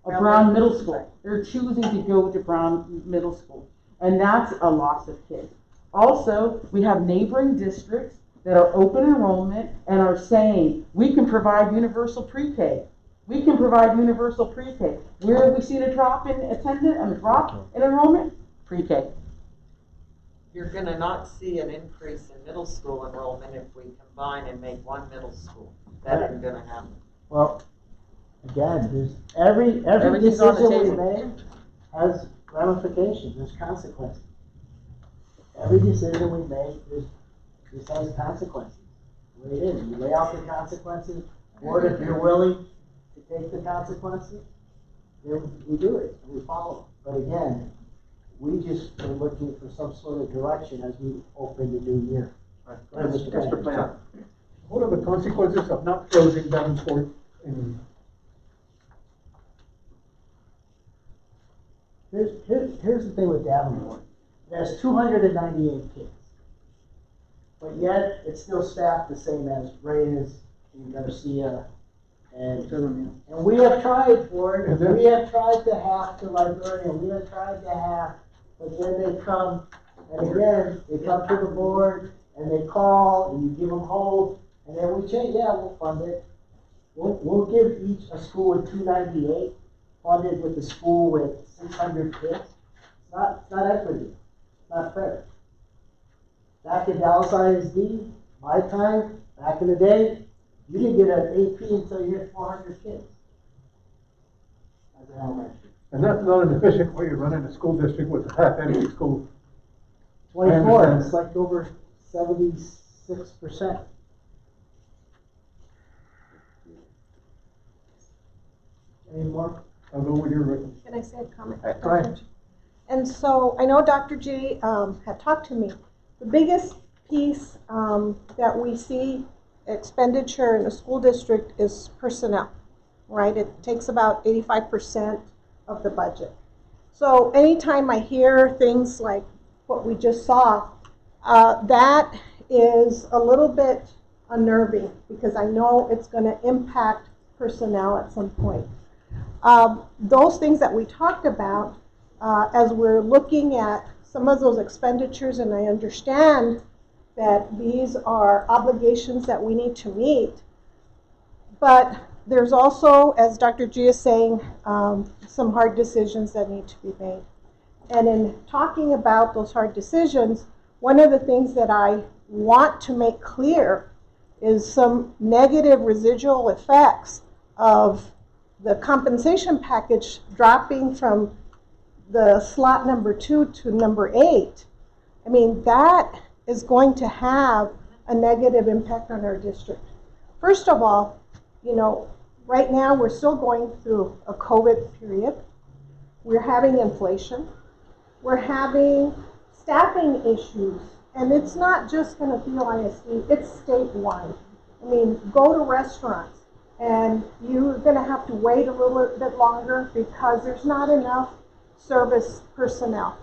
Speaker 21: Brown Middle School. They're choosing to go to Brown Middle School. And that's a loss of kids. Also, we have neighboring districts that are open enrollment and are saying, we can provide universal pre-K. We can provide universal pre-K. Where have we seen a drop in attendance and a drop in enrollment? Pre-K.
Speaker 11: You're gonna not see an increase in middle school enrollment if we combine and make one middle school. That ain't gonna happen.
Speaker 20: Well, again, there's every decision we make has ramifications, there's consequences. Every decision we make, this has consequences. The way it is, you lay out the consequences, or if you're willing to take the consequences, then we do it, and we follow. But again, we just are looking for some sort of direction as we open the new year.
Speaker 8: Mr. Plan. What are the consequences of not closing Davenport in?
Speaker 20: Here's the thing with Davenport. It has 298 kids. But yet, it's still staffed the same as Reyes and Garcia. And we have tried for it. We have tried to have the librarian. We have tried to have, but then they come, and again, they come to the board, and they call, and you give them hold, and then we change, yeah, we'll fund it. We'll give each a school with 298, funded with a school with 600 kids. It's not equity. Not fair. Back in Dallas ISD, my time, back in the day, you didn't get an AP until you hit 400 kids. As an elementary.
Speaker 8: And that's not an efficient way of running a school district with a half-empty school.
Speaker 20: 24, it's like over 76%. Any more?
Speaker 8: I'll go with your written.
Speaker 2: Can I say a comment?
Speaker 20: Go ahead.
Speaker 2: And so I know Dr. G had talked to me. The biggest piece that we see expenditure in a school district is personnel, right? It takes about 85% of the budget. So anytime I hear things like what we just saw, that is a little bit unnerving because I know it's going to impact personnel at some point. Those things that we talked about, as we're looking at some of those expenditures, and I understand that these are obligations that we need to meet, but there's also, as Dr. G is saying, some hard decisions that need to be made. And in talking about those hard decisions, one of the things that I want to make clear is some negative residual effects of the compensation package dropping from the slot number 2 to number 8. I mean, that is going to have a negative impact on our district. First of all, right now we're still going through a COVID period. We're having inflation. We're having staffing issues. And it's not just going to be ISD, it's statewide. I mean, go to restaurants and you're going to have to wait a little bit longer because there's not enough service personnel.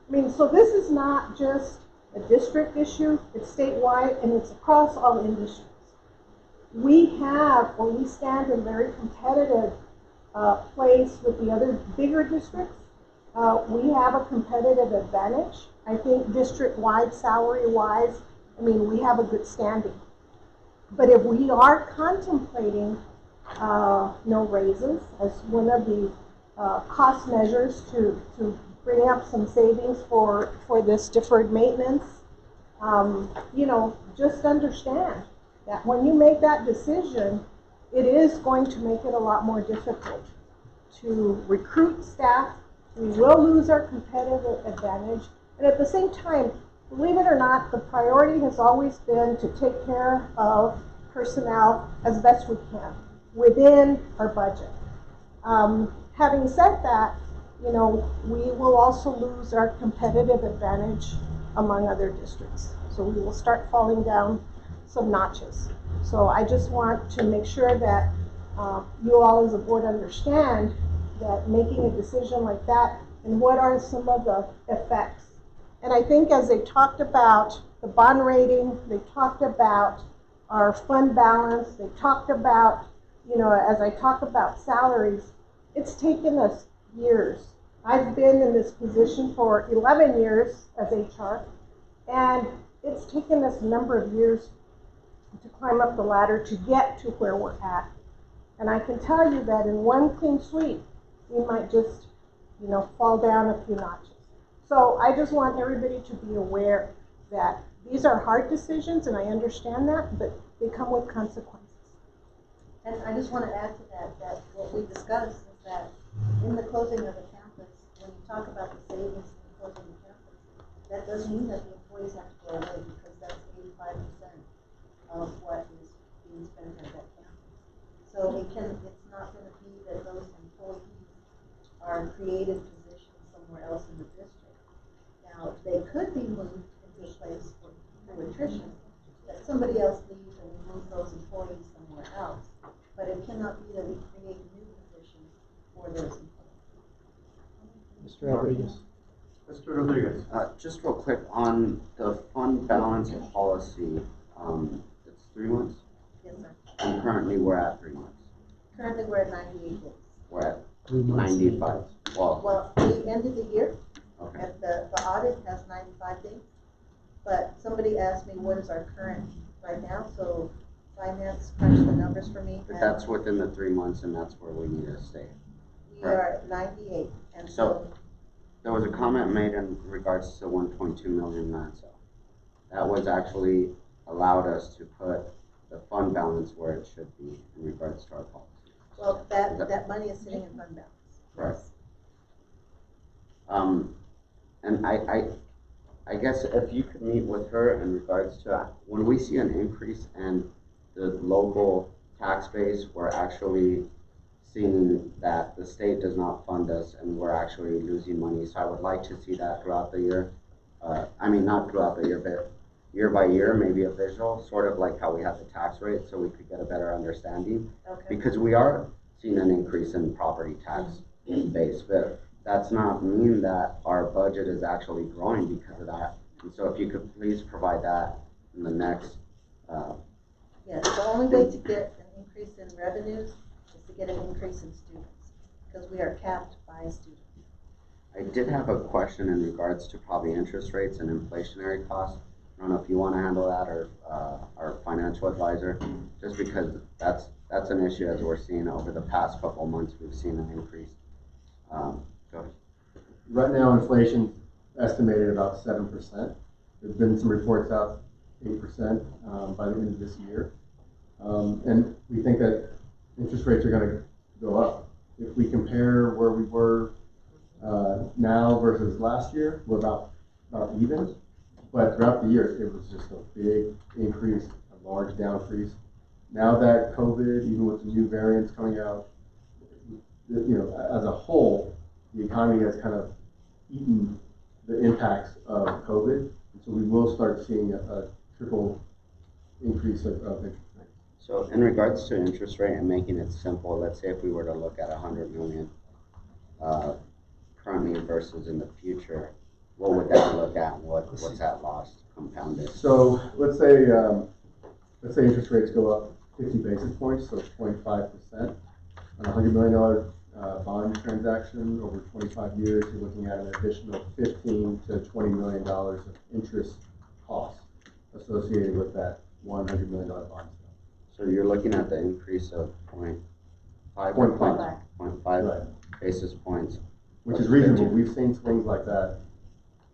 Speaker 2: I mean, so this is not just a district issue, it's statewide and it's across all industries. We stand in a very competitive place with the other bigger districts. We have a competitive advantage. I think district-wide, salary-wise, I mean, we have a good standing. But if we are contemplating no raises, as one of the
Speaker 14: cost measures to bring up some savings for this deferred maintenance. Just understand that when you make that decision, it is going to make it a lot more difficult to recruit staff. We will lose our competitive advantage. And at the same time, believe it or not, the priority has always been to take care of personnel as best we can within our budget. Having said that, we will also lose our competitive advantage among other districts. So we will start falling down some notches. So I just want to make sure that you all as a board understand that making a decision like that and what are some of the effects. And I think as they talked about the bond rating, they talked about our fund balance, they talked about, as I talk about salaries, it's taken us years. I've been in this position for 11 years as HR, and it's taken us a number of years to climb up the ladder to get to where we're at. And I can tell you that in one clean sweep, we might just, fall down a few notches. So I just want everybody to be aware that these are hard decisions, and I understand that, but they come with consequences.
Speaker 3: And I just want to add to that what we discussed is that in the closing of the campus, when you talk about the savings in closing the campus, that doesn't mean that the employees have to go away, because that's 85% of what is being spent at that campus. So it's not going to be that those employees are created positions somewhere else in the district. Now, they could be moved into a place through attrition, that somebody else leaves and we move those employees somewhere else. But it cannot be that we create new positions for those employees.
Speaker 13: Mr. Rodriguez.
Speaker 23: Mr. Rodriguez. Just real quick on the fund balance policy, it's 3 months?
Speaker 3: Yes, sir.
Speaker 23: And currently we're at 3 months.
Speaker 3: Currently we're at 98 days.
Speaker 23: We're at 95.
Speaker 3: Well, we ended the year.
Speaker 23: Okay.
Speaker 3: At the audit has 95 days. But somebody asked me what is our current right now, so finance crunched the numbers for me.
Speaker 23: But that's within the 3 months, and that's where we need to stay.
Speaker 3: We are at 98. And
Speaker 23: So there was a comment made in regards to 1.2 million land sale. That was actually allowed us to put the fund balance where it should be in regards to our policy.
Speaker 3: Well, that money is sitting in fund balance.
Speaker 23: Right. And I guess if you could meet with her in regards to when we see an increase in the local tax base, we're actually seeing that the state does not fund us and we're actually losing money. So I would like to see that throughout the year. I mean, not throughout the year, but year by year, maybe a visual, sort of like how we have the tax rate, so we could get a better understanding.
Speaker 3: Okay.
Speaker 23: Because we are seeing an increase in property tax base, but that's not mean that our budget is actually growing because of that. And so if you could please provide that in the next.
Speaker 3: Yes, the only way to get an increase in revenues is to get an increase in students, because we are capped by students.
Speaker 23: I did have a question in regards to probably interest rates and inflationary costs. I don't know if you want to handle that or our financial advisor, just because that's an issue as we're seeing over the past couple of months. We've seen an increase. Go ahead.
Speaker 13: Right now, inflation estimated about 7%. There's been some reports out 8% by the end of this year. And we think that interest rates are going to go up. If we compare where we were now versus last year, we're about even. But throughout the year, it was just a big increase, a large downcrease. Now that COVID, even with the new variants coming out, as a whole, the economy has kind of eaten the impacts of COVID. And so we will start seeing a triple increase of interest rates.
Speaker 23: So in regards to interest rate and making it simple, let's say if we were to look at 100 million currently versus in the future, what would that look at, and what's that lost compounded?
Speaker 13: So let's say interest rates go up 50 basis points, so 0.5% on a $100 million bond transaction over 25 years. You're looking at an additional $15 to $20 million of interest costs associated with that $100 million bond.
Speaker 23: So you're looking at the increase of 0.5.
Speaker 13: 0.5.
Speaker 23: Right. basis points.
Speaker 13: Which is reasonable. We've seen swings like that,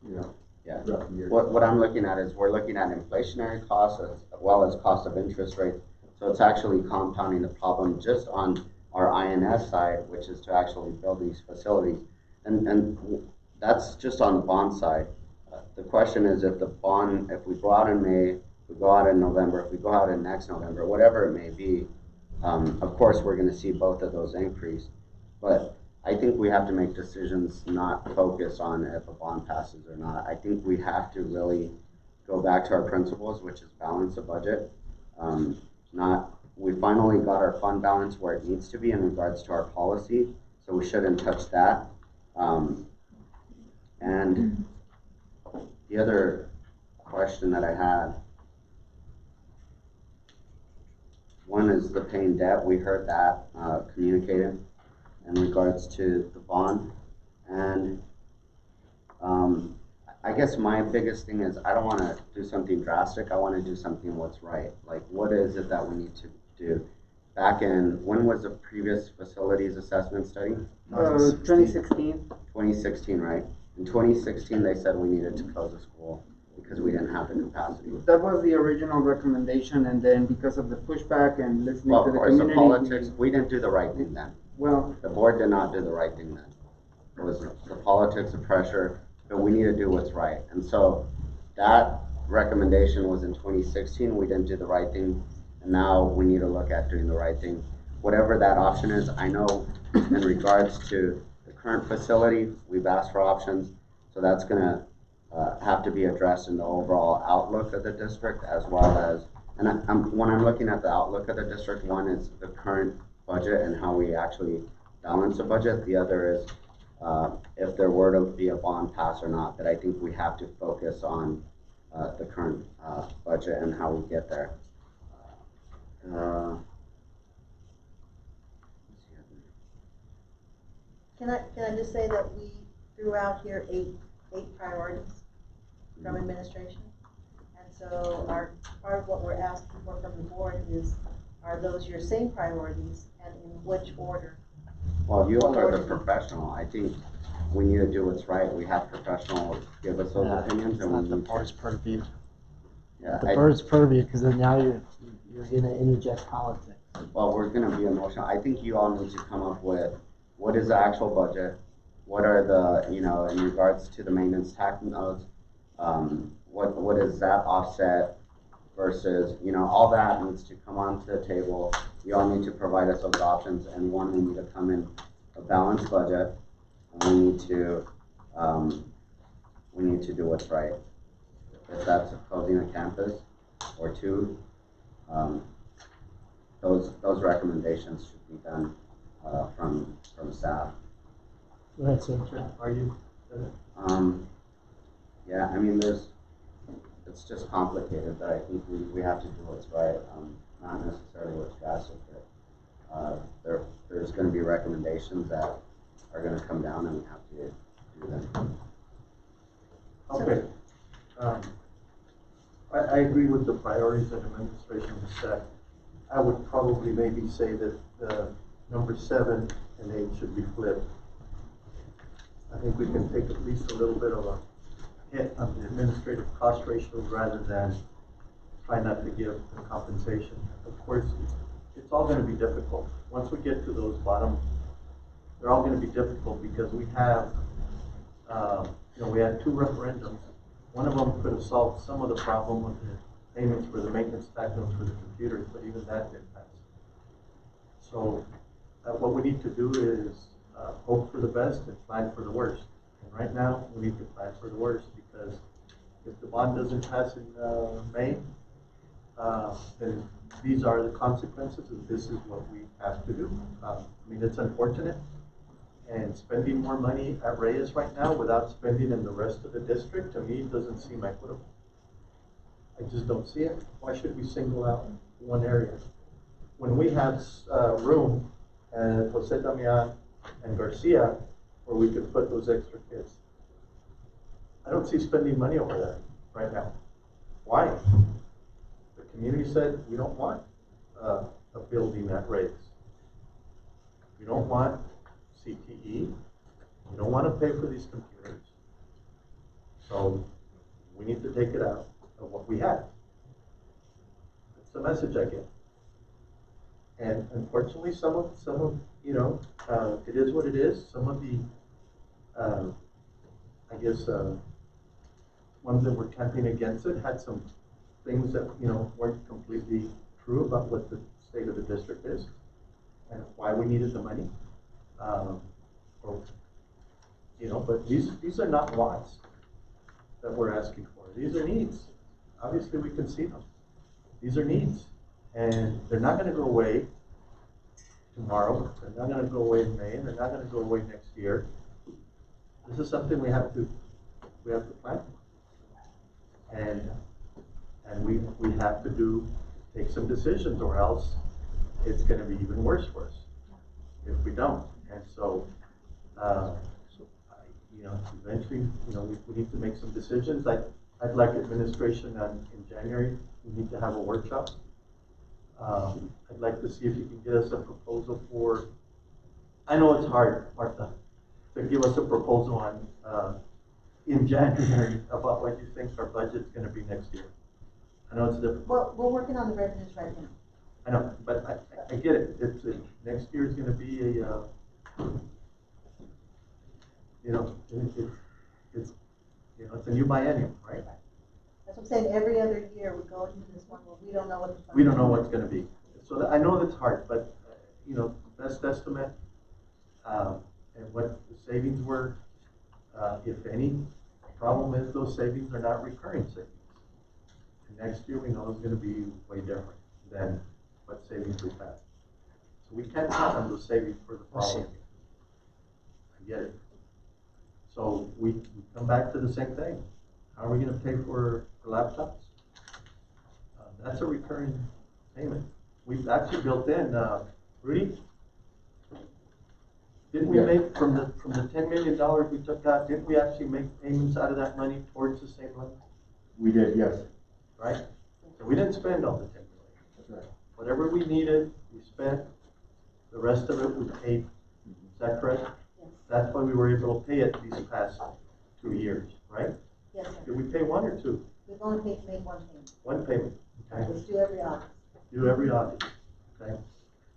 Speaker 13: you know,
Speaker 23: Yeah.
Speaker 13: throughout the year.
Speaker 23: What I'm looking at is we're looking at inflationary costs as well as cost of interest rates. So it's actually compounding the problem just on our INS side, which is to actually build these facilities. And that's just on the bond side. The question is if we go out in May, if we go out in November, if we go out in next November, whatever it may be, of course we're going to see both of those increase. But I think we have to make decisions not focus on if a bond passes or not. I think we have to really go back to our principles, which is balance the budget. We finally got our fund balance where it needs to be in regards to our policy, so we shouldn't touch that. And the other question that I had, one is the paying debt. We heard that communicated in regards to the bond. And I guess my biggest thing is I don't want to do something drastic. I want to do something what's right. Like, what is it that we need to do? Back in, when was the previous facilities assessment study?
Speaker 22: 2016.
Speaker 23: 2016, right? In 2016, they said we needed to close the school because we didn't have the capacity.
Speaker 22: That was the original recommendation, and then because of the pushback and listening
Speaker 23: Well,
Speaker 22: to
Speaker 23: of
Speaker 22: the
Speaker 23: course,
Speaker 22: community.
Speaker 23: the politics, we didn't do the right thing then.
Speaker 22: Well,
Speaker 23: the board did not do the right thing then. It was the politics, the pressure, but we need to do what's right. And so that recommendation was in 2016. We didn't do the right thing, and now we need to look at doing the right thing. Whatever that option is, I know in regards to the current facility, we've asked for options, so that's going to have to be addressed in the overall outlook of the district, as well as, and when I'm looking at the outlook of the district, one is the current budget and how we actually balance the budget. The other is if there were to be a bond pass or not, but I think we have to focus on the current budget and how we get there.
Speaker 3: Can I just say that we threw out here eight priorities from administration? And so part of what we're asking for from the board is, are those your same priorities and in which order?
Speaker 23: Well, you all are the professional. I think we need to do what's right. We have professionals give us those opinions, and
Speaker 20: not the board's purview.
Speaker 23: Yeah,
Speaker 20: The board's purview, because then now you're going to interject politics.
Speaker 23: Well, we're going to be emotional. I think you all need to come up with what is the actual budget, what are the, in regards to the maintenance tax notes, what is that offset versus, all that needs to come onto the table. You all need to provide us those options, and one, we need to come in a balanced budget, and we need to do what's right. If that's closing a campus, or two, those recommendations should be done from staff.
Speaker 20: Go ahead, sir.
Speaker 1: Are you?
Speaker 23: Yeah, I mean, it's just complicated, but I think we have to do what's right, not necessarily what's drastic, but there's going to be recommendations that are going to come down, and we have to do them.
Speaker 1: Okay. I agree with the priorities that administration has set. I would probably maybe say that number 7 and 8 should be flipped. I think we can take at least a little bit of a hit on the administrative cost ratios rather than try not to give the compensation. Of course, it's all going to be difficult. Once we get to those bottom, they're all going to be difficult because we have, we had 2 referendums. One of them could have solved some of the problem with the payments for the maintenance tax notes for the computers, but even that didn't pass. So what we need to do is hope for the best and plan for the worst. And right now, we need to plan for the worst because if the bond doesn't pass in May, then these are the consequences, and this is what we have to do. I mean, it's unfortunate, and spending more money at Reyes right now without spending in the rest of the district, to me, doesn't seem equitable. I just don't see it. Why should we single out one area? When we have room at Jose Damian and Garcia where we could put those extra kids. I don't see spending money over there right now. Why? The community said we don't want a building at Reyes. We don't want CTE. You don't want to pay for these computers. So we need to take it out of what we have. That's the message I get. And unfortunately, some of you know, it is what it is. Some of the, I guess, ones that were campaigning against it had some things that, you know, weren't completely true about what the state of the district is and why we needed the money. Or, you know, but these are not wants that we're asking for. These are needs. Obviously, we can see them. These are needs, and they're not going to go away tomorrow. They're not going to go away in May, and they're not going to go away next year. This is something we have to plan for, and we have to take some decisions, or else it's going to be even worse for us if we don't. And so, you know, eventually, you know, we need to make some decisions. I'd like administration in January. We need to have a workshop. I'd like to see if you can get us a proposal for, I know it's hard, Martha, to give us a proposal on, in January about what you think our budget's going to be next year. I know it's difficult.
Speaker 3: Well, we're working on the revenues right now.
Speaker 1: I know, but I get it. Next year is going to be a, you know, it's you know, it's a new biennium, right?
Speaker 3: That's what I'm saying. Every other year we go into this one where we don't know what the
Speaker 1: We don't know what's going to be. So I know that's hard, but you know, best estimate and what the savings were, if any. Problem is those savings are not recurring savings. And next year we know it's going to be way different than what savings we've had. So we can't count on those savings for the following year. I get it. So we come back to the same thing. How are we going to pay for laptops? That's a recurring payment. We've actually built in, Rudy, didn't we make from the $10 million we took out, didn't we actually make payments out of that money towards the same loan?
Speaker 13: We did, yes.
Speaker 1: Right? So we didn't spend all the $10 million.
Speaker 13: That's right.
Speaker 1: Whatever we needed, we spent. The rest of it we paid. Is that correct?
Speaker 3: Yes.
Speaker 1: That's why we were able to pay it these past 2 years, right?
Speaker 3: Yes, sir.
Speaker 1: Did we pay one or two?
Speaker 3: We've only made one payment.
Speaker 1: One payment. Okay.
Speaker 3: It's due every August.
Speaker 1: Do every August. Okay.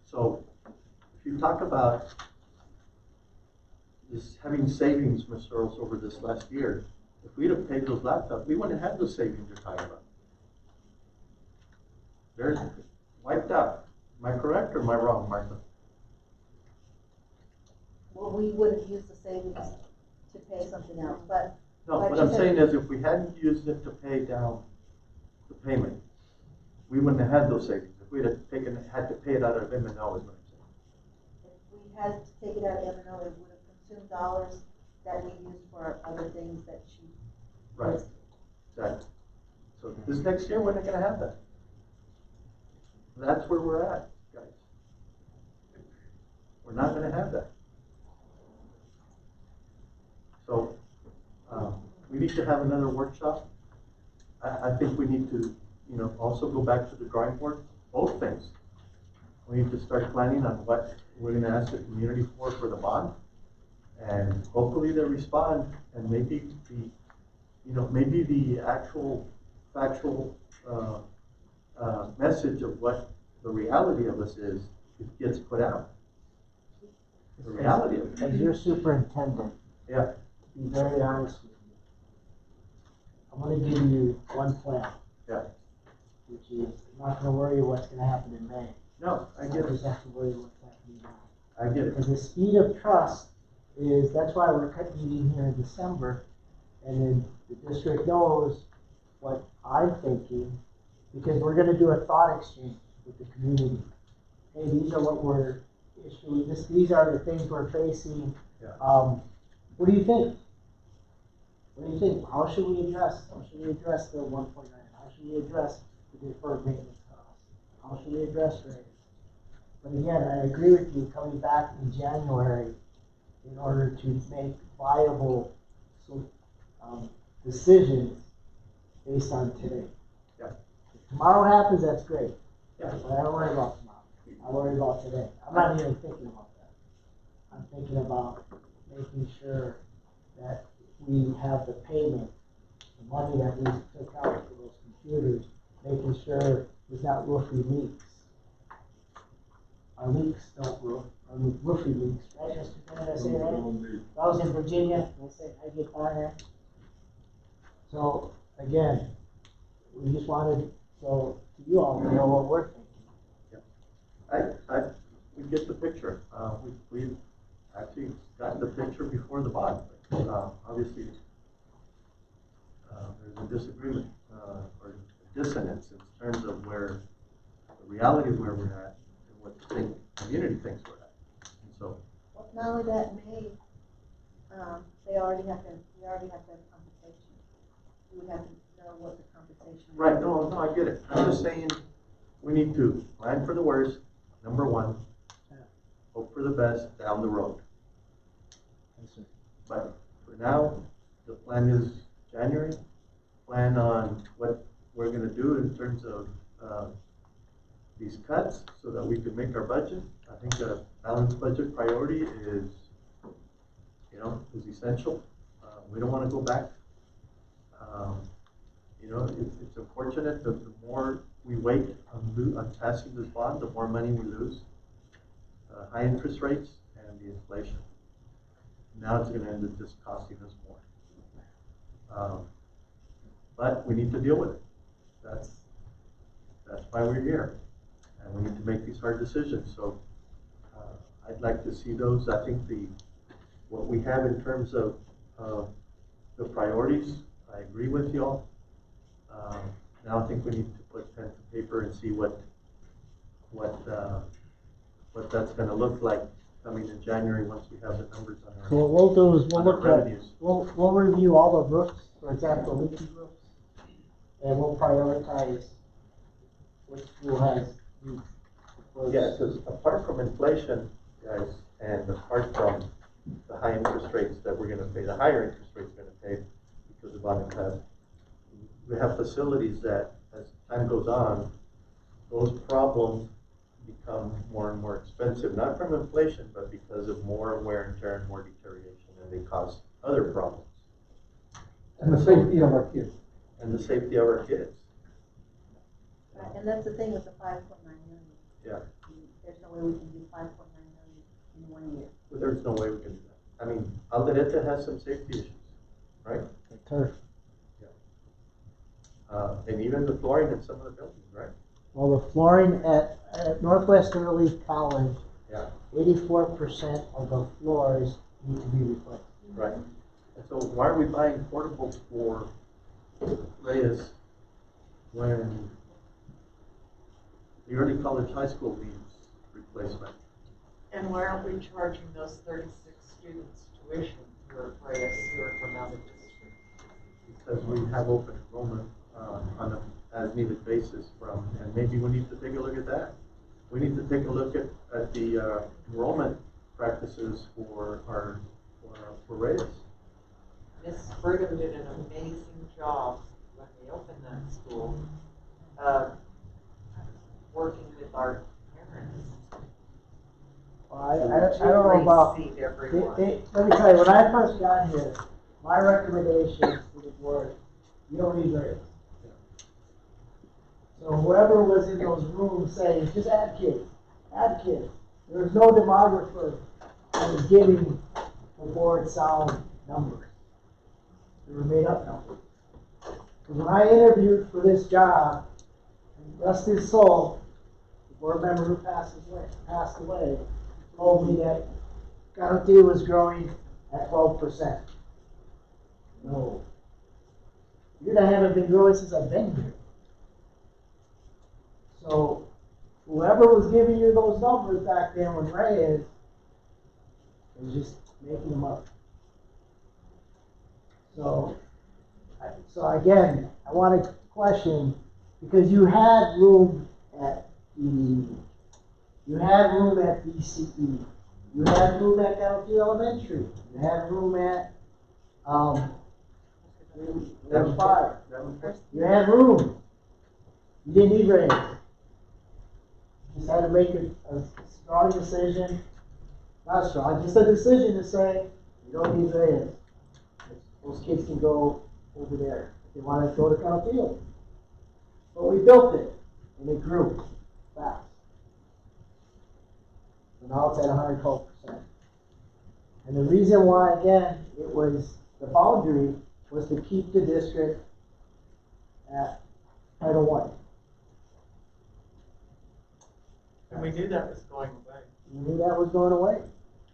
Speaker 1: So if you talk about this having savings, Mr. Earls, over this last year, if we'd have paid those laptops, we wouldn't have those savings you're talking about. They're wiped out. Am I correct or am I wrong, Martha?
Speaker 3: Well, we would have used the savings to pay something else, but.
Speaker 1: No,
Speaker 3: like
Speaker 1: what
Speaker 3: you
Speaker 1: I'm
Speaker 3: said-
Speaker 1: saying is if we hadn't used it to pay down the payment, we wouldn't have had those savings. If we'd have had to pay it out of M&O is what I'm saying.
Speaker 3: If we had to take it out of M&O, it would have consumed dollars that we used for other things that she.
Speaker 1: Right. Exactly. So this next year, we're not going to have that. That's where we're at, guys. We're not going to have that. So we need to have another workshop. I think we need to, you know, also go back to the drawing board. Both things. We need to start planning on what we're going to ask the community for the bond, and hopefully they respond. And maybe maybe the actual factual message of what the reality of this is gets put out. The reality of it.
Speaker 20: As your superintendent,
Speaker 1: Yeah.
Speaker 20: to be very honest with you, I'm gonna give you one plan.
Speaker 1: Yeah.
Speaker 20: Which is, I'm not gonna worry what's gonna happen in May.
Speaker 1: No, I get
Speaker 20: I just
Speaker 1: it.
Speaker 20: have to worry what's happening now.
Speaker 1: I get it.
Speaker 20: Because the speed of trust is, that's why we're meeting here in December, and then the district knows what I'm thinking, because we're gonna do a thought exchange with the community. Hey, these are what we're issuing, these are the things we're facing.
Speaker 1: Yeah.
Speaker 20: What do you think? What do you think? How should we address the 1.9? How should we address the deferred maintenance costs? How should we address rates? But again, I agree with you, coming back in January in order to make viable decisions based on today.
Speaker 1: Yeah.
Speaker 20: If tomorrow happens, that's great.
Speaker 1: Yeah.
Speaker 20: But I don't worry about tomorrow. I worry about today. I'm not even thinking about that. I'm thinking about making sure that we have the payment, the money that we took out for those computers, making sure we got roofing leaks. Our leaks don't roof, our roofing leaks, right, Mr. Bennett, I say right? That was in Virginia, I get by there. So, again, we just wanted, so, you all to know what we're thinking.
Speaker 1: We get the picture. We've actually gotten the picture before the bond. Obviously, there's a disagreement or dissonance in terms of where the reality of where we're at and what the community thinks we're at. And so,
Speaker 3: Well, not only that, we already have to have compensation. We would have to know what the compensation is.
Speaker 1: right, no, I get it. I'm just saying we need to plan for the worst, number one, hope for the best down the road. But for now, the plan is January. Plan on what we're going to do in terms of these cuts so that we can make our budget. I think a balanced budget priority is essential. We don't want to go back. It's unfortunate that the more we wait on passing this bond, the more money we lose. High interest rates and the inflation. Now it's going to end up just costing us more. But we need to deal with it. That's why we're here. And we need to make these hard decisions. So I'd like to see those. I think what we have in terms of the priorities, I agree with y'all. Now I think we need to put pen to paper and see what that's going to look like coming in January once we have the numbers on our.
Speaker 20: So what we'll do is we'll look at,
Speaker 1: revenues.
Speaker 20: we'll review all the roofs, for example, leaky roofs, and we'll prioritize which school has roofs.
Speaker 1: Yeah, because apart from inflation, guys, and apart from the high interest rates that we're going to pay, the higher interest rates we're going to pay because of unemployment, we have facilities that, as time goes on, those problems become more and more expensive, not from inflation, but because of more wear and tear and more deterioration, and they cause other problems.
Speaker 8: And the safety of our kids.
Speaker 1: And the safety of our kids.
Speaker 3: Right, and that's the thing with the 5.9 million.
Speaker 1: Yeah.
Speaker 3: There's no way we can do 5.9 million in 1 year.
Speaker 1: Well, there's no way we can do that. I mean, Alderete has some safety issues, right?
Speaker 20: The turf.
Speaker 1: And even the flooring in some of the buildings, right?
Speaker 20: Well, the flooring at Northwestern Relief College,
Speaker 1: Yeah.
Speaker 20: 84% of the floors need to be replaced.
Speaker 1: Right. And so why are we buying portables for Reyes when the early college high school needs replacement?
Speaker 11: And why aren't we charging those 36 students tuition for Reyes who are from out of district?
Speaker 1: Because we have open enrollment on an as-needed basis and maybe we need to take a look at that. We need to take a look at the enrollment practices for Reyes.
Speaker 11: Ms. Brigham did an amazing job when we opened that school, working with our parents.
Speaker 20: Well, I don't know about, let me tell you, when I first got here, my recommendation to the board, you don't need grades. So whoever was in those rooms saying, just add kids. There was no demographer that was giving the board sound numbers. They were made up numbers. Because when I interviewed for this job, and rest his soul, the board member who passed away, told me that Garotillo was growing at 12%. No. I haven't been growing since I've been here. So whoever was giving you those numbers back then when Reyes was just making them up. So again, I want to question, because you had room at EDU, you had room at BCE, you had room at Garotillo Elementary, you had room at Level 5. You had room. You didn't need raise. Just had to make a strong decision Not strong, just a decision to say, you don't need variance. Those kids can go over there, if they wanna go to Canfield. But we built it, and it grew fast. So now it's at 112%. And the reason why, again, it was, the boundary was to keep the district at Title I.
Speaker 11: And we knew that was going away.
Speaker 20: We knew that was going away.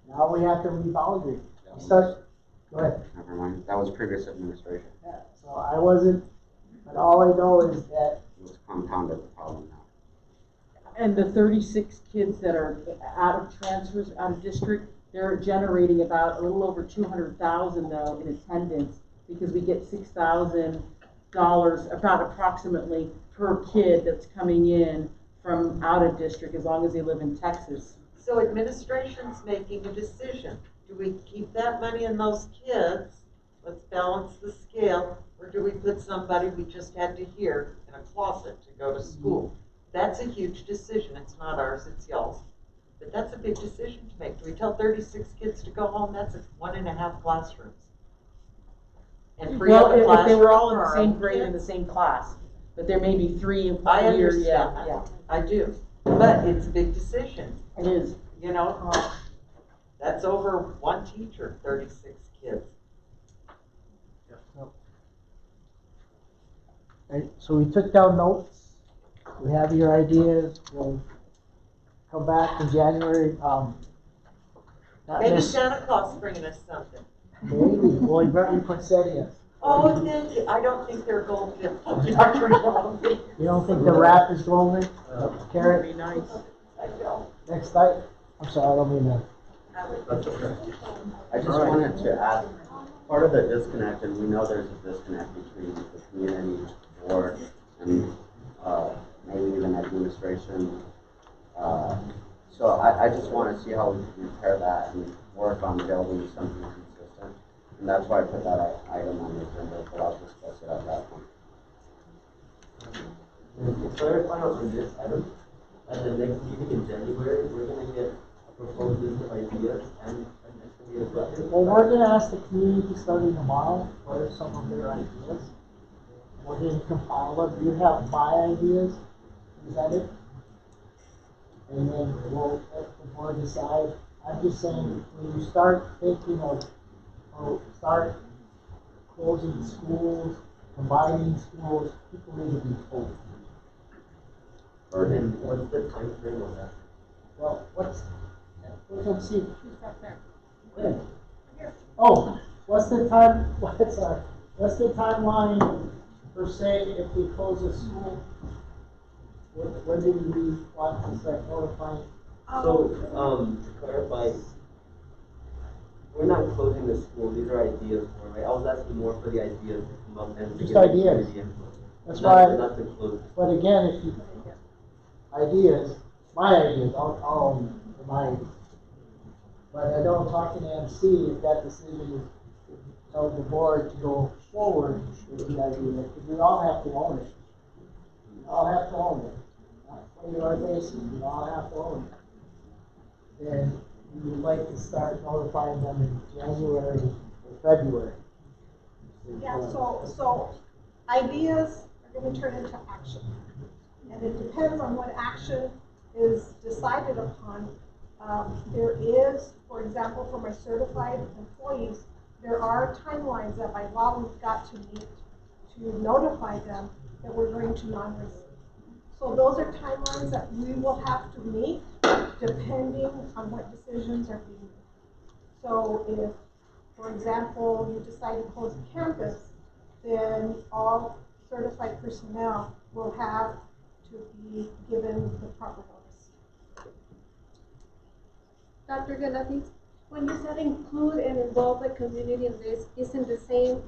Speaker 20: Now we have to reboundary. We start, go ahead.
Speaker 23: Never mind, that was previous administration.
Speaker 20: Yeah, so I wasn't, but all I know is that
Speaker 23: It was compounded the problem now.
Speaker 21: And the 36 kids that are out of transfers, out of district, they're generating about a little over 200,000 though in attendance, because we get $6,000 about approximately per kid that's coming in from out of district, as long as they live in Texas.
Speaker 11: So administration's making a decision. Do we keep that money in those kids? Let's balance the scale. Or do we put somebody we just had to hear in a closet to go to school? That's a huge decision. It's not ours, it's y'all's. But that's a big decision to make. Do we tell 36 kids to go home? That's 1.5 classrooms. And free
Speaker 21: Well,
Speaker 11: up a
Speaker 21: if they were all in
Speaker 11: classroom
Speaker 21: the
Speaker 11: for
Speaker 21: same
Speaker 11: our
Speaker 21: grade in the
Speaker 11: kids?
Speaker 21: same class, but there may be 3 in
Speaker 11: I
Speaker 21: one year,
Speaker 11: understand
Speaker 21: yeah,
Speaker 11: that.
Speaker 21: yeah.
Speaker 11: I do. But it's a big decision.
Speaker 21: It is.
Speaker 11: You know, that's over one teacher, 36 kids.
Speaker 20: Right, so we took down notes, we have your ideas, we'll come back in January, not
Speaker 11: Maybe
Speaker 20: this,
Speaker 11: Santa Claus bringing us something.
Speaker 20: maybe, well, he brought you poinsettias.
Speaker 11: Oh, thank you. I don't think they're gold filled. Dr. Bobby.
Speaker 20: You don't think the wrap is golden? Carrot?
Speaker 11: Be nice. I don't.
Speaker 20: Next item, I'm sorry, I don't mean that.
Speaker 23: That's okay. I just wanted to add, part of the disconnect, and we know there's a disconnect between the community board and maybe even administration. So I just want to see how we can repair that and work on building something consistent. And that's why I put that item on the agenda, but I'll discuss it at that point.
Speaker 6: To clarify on this item, at the next meeting in January, we're gonna get a proposed list of ideas and estimated budget.
Speaker 20: Well, we're gonna ask the community starting tomorrow, what are some of their ideas? We're gonna compile them, you have my ideas presented. And then we'll let the board decide. I'm just saying, when you start thinking of, or start closing schools, combining schools, people need to be told.
Speaker 6: And what's the time frame on that?
Speaker 20: Well, let's see. Where? Oh, what's the timeline per se if we close a school? When do we want to start notifying?
Speaker 6: So, to clarify, we're not closing the school, these are ideas for, right? I was asking more for the ideas to come up and to
Speaker 20: Just
Speaker 6: get the
Speaker 20: ideas.
Speaker 6: community input.
Speaker 20: That's
Speaker 6: Not-
Speaker 20: why-
Speaker 6: Not to close.
Speaker 20: But again, if you, ideas, my ideas, I'll own my ideas. But I don't talk to the MC if that decision is, of the board to go forward with the idea, because we all have to own it. We all have to own it. Not on your basis, we all have to own it. And we would like to start notifying them in January or February.
Speaker 14: Yeah, so ideas are gonna turn into action. And it depends on what action is decided upon. There is, for example, for my certified employees, there are timelines that by law we've got to meet to notify them that we're going to non-receive. So those are timelines that we will have to meet depending on what decisions are being made. So if, for example, you decide to close the campus, then all certified personnel will have to be given the proper notice.
Speaker 2: Dr. Galatis, when you said include and involve the community in this, isn't the same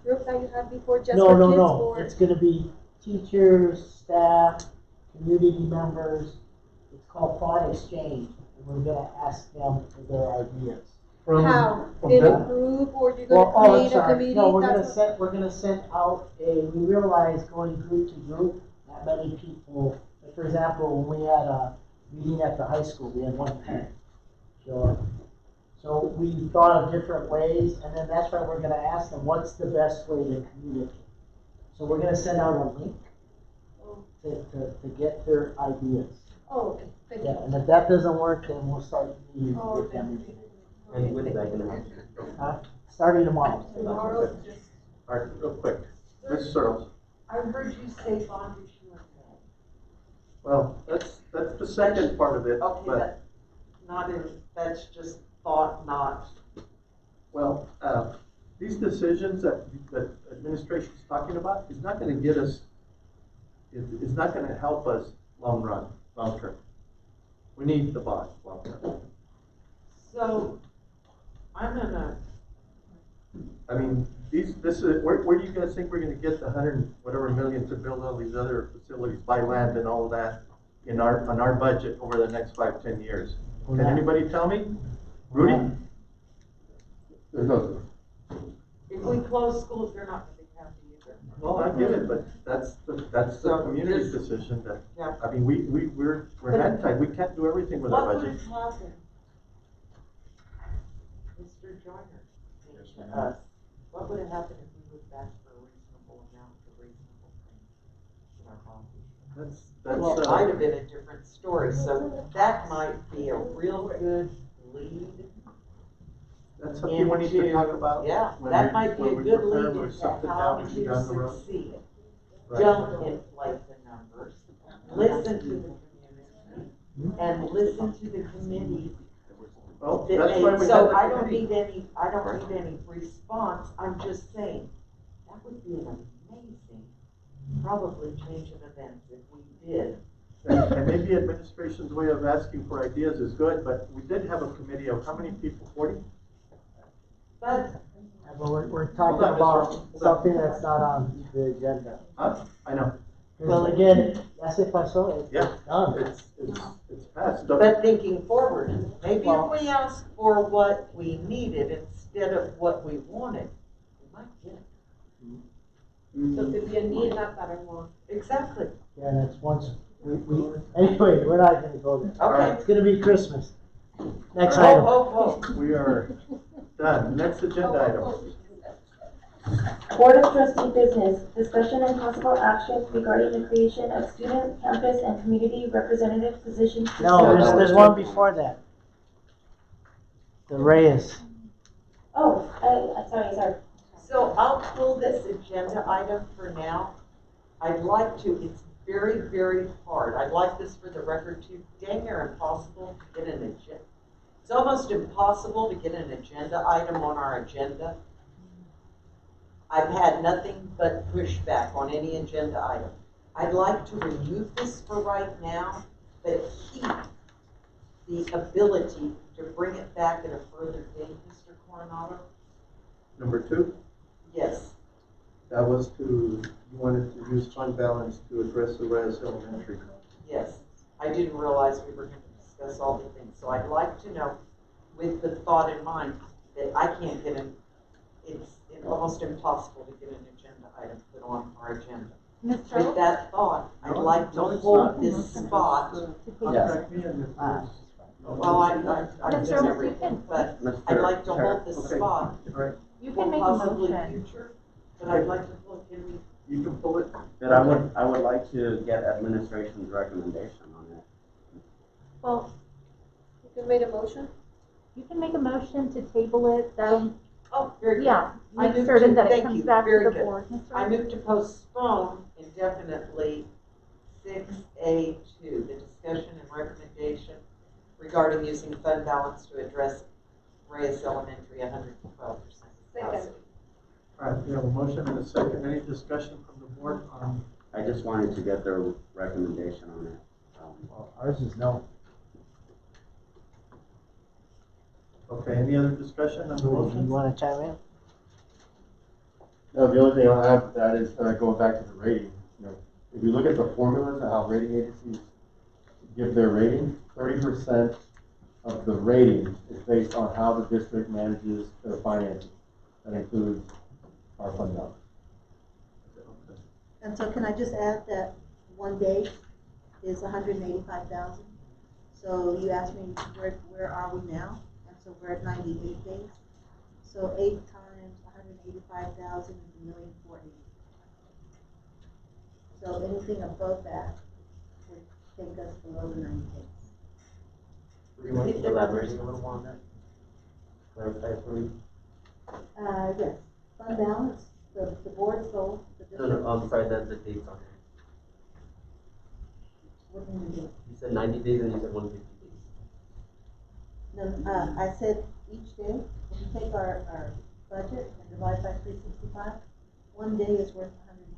Speaker 2: group that you had before just for kids?
Speaker 20: No, it's gonna be teachers, staff, community members. It's called thought exchange, and we're gonna ask them for their ideas.
Speaker 2: How? In a group, or you're gonna create a committee?
Speaker 20: No, we're
Speaker 2: That's
Speaker 20: gonna send out we realize going group to group, not many people, like for example, when we had a meeting at the high school, we had one parent show up. So we thought of different ways, and then that's why we're gonna ask them, what's the best way to communicate? So we're gonna send out a link to get their ideas.
Speaker 2: Oh, okay, thank you.
Speaker 20: Yeah, and if that doesn't work, then we'll start meeting with them.
Speaker 6: And when is that gonna happen?
Speaker 20: Starting tomorrow.
Speaker 5: Tomorrow,
Speaker 1: All right, real quick, Ms. Searles.
Speaker 11: I heard you say bond issuance.
Speaker 1: Well, that's the second part of it,
Speaker 11: Okay,
Speaker 1: but,
Speaker 11: that, not in, that's just thought, not.
Speaker 1: well, these decisions that administration's talking about is not gonna get us, is not gonna help us long term. We need the bond long term.
Speaker 11: So, I'm gonna,
Speaker 1: I mean, where do you guys think we're gonna get the whatever million to build all these other facilities, buy land and all that on our budget over the next 5-10 years? Can anybody tell me? Rudy?
Speaker 13: There's no.
Speaker 11: if we close schools, they're not gonna be happy either.
Speaker 1: Well, I get it, but that's the
Speaker 11: So
Speaker 1: community's
Speaker 11: this-
Speaker 1: decision that,
Speaker 11: Yeah.
Speaker 1: I mean, we're anti, we can't do everything with our
Speaker 11: What would
Speaker 1: budget.
Speaker 11: have happened? Mr. Joyner, to us, what would have happened if we moved back for a reasonable amount of reasonable things in our bond?
Speaker 1: That's,
Speaker 11: Might have been a different story, so that might be a real good lead.
Speaker 1: That's something we need to talk about.
Speaker 11: Yeah,
Speaker 1: when
Speaker 11: that
Speaker 1: we-
Speaker 11: might be
Speaker 1: when
Speaker 11: a
Speaker 1: we
Speaker 11: good
Speaker 1: prepare
Speaker 11: lead
Speaker 1: for
Speaker 11: into
Speaker 1: something
Speaker 11: how
Speaker 1: down
Speaker 11: to
Speaker 1: the road.
Speaker 11: succeed.
Speaker 1: Right.
Speaker 11: Don't inflate the numbers, listen to the community, and listen to the committees.
Speaker 1: Well,
Speaker 11: that
Speaker 1: that's
Speaker 11: made-
Speaker 1: why we
Speaker 11: So
Speaker 1: have the
Speaker 11: I don't
Speaker 1: committee.
Speaker 11: I don't need any response, I'm just saying, that would be an amazing, probably change of events if we did.
Speaker 1: And maybe administration's way of asking for ideas is good, but we did have a committee of how many people, 40?
Speaker 11: But
Speaker 20: Yeah, but we're talking about something that's not on the agenda.
Speaker 1: Huh? I know.
Speaker 20: Well, again, that's if I saw it.
Speaker 1: Yeah,
Speaker 20: Done.
Speaker 1: it's passed.
Speaker 11: But thinking forward, maybe
Speaker 20: Well-
Speaker 11: if we ask for what we needed instead of what we wanted, we might get it.
Speaker 2: So it could be a need, not that I want.
Speaker 11: Exactly.
Speaker 20: Yeah, that's once, anyway, we're not gonna go there.
Speaker 11: Okay.
Speaker 20: It's gonna be Christmas. Next item.
Speaker 1: We are done. Next agenda item.
Speaker 5: Board of Trustee business, discussion and possible action regarding the creation of student, campus, and community representative positions. to
Speaker 20: No,
Speaker 5: serve-
Speaker 20: there's one before that. The Reyes.
Speaker 5: Oh, sorry.
Speaker 11: So I'll pull this agenda item for now. I'd like to, it's very, very hard. I'd like this for the record too. Dang near impossible to get an agenda. It's almost impossible to get an agenda item on our agenda. I've had nothing but pushback on any agenda item. I'd like to remove this for right now, but keep the ability to bring it back at a further date, Mr. Coronado.
Speaker 1: Number 2,
Speaker 11: Yes.
Speaker 1: that was you wanted to use fund balance to address the Reyes Elementary.
Speaker 11: Yes, I didn't realize we were going to discuss all the things, so I'd like to know, with the thought in mind, that I can't get it's almost impossible to get an agenda item put on our agenda. With that thought, I'd like to hold this spot.
Speaker 1: Contact me and
Speaker 11: Well, I'm doing everything, but I'd like to hold this
Speaker 1: Okay.
Speaker 11: spot
Speaker 7: You
Speaker 11: for
Speaker 7: can make a
Speaker 11: possibly
Speaker 7: motion.
Speaker 11: future, but I'd like to pull, can we?
Speaker 1: You can pull it.
Speaker 23: But I would like to get administration's recommendation on it.
Speaker 7: Well,
Speaker 2: You can make a motion?
Speaker 7: you can make a motion to table it,
Speaker 11: Oh, very good.
Speaker 7: yeah,
Speaker 11: I
Speaker 7: make
Speaker 11: move
Speaker 7: certain
Speaker 11: to-
Speaker 7: that it
Speaker 11: thank
Speaker 7: comes
Speaker 11: you,
Speaker 7: back to
Speaker 11: very
Speaker 7: the
Speaker 11: good.
Speaker 7: board.
Speaker 11: I move to postpone indefinitely 6A2, the discussion and recommendation regarding using fund balance to address Reyes Elementary 112% capacity.
Speaker 1: All right, we have a motion and a second. Any discussion from the board on?
Speaker 23: I just wanted to get their recommendation on it.
Speaker 20: Well, ours is no.
Speaker 1: Okay, any other discussion on the
Speaker 20: You
Speaker 1: motion?
Speaker 20: wanna chime in?
Speaker 13: No, the only thing I'll add to that is going back to the rating. You know, if you look at the formulas of how rating agencies give their rating, 30% of the rating is based on how the district manages their finances. That includes our fund balance.
Speaker 3: And so can I just add that one day is 185,000? So you asked me, where are we now? And so we're at 98 days. So 8 times 185,000 is 1,480,000. So anything above that would take us below the 90 days.
Speaker 6: Would you mind elaborating a little more on that? Clarify for me?
Speaker 3: Yes, fund balance, the board's goal, the
Speaker 6: No,
Speaker 3: district.
Speaker 6: no, I'm sorry, that's the dates on it.
Speaker 3: What do you mean?
Speaker 6: You said 90 days and you said 150 days.
Speaker 3: No, I said each day, if you take our budget and divide by 365, 1 day is worth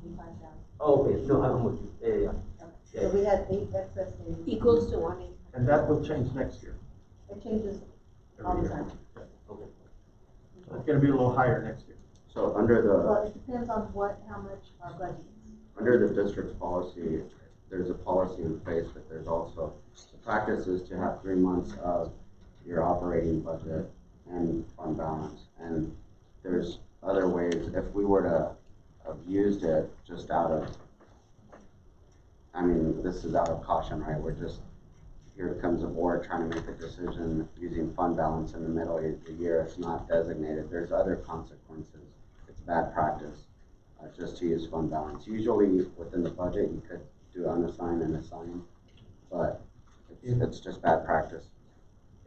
Speaker 3: 185,000.
Speaker 6: Oh, okay, no, I'm with you, yeah.
Speaker 3: Okay. So we had 8 excess days.
Speaker 2: Equals to 180.
Speaker 1: And that will change next year.
Speaker 3: It changes all the time.
Speaker 6: Okay.
Speaker 1: So it's gonna be a little higher next year.
Speaker 23: So under
Speaker 3: Well,
Speaker 23: the,
Speaker 3: it depends on how much our budget is.
Speaker 23: under the district's policy, there's a policy in place, but there's also, the practice is to have 3 months of your operating budget and fund balance. And there's other ways, if we were to have used it just out of, I mean, this is out of caution, right? We're just, here comes a board trying to make a decision using fund balance in the middle of the year. It's not designated. There's other consequences. It's bad practice just to use fund balance. Usually within the budget, you could do unassigned and assigned, but it's just bad practice.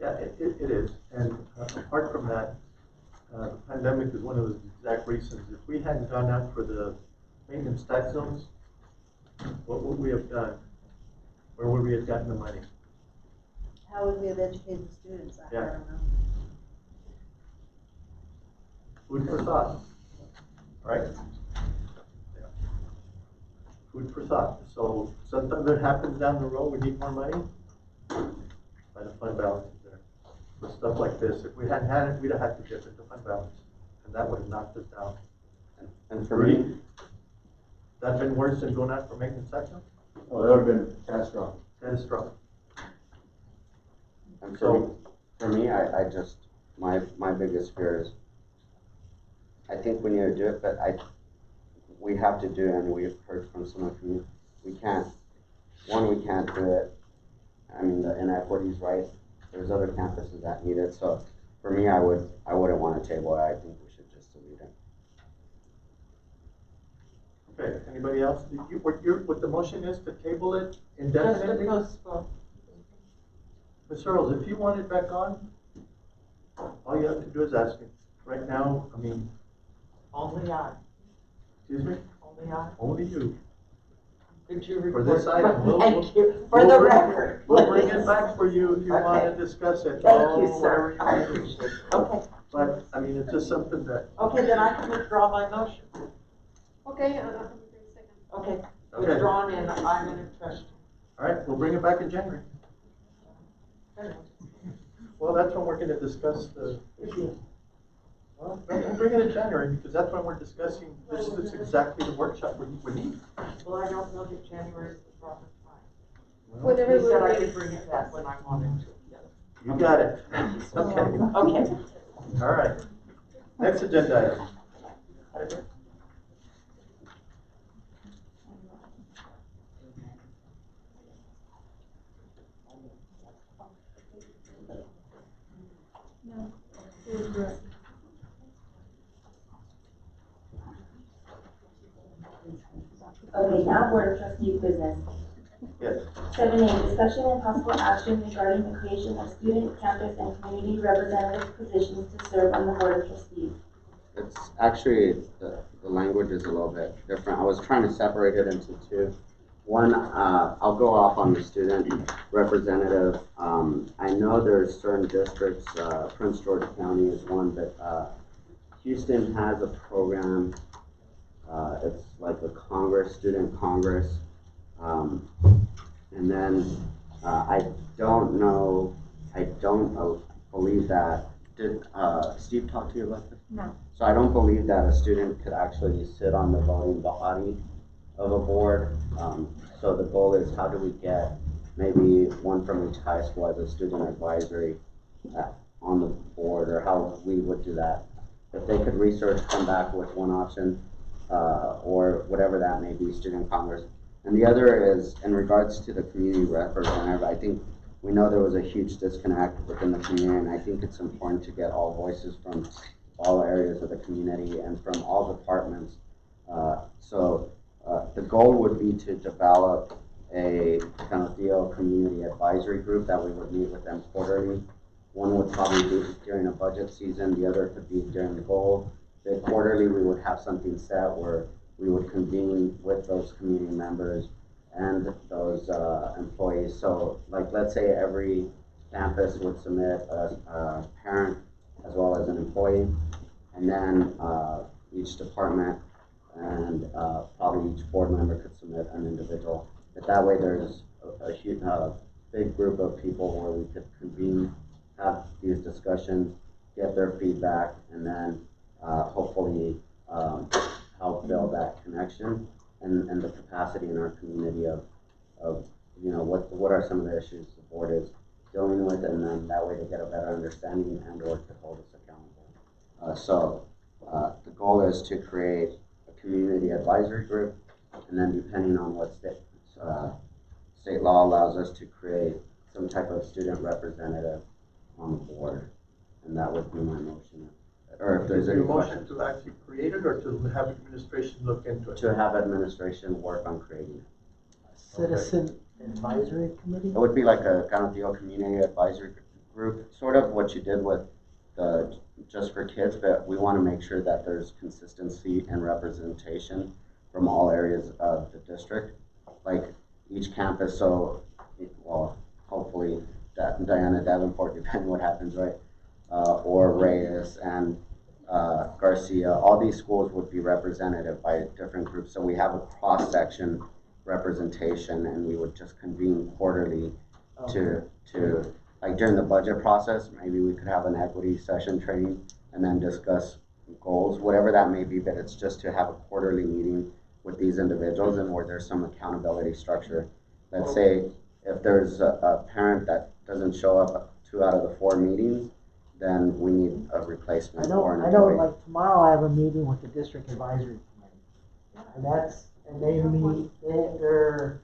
Speaker 1: Yeah, it is. And apart from that, the pandemic is one of the exact reasons. If we hadn't gone out for the maintenance tax zones, what would we have done? Where would we have gotten the money?
Speaker 3: How would we have educated students? I
Speaker 1: Yeah.
Speaker 3: don't know.
Speaker 1: Food for thought, right? Yeah. Food for thought. So sometimes it happens down the road, we need more money, by the fund balance is there. For stuff like this, if we hadn't had it, we'd have had to dip into fund balance, and that would have knocked us down.
Speaker 23: And for me,
Speaker 1: That'd been worse than going out for maintenance section?
Speaker 13: Oh, that would have been catastrophic.
Speaker 1: Catastrophic.
Speaker 23: and for me, I just, my biggest fear is, I think we need to do it, but we have to do it, and we've heard from some of you, we can't do it. I mean, the inequities, right? There's other campuses that need it, so for me, I wouldn't want to table it. I think we should just delete it.
Speaker 1: Okay, anybody else? What the motion is to table it indefinitely? Ms. Earls, if you want it back on, all you have to do is ask me. Right now, I mean.
Speaker 11: Only I.
Speaker 1: Excuse me?
Speaker 11: Only I.
Speaker 1: Only you.
Speaker 11: Could you
Speaker 1: For
Speaker 11: report?
Speaker 1: this item.
Speaker 11: Thank you, for the record.
Speaker 1: We'll bring it back for you if you want to discuss it.
Speaker 11: Thank you, sir. I appreciate it. Okay.
Speaker 1: But, I mean, it's just something that.
Speaker 11: Okay, then I can withdraw my motion.
Speaker 2: Okay,
Speaker 11: Okay,
Speaker 1: Okay.
Speaker 11: withdrawn and I'm in a trust.
Speaker 1: All right, we'll bring it back in January. Well, that's when we're gonna discuss the issue. Well, we'll bring it in January, because that's when we're discussing, this is exactly the workshop we need.
Speaker 11: Well, I don't know that January is the proper time.
Speaker 2: Whatever
Speaker 11: You said
Speaker 2: we're
Speaker 11: I
Speaker 2: ready.
Speaker 11: could bring it back when I wanted to.
Speaker 1: You got it. Okay.
Speaker 11: Okay.
Speaker 1: All right. Next agenda item.
Speaker 15: Okay, now Board of Trustees business.
Speaker 1: Yes.
Speaker 15: 7A, discussion and possible action regarding the creation of student, campus, and community representative positions to serve on the Board of Trustees.
Speaker 23: It's actually, the language is a little bit different. I was trying to separate it into two. One, I'll go off on the student representative. I know there's certain districts, Prince George County is one, but Houston has a program. It's like a Congress, student Congress. And then I don't believe that, did Steve talk to you about this?
Speaker 3: No.
Speaker 23: So I don't believe that a student could actually sit on the voting body of a board. So the goal is, how do we get maybe one from each high school as a student advisory on the board, or how we would do that. If they could research, come back with one option, or whatever that may be, student Congress. And the other is in regards to the community representative. I think we know there was a huge disconnect within the community, and I think it's important to get all voices from all areas of the community and from all departments. The goal would be to develop a Canadillo community advisory group that we would meet with them quarterly. One would probably be during a budget season, the other could be during the goal. The quarterly, we would have something set where we would convene with those community members and those employees. So, like, let's say every campus would submit a parent as well as an employee, and then each department and probably each board member could submit an individual. But that way there's a huge, big group of people where we could convene, have these discussions, get their feedback, and then hopefully help build that connection and the capacity in our community of what are some of the issues the board is dealing with, and then that way to get a better understanding and or to hold us accountable. The goal is to create a community advisory group, and then depending on what state law allows us to create some type of student representative on the board, and that would be my motion. Or if there's any
Speaker 1: motion to actually create it, or to have administration look into it?
Speaker 23: To have administration work on creating it.
Speaker 20: Citizen Advisory Committee?
Speaker 23: It would be like a Canadillo Community Advisory Group, sort of what you did with the Just for Kids, but we want to make sure that there's consistency and representation from all areas of the district, like each campus. So, well, hopefully Diana Davenport, depending what happens, right? Or Reyes and Garcia, all these schools would be represented by different groups. So we have a cross-section representation, and we would just convene quarterly to like during the budget process, maybe we could have an equity session training and then discuss goals, whatever that may be, but it's just to have a quarterly meeting with these individuals and where there's some accountability structure. Let's say if there's a parent that doesn't show up 2 out of the 4 meetings, then we need a replacement.
Speaker 20: I know, like tomorrow I have a meeting with the district advisory committee. And they meet, their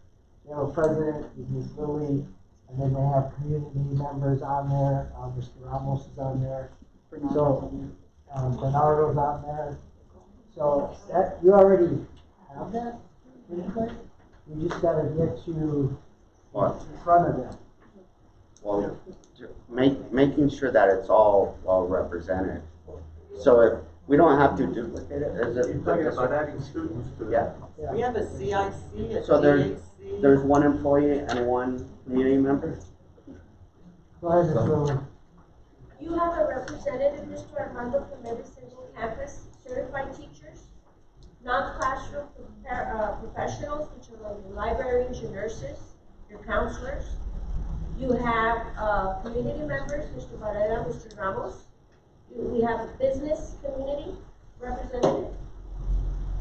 Speaker 20: president is Ms. Lilly, and then they have community members on there. Mr. Ramos is on there. Bernardo's on there. So that, you already have that in place? You just gotta get you in front of them.
Speaker 23: Well, making sure that it's all well represented. So if we don't have to duplicate it,
Speaker 1: You're talking about adding students to
Speaker 23: yeah.
Speaker 11: We have a CIC, a
Speaker 23: So
Speaker 11: DAC.
Speaker 23: there's 1 employee and 1 community member.
Speaker 20: Go ahead, Ms. Lilly.
Speaker 4: You have a representative, Mr. Armando, from every single campus, certified teachers, non-classroom professionals, which are like your librarians, your nurses, your counselors. You have community members, Mr. Barrera, Mr. Ramos. We have a business community representative,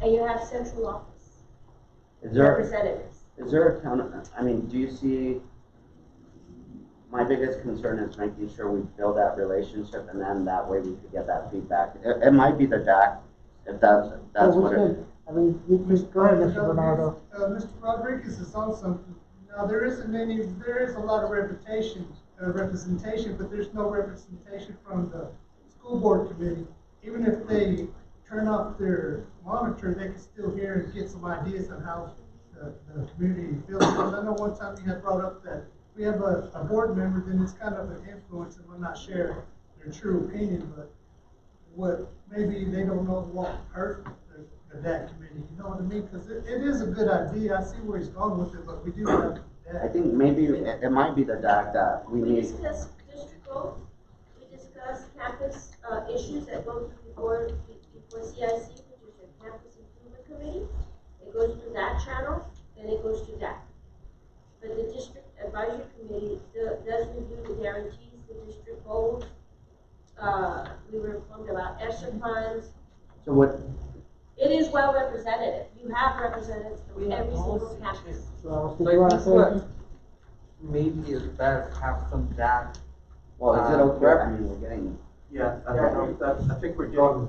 Speaker 4: and you have central office representatives.
Speaker 23: Is there a do you see, my biggest concern is making sure we build that relationship, and then that way we could get that feedback. It might be the DAC, if that's what it is.
Speaker 20: You just go ahead, Mr. Bernardo.
Speaker 16: Mr. Rodriguez is on something. Now, there is a lot of representation, but there's no representation from the school board committee. Even if they turn off their monitor, they can still hear and get some ideas on how the community feels. Because I know one time you had brought up that we have a board member, then it's kind of an influence and will not share their true opinion, but what maybe they don't know what hurt that committee, you know what I mean? Because it is a good idea. I see where he's going with it, but we do have that.
Speaker 23: I think maybe it might be the DAC that we need.
Speaker 4: We discuss district goals. We discuss campus issues that go before CIC, which is the Campus Improvement Committee. It goes to that channel, then it goes to that. But the district advisory committee does review the guarantees, the district goals. We were informed about ESSER funds.
Speaker 23: So what?
Speaker 4: It is well represented. You have representatives from every single campus.
Speaker 18: So I think what maybe is best have some data.
Speaker 23: Well, is it okay? I mean, we're getting.
Speaker 1: Yeah, I think we're getting.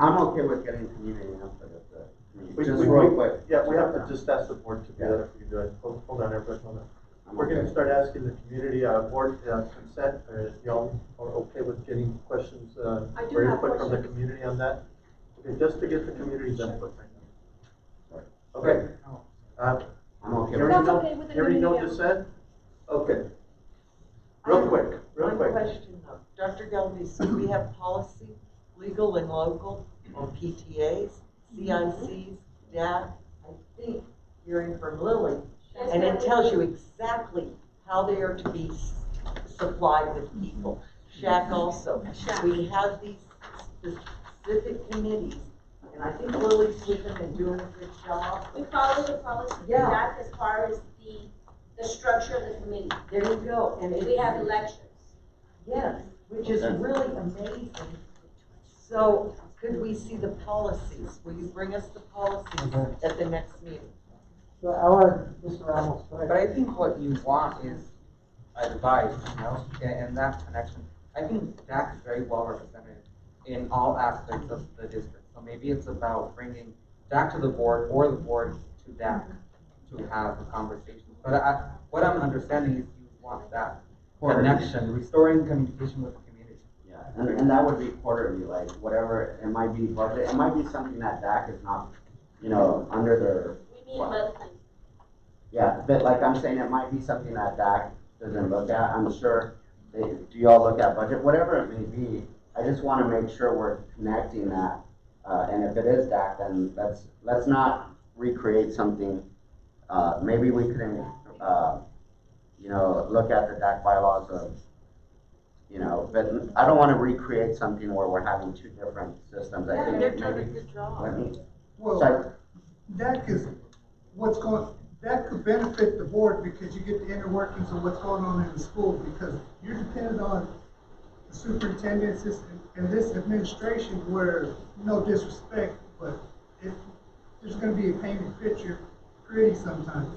Speaker 23: I'm okay with getting community input of the community. Just real quick.
Speaker 1: Yeah, we have to just ask the board to do that if we do it. Hold on, everybody, hold on. We're gonna start asking the community, board consent, or y'all are okay with getting questions,
Speaker 2: I do
Speaker 1: or
Speaker 2: have
Speaker 1: input from the
Speaker 2: questions.
Speaker 1: community on that? Okay, just to get the community's input right now. Okay.
Speaker 23: I'm okay with
Speaker 1: Hearing
Speaker 2: That's
Speaker 1: no,
Speaker 2: okay with the
Speaker 1: hearing no
Speaker 2: community.
Speaker 1: dissent? Okay. Real quick, real
Speaker 11: One
Speaker 1: quick.
Speaker 11: question though, Dr. Galvez, do we have policy, legal and local, on PTAs, CICs, DAC? I think, hearing from Lily, and it tells you exactly how they are to be supplied with people. SHAC also, we have these specific committees, and I think Lily's with them and doing a good job.
Speaker 4: We follow the policy of
Speaker 11: Yeah.
Speaker 4: that as far as the structure of the committee.
Speaker 11: There you go, and
Speaker 4: We have elections.
Speaker 11: Yes, which is really amazing. So could we see the policies? Will you bring us the policies at the next meeting?
Speaker 20: So I want Mr. Ramos, go
Speaker 18: But
Speaker 20: ahead.
Speaker 18: I think what you want is advice, you know, in that connection. I think DAC is very well represented in all aspects of the district. So maybe it's about bringing DAC to the board or the board to DAC to have a conversation. But what I'm understanding is you want that connection, restoring communication with the community.
Speaker 23: Yeah, and that would be quarterly, like whatever, it might be budget, it might be something that DAC is not, you know, under their.
Speaker 4: We mean monthly.
Speaker 23: Yeah, but like I'm saying, it might be something that DAC doesn't look at, I'm sure, do y'all look at budget, whatever it may be, I just wanna make sure we're connecting that, and if it is DAC, then let's not recreate something, maybe we couldn't, you know, look at the DAC bylaws of, you know, but I don't wanna recreate something where we're having two different systems, I
Speaker 11: Yeah,
Speaker 23: think
Speaker 11: they're doing a
Speaker 23: maybe,
Speaker 11: good job.
Speaker 23: let me,
Speaker 16: Well,
Speaker 23: sorry.
Speaker 16: that could benefit the board because you get the inner workings of what's going on in the school, because you're dependent on the superintendents and this administration where, no disrespect, but there's gonna be a painted picture, pretty sometimes.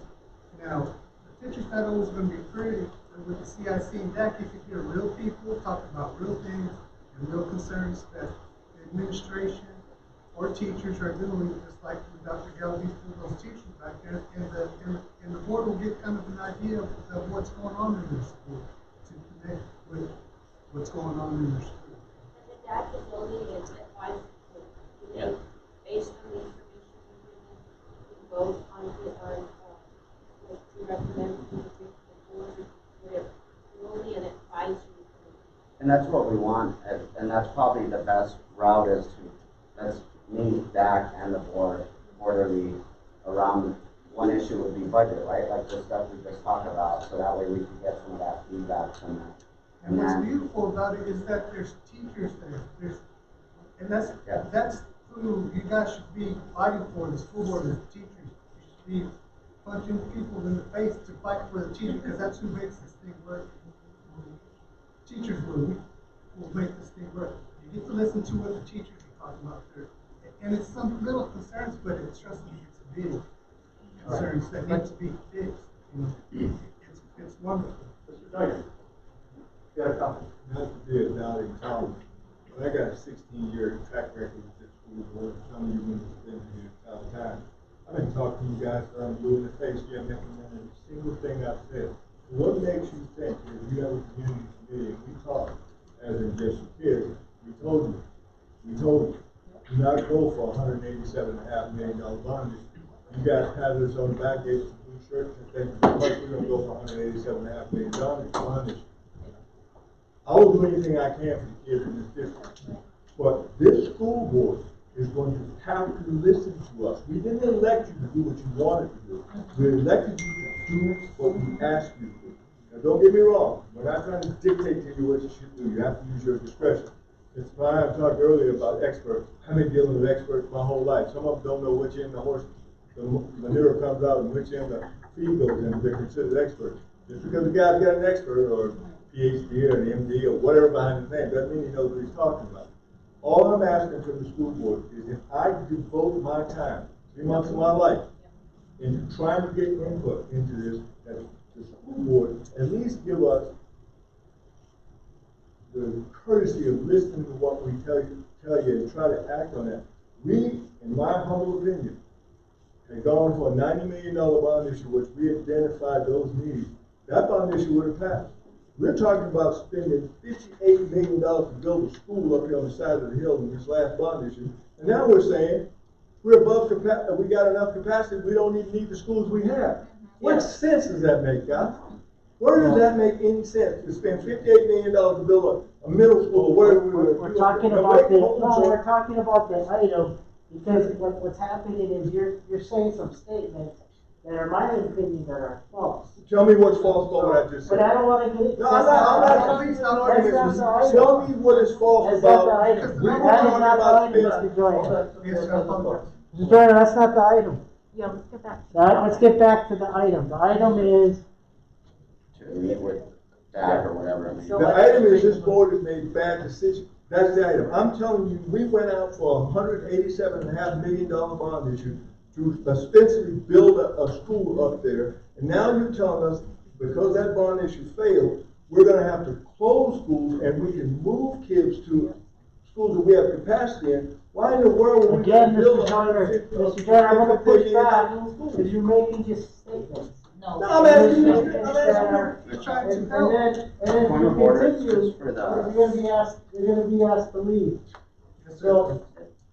Speaker 16: Now, the picture's not always gonna be pretty, but with the CIC and DAC, you can hear real people talking about real things and real concerns that the administration or teachers are doing, just like with Dr. Galvez through those teachers back there, and the board will get kind of an idea of what's going on in their school to connect with what's going on in their school.
Speaker 4: And the DAC is only an advisory committee.
Speaker 23: Yeah.
Speaker 4: Based on the information we vote on like to recommend to the board, whatever. We're only an advisory committee.
Speaker 23: And that's what we want, and that's probably the best route is to, let's meet DAC and the board quarterly around, one issue would be budget, right? Like the stuff we just talked about, so that way we can get some of that feedback from that.
Speaker 16: And what's
Speaker 23: then-
Speaker 16: beautiful about it is that there's teachers there, and that's who you guys should be fighting for, the school board is teachers. You should be punching people in the face to fight for the teacher, because that's who makes this thing work. Teachers will make this thing work. You get to listen to what the teachers are talking about there. And it's some little concerns, but trust me, it's big concerns that need to be fixed. You know, it's wonderful.
Speaker 1: Mr. Dyer, you got a comment?
Speaker 9: Not to be a doubting Tom, but I got a 16-year track record with this school board. Some of you members have been here a thousand times. I've been talking to you guys from blue in the face. You haven't implemented a single thing I've said. What makes you think if you have a community committee and we talk as in just kids, we told you, do not go for $187.5 million bond issue. You guys had us on the back, gave us some blue shirts and thank you very much. We're gonna go for $187.5 million bond issue. I will do anything I can for the kids in this district. But this school board is going to have to listen to us. We didn't elect you to do what you wanted to do. We elected you to do what we asked you to do. Now don't get me wrong, we're not trying to dictate to you what you should do. You have to use your discretion. It's fine, I talked earlier about experts. I've been dealing with experts my whole life. Some of them don't know which end the manure comes out and which end the feed goes in. They're considered experts. Just because the guy's got an expert or PhD or an MD or whatever behind his name doesn't mean he knows what he's talking about. All I'm asking from the school board is if I devote my time, 3 months of my life, into trying to get input into this, that the school board at least give us the courtesy of listening to what we tell you and try to act on that. We, in my humble opinion, had gone for a $90 million bond issue, which we identified those needs that bond issue would have passed. We're talking about spending $58 million to build a school up here on the side of the hill in this last bond issue. And now we're saying we're above capacity, we got enough capacity, we don't even need the schools we have. What sense does that make, guys? Where does that make any sense to spend $58 million to build a middle school?
Speaker 20: We're talking about the, no, we're talking about the item, because what's happening is you're saying some statements that are my opinion that are false.
Speaker 9: Tell me what's false about what I just said.
Speaker 20: But I don't wanna get.
Speaker 9: No, I'm not, please, not arguing. Tell me what is false about.
Speaker 20: That is not the item, Mr. Joyner. Mr. Joyner, that's not the item.
Speaker 7: Yeah, let's get back.
Speaker 20: Let's get back to the item. The item is.
Speaker 23: To meet with DAC or whatever. I mean.
Speaker 9: The item is this board has made bad decisions. That's the item. I'm telling you, we went out for $187.5 million bond issue to ostensibly build a school up there. And now you're telling us, because that bond issue failed, we're gonna have to close schools and we can move kids to schools that we have capacity in. Why in the world would we
Speaker 20: Again,
Speaker 9: build
Speaker 20: Mr. Joyner, I'm gonna push back, because you're making just statements.
Speaker 23: No,
Speaker 9: I'm asking you.
Speaker 20: And then if you continue, you're gonna be asked to leave. So,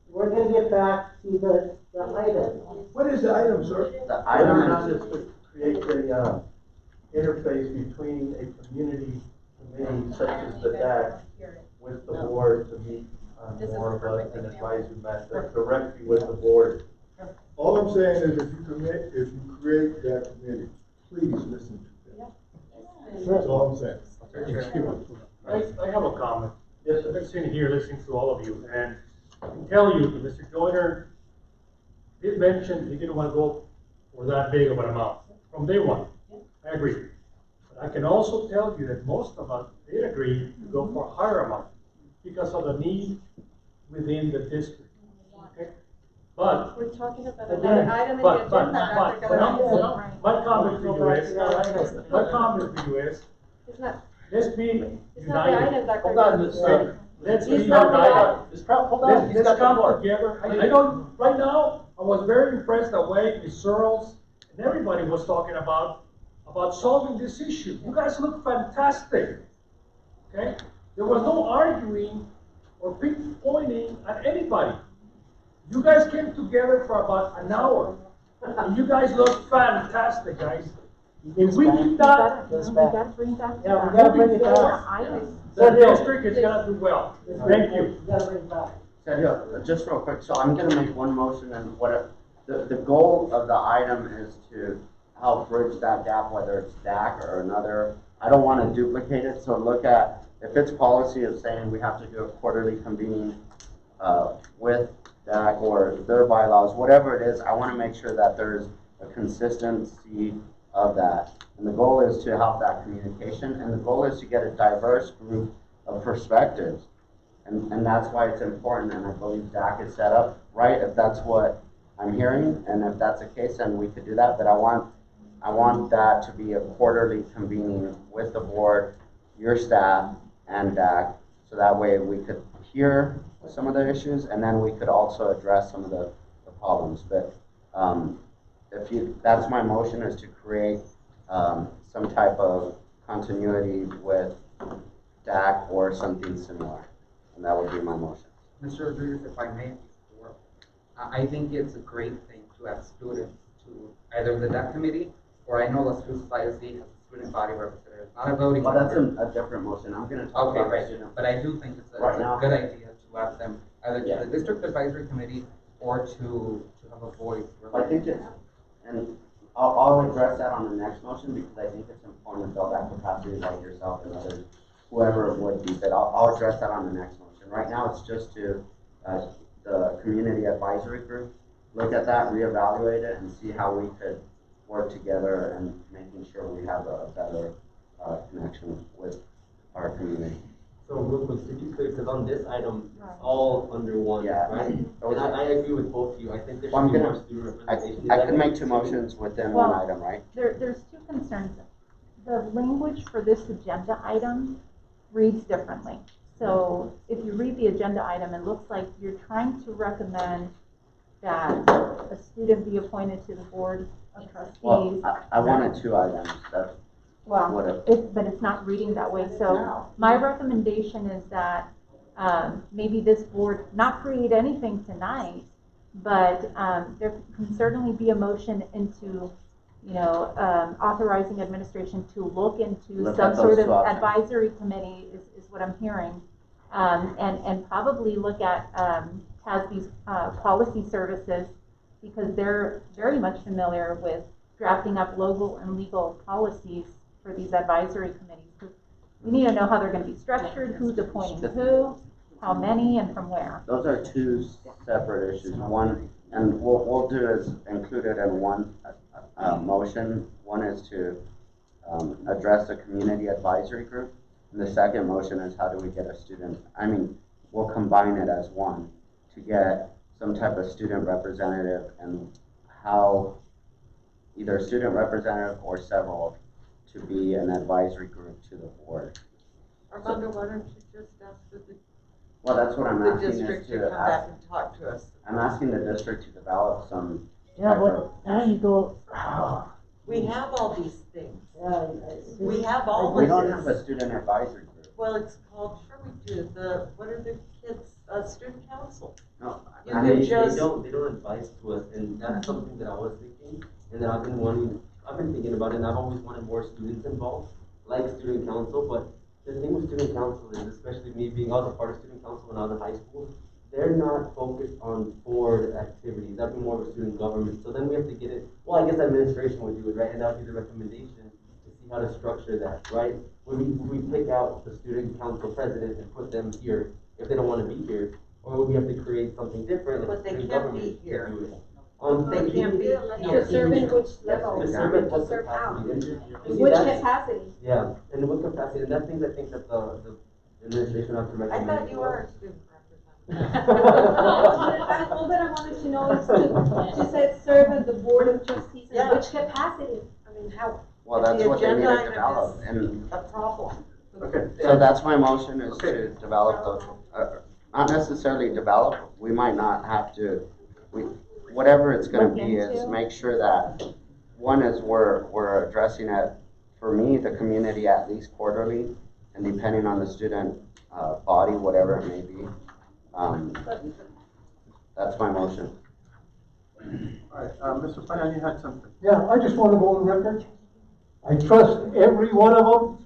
Speaker 20: we're gonna get back to the item.
Speaker 9: What is the item, sir?
Speaker 23: The item
Speaker 1: is to create a interface between a community committee such as the DAC with the board to meet on more of an advisory method directly with the board.
Speaker 9: All I'm saying is if you create that committee, please listen to them. That's all I'm saying.
Speaker 8: I have a comment. Yes, I've been sitting here listening to all of you, and I can tell you that Mr. Joyner did mention he didn't want to go for that big of an amount from day one. I agree. But I can also tell you that most of us did agree to go for a higher amount because of the need within the district. Okay? But
Speaker 2: We're talking about
Speaker 8: again,
Speaker 2: another item in the agenda.
Speaker 8: my comment to you is,
Speaker 2: It's not,
Speaker 8: let's be
Speaker 2: it's not the
Speaker 8: united.
Speaker 2: item, Dr.
Speaker 8: Hold on,
Speaker 2: Gonzalez.
Speaker 8: let's be
Speaker 2: It's not the
Speaker 8: united.
Speaker 2: item.
Speaker 8: Hold on, let's come together. I don't, right now, I was very impressed the way Ms. Searles and everybody was talking about solving this issue. You guys look fantastic, okay? There was no arguing or pointing at anybody. You guys came together for about an hour, and you guys look fantastic, guys. If we keep that,
Speaker 20: Goes
Speaker 7: We
Speaker 20: back.
Speaker 7: gotta bring back.
Speaker 20: Yeah, we gotta bring it back.
Speaker 8: the district is gonna do well. Thank you.
Speaker 20: You gotta bring it back.
Speaker 23: Sergio, just real quick, so I'm gonna make one motion and the goal of the item is to help bridge that gap, whether it's DAC or another. I don't wanna duplicate it, so look at, if it's policy of saying we have to do a quarterly convening, with DAC or their bylaws, whatever it is, I wanna make sure that there's a consistency of that. And the goal is to help that communication, and the goal is to get a diverse group of perspectives. And that's why it's important, and I believe DAC is set up right, if that's what I'm hearing, and if that's the case, then we could do that, but I want that to be a quarterly convening with the board, your staff, and DAC, so that way we could hear some of the issues, and then we could also address some of the problems. But that's my motion, is to create some type of continuity with DAC or something similar, and that would be my motion.
Speaker 18: Mr. Rodriguez, if I may, I think it's a great thing to have students to either the DAC committee, or I know the CISD has a student body representative, not a voting.
Speaker 23: Well, that's a different motion. I'm going to talk about
Speaker 18: right.
Speaker 23: student.
Speaker 18: But I do think it's a good idea to have them either to the district advisory committee or to have a voice.
Speaker 23: I think it's, and I'll address that on the next motion, because I think it's important to build that capacity like yourself and others, whoever it would be, but I'll address that on the next motion. Right now, it's just to the community advisory group, look at that, reevaluate it, and see how we could work together and making sure we have a better connection with our community.
Speaker 6: So real quick, to be clear, because on this item, it's all under one, right? And I agree with both of you. I think there should be more student representation.
Speaker 23: I could make two motions within one item, right?
Speaker 7: There's two concerns. The language for this agenda item reads differently. So if you read the agenda item, it looks like you're trying to recommend that a student be appointed to the board of trustees.
Speaker 23: Well, I wanted two items.
Speaker 10: Well, but it's not reading that way. So my recommendation is that maybe this board not create anything tonight, but there can certainly be a motion into, authorizing administration to look into some sort of advisory committee is what I'm hearing, and probably look at CASB's policy services, because they're very much familiar with drafting up local and legal policies for these advisory committees. We need to know how they're going to be structured, who's appointing who, how many, and from where.
Speaker 23: Those are two separate issues. One, and what we'll do is include it in one motion. One is to address the community advisory group. And the second motion is how do we get a student, we'll combine it as one to get some type of student representative, and how either a student representative or several to be an advisory group to the board.
Speaker 11: Armando, why don't you just ask the
Speaker 23: Well, that's what I'm asking
Speaker 11: district
Speaker 23: is
Speaker 11: to come back and talk to us.
Speaker 23: I'm asking the district to develop some.
Speaker 20: Yeah, but then you go.
Speaker 11: We have all these things.
Speaker 20: Yeah,
Speaker 11: we have all
Speaker 23: We
Speaker 11: this.
Speaker 23: don't have a student advisory group.
Speaker 11: Well, it's called, sure we do, what are the kids, student council?
Speaker 23: No,
Speaker 11: you can just.
Speaker 6: They don't advise to us, and that's something that I was thinking, and that I've been thinking about it, and I've always wanted more students involved, like student council, but the thing with student council is, especially me being also part of student council when I was in high school, they're not focused on board activities. That'd be more of a student government. So then we have to get it, well, I guess administration would do it, right? And that would be the recommendation to see how to structure that, right? Would we pick out the student council president and put them here if they don't want to be here? Or would we have to create something different?
Speaker 11: But they
Speaker 6: student
Speaker 11: can't
Speaker 6: government
Speaker 11: be here.
Speaker 6: to do it?
Speaker 11: They can't be here.
Speaker 2: To serve in which level?
Speaker 6: To serve at what
Speaker 2: Serve how?
Speaker 6: capacity?
Speaker 2: In which capacity?
Speaker 6: Yeah, and what capacity? And that's things I think that the administration have to
Speaker 11: I
Speaker 6: recommend.
Speaker 11: thought you were a student representative.
Speaker 2: All that I wanted to know is she said serve at the board of trustees, in which capacity? How?
Speaker 23: Well, that's
Speaker 11: The
Speaker 23: what they need
Speaker 11: agenda
Speaker 23: to
Speaker 11: item
Speaker 23: develop,
Speaker 11: is
Speaker 23: and
Speaker 11: a problem.
Speaker 23: okay. So that's my motion is to develop those. Not necessarily develop. We might not have to. Whatever it's going to be is make sure that one is we're addressing it. For me, the community at least quarterly, and depending on the student body, whatever it may be. That's my motion.
Speaker 1: All right, Mr. Payan, you had something.
Speaker 12: Yeah, I just want to go on record. I trust every one of them.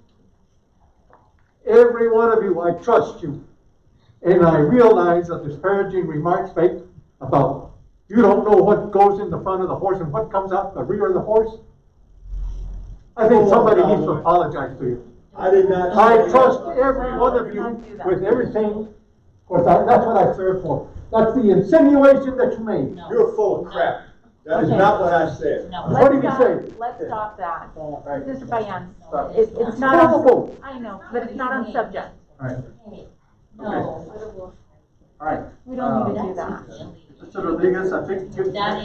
Speaker 12: Every one of you, I trust you. And I realize that disparaging remarks made about you don't know what goes in the front of the horse and what comes out the rear of the horse. I think somebody needs to apologize to you.
Speaker 9: I did not.
Speaker 12: I trust every one of you with everything. Of course, that's what I serve for. That's the insinuation that you made.
Speaker 9: You're full of crap. That is not what I said.
Speaker 12: What did you say?
Speaker 10: Let's stop that. Mr. Payan,
Speaker 1: Stop.
Speaker 10: it's not on, I know, but it's not on subject.
Speaker 1: All right.
Speaker 10: No.
Speaker 1: All right.
Speaker 10: We don't need to do that.
Speaker 1: Mr. Rodriguez, I think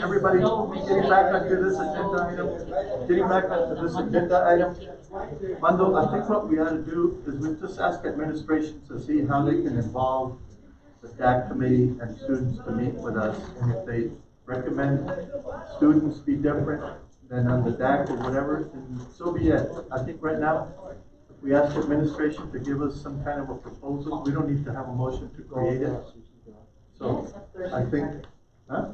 Speaker 1: everybody getting back onto this agenda item, Mando, I think what we ought to do is we just ask administration to see how they can involve the DAC committee and students to meet with us. And if they recommend students be different than on the DAC or whatever, then so be it. I think right now, if we ask administration to give us some kind of a proposal, we don't need to have a motion to create it. So I think, huh?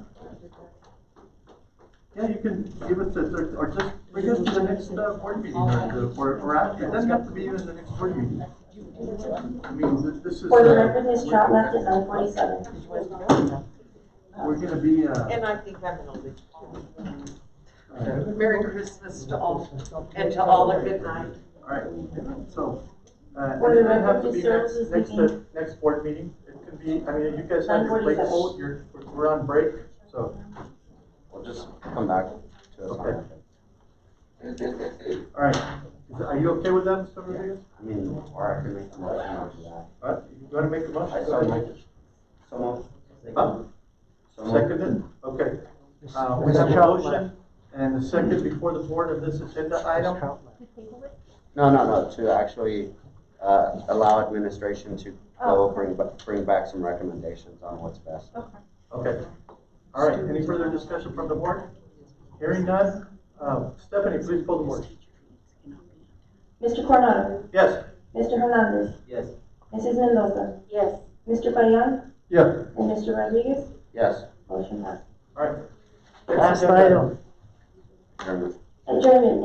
Speaker 1: Yeah, you can give it to, or just bring it to the next board meeting, or after. It doesn't have to be even the next board meeting. I mean, this is.
Speaker 15: For the record, Ms. Trout left at 9:47.
Speaker 1: We're gonna be.
Speaker 11: And I think I'm gonna leave too. Merry Christmas to all, and to all a good night.
Speaker 1: All right, so, it
Speaker 15: For the
Speaker 1: doesn't have to
Speaker 15: record,
Speaker 1: be
Speaker 15: Ms. Searles is
Speaker 1: next board meeting. It can be, I mean, you guys have your plate full, we're on break, so.
Speaker 23: We'll just come back to us.
Speaker 1: Okay. All right, are you okay with that, Mr. Rodriguez?
Speaker 23: I mean, or I can make a motion after that.
Speaker 1: All right, you wanna make a motion?
Speaker 23: I
Speaker 1: Go
Speaker 23: so
Speaker 1: ahead.
Speaker 23: moved. So moved.
Speaker 1: Huh?
Speaker 23: So moved.
Speaker 1: Seconded? Okay. We have a motion and a second before the board of this agenda item.
Speaker 23: No, to actually allow administration to go bring back some recommendations on what's best.
Speaker 1: Okay. All right, any further discussion from the board? Hearing none, Stephanie, please pull the board.
Speaker 15: Mr. Coronado,
Speaker 1: Yes.
Speaker 15: Mr. Hernandez,
Speaker 6: Yes.
Speaker 15: Mrs. Mendoza,
Speaker 2: Yes.
Speaker 15: Mr. Payan,
Speaker 12: Yes.
Speaker 15: and Mr. Rodriguez.
Speaker 23: Yes.
Speaker 15: Motion passed.
Speaker 1: All right.
Speaker 20: Last item.
Speaker 23: Chairman.
Speaker 15: Adjournment.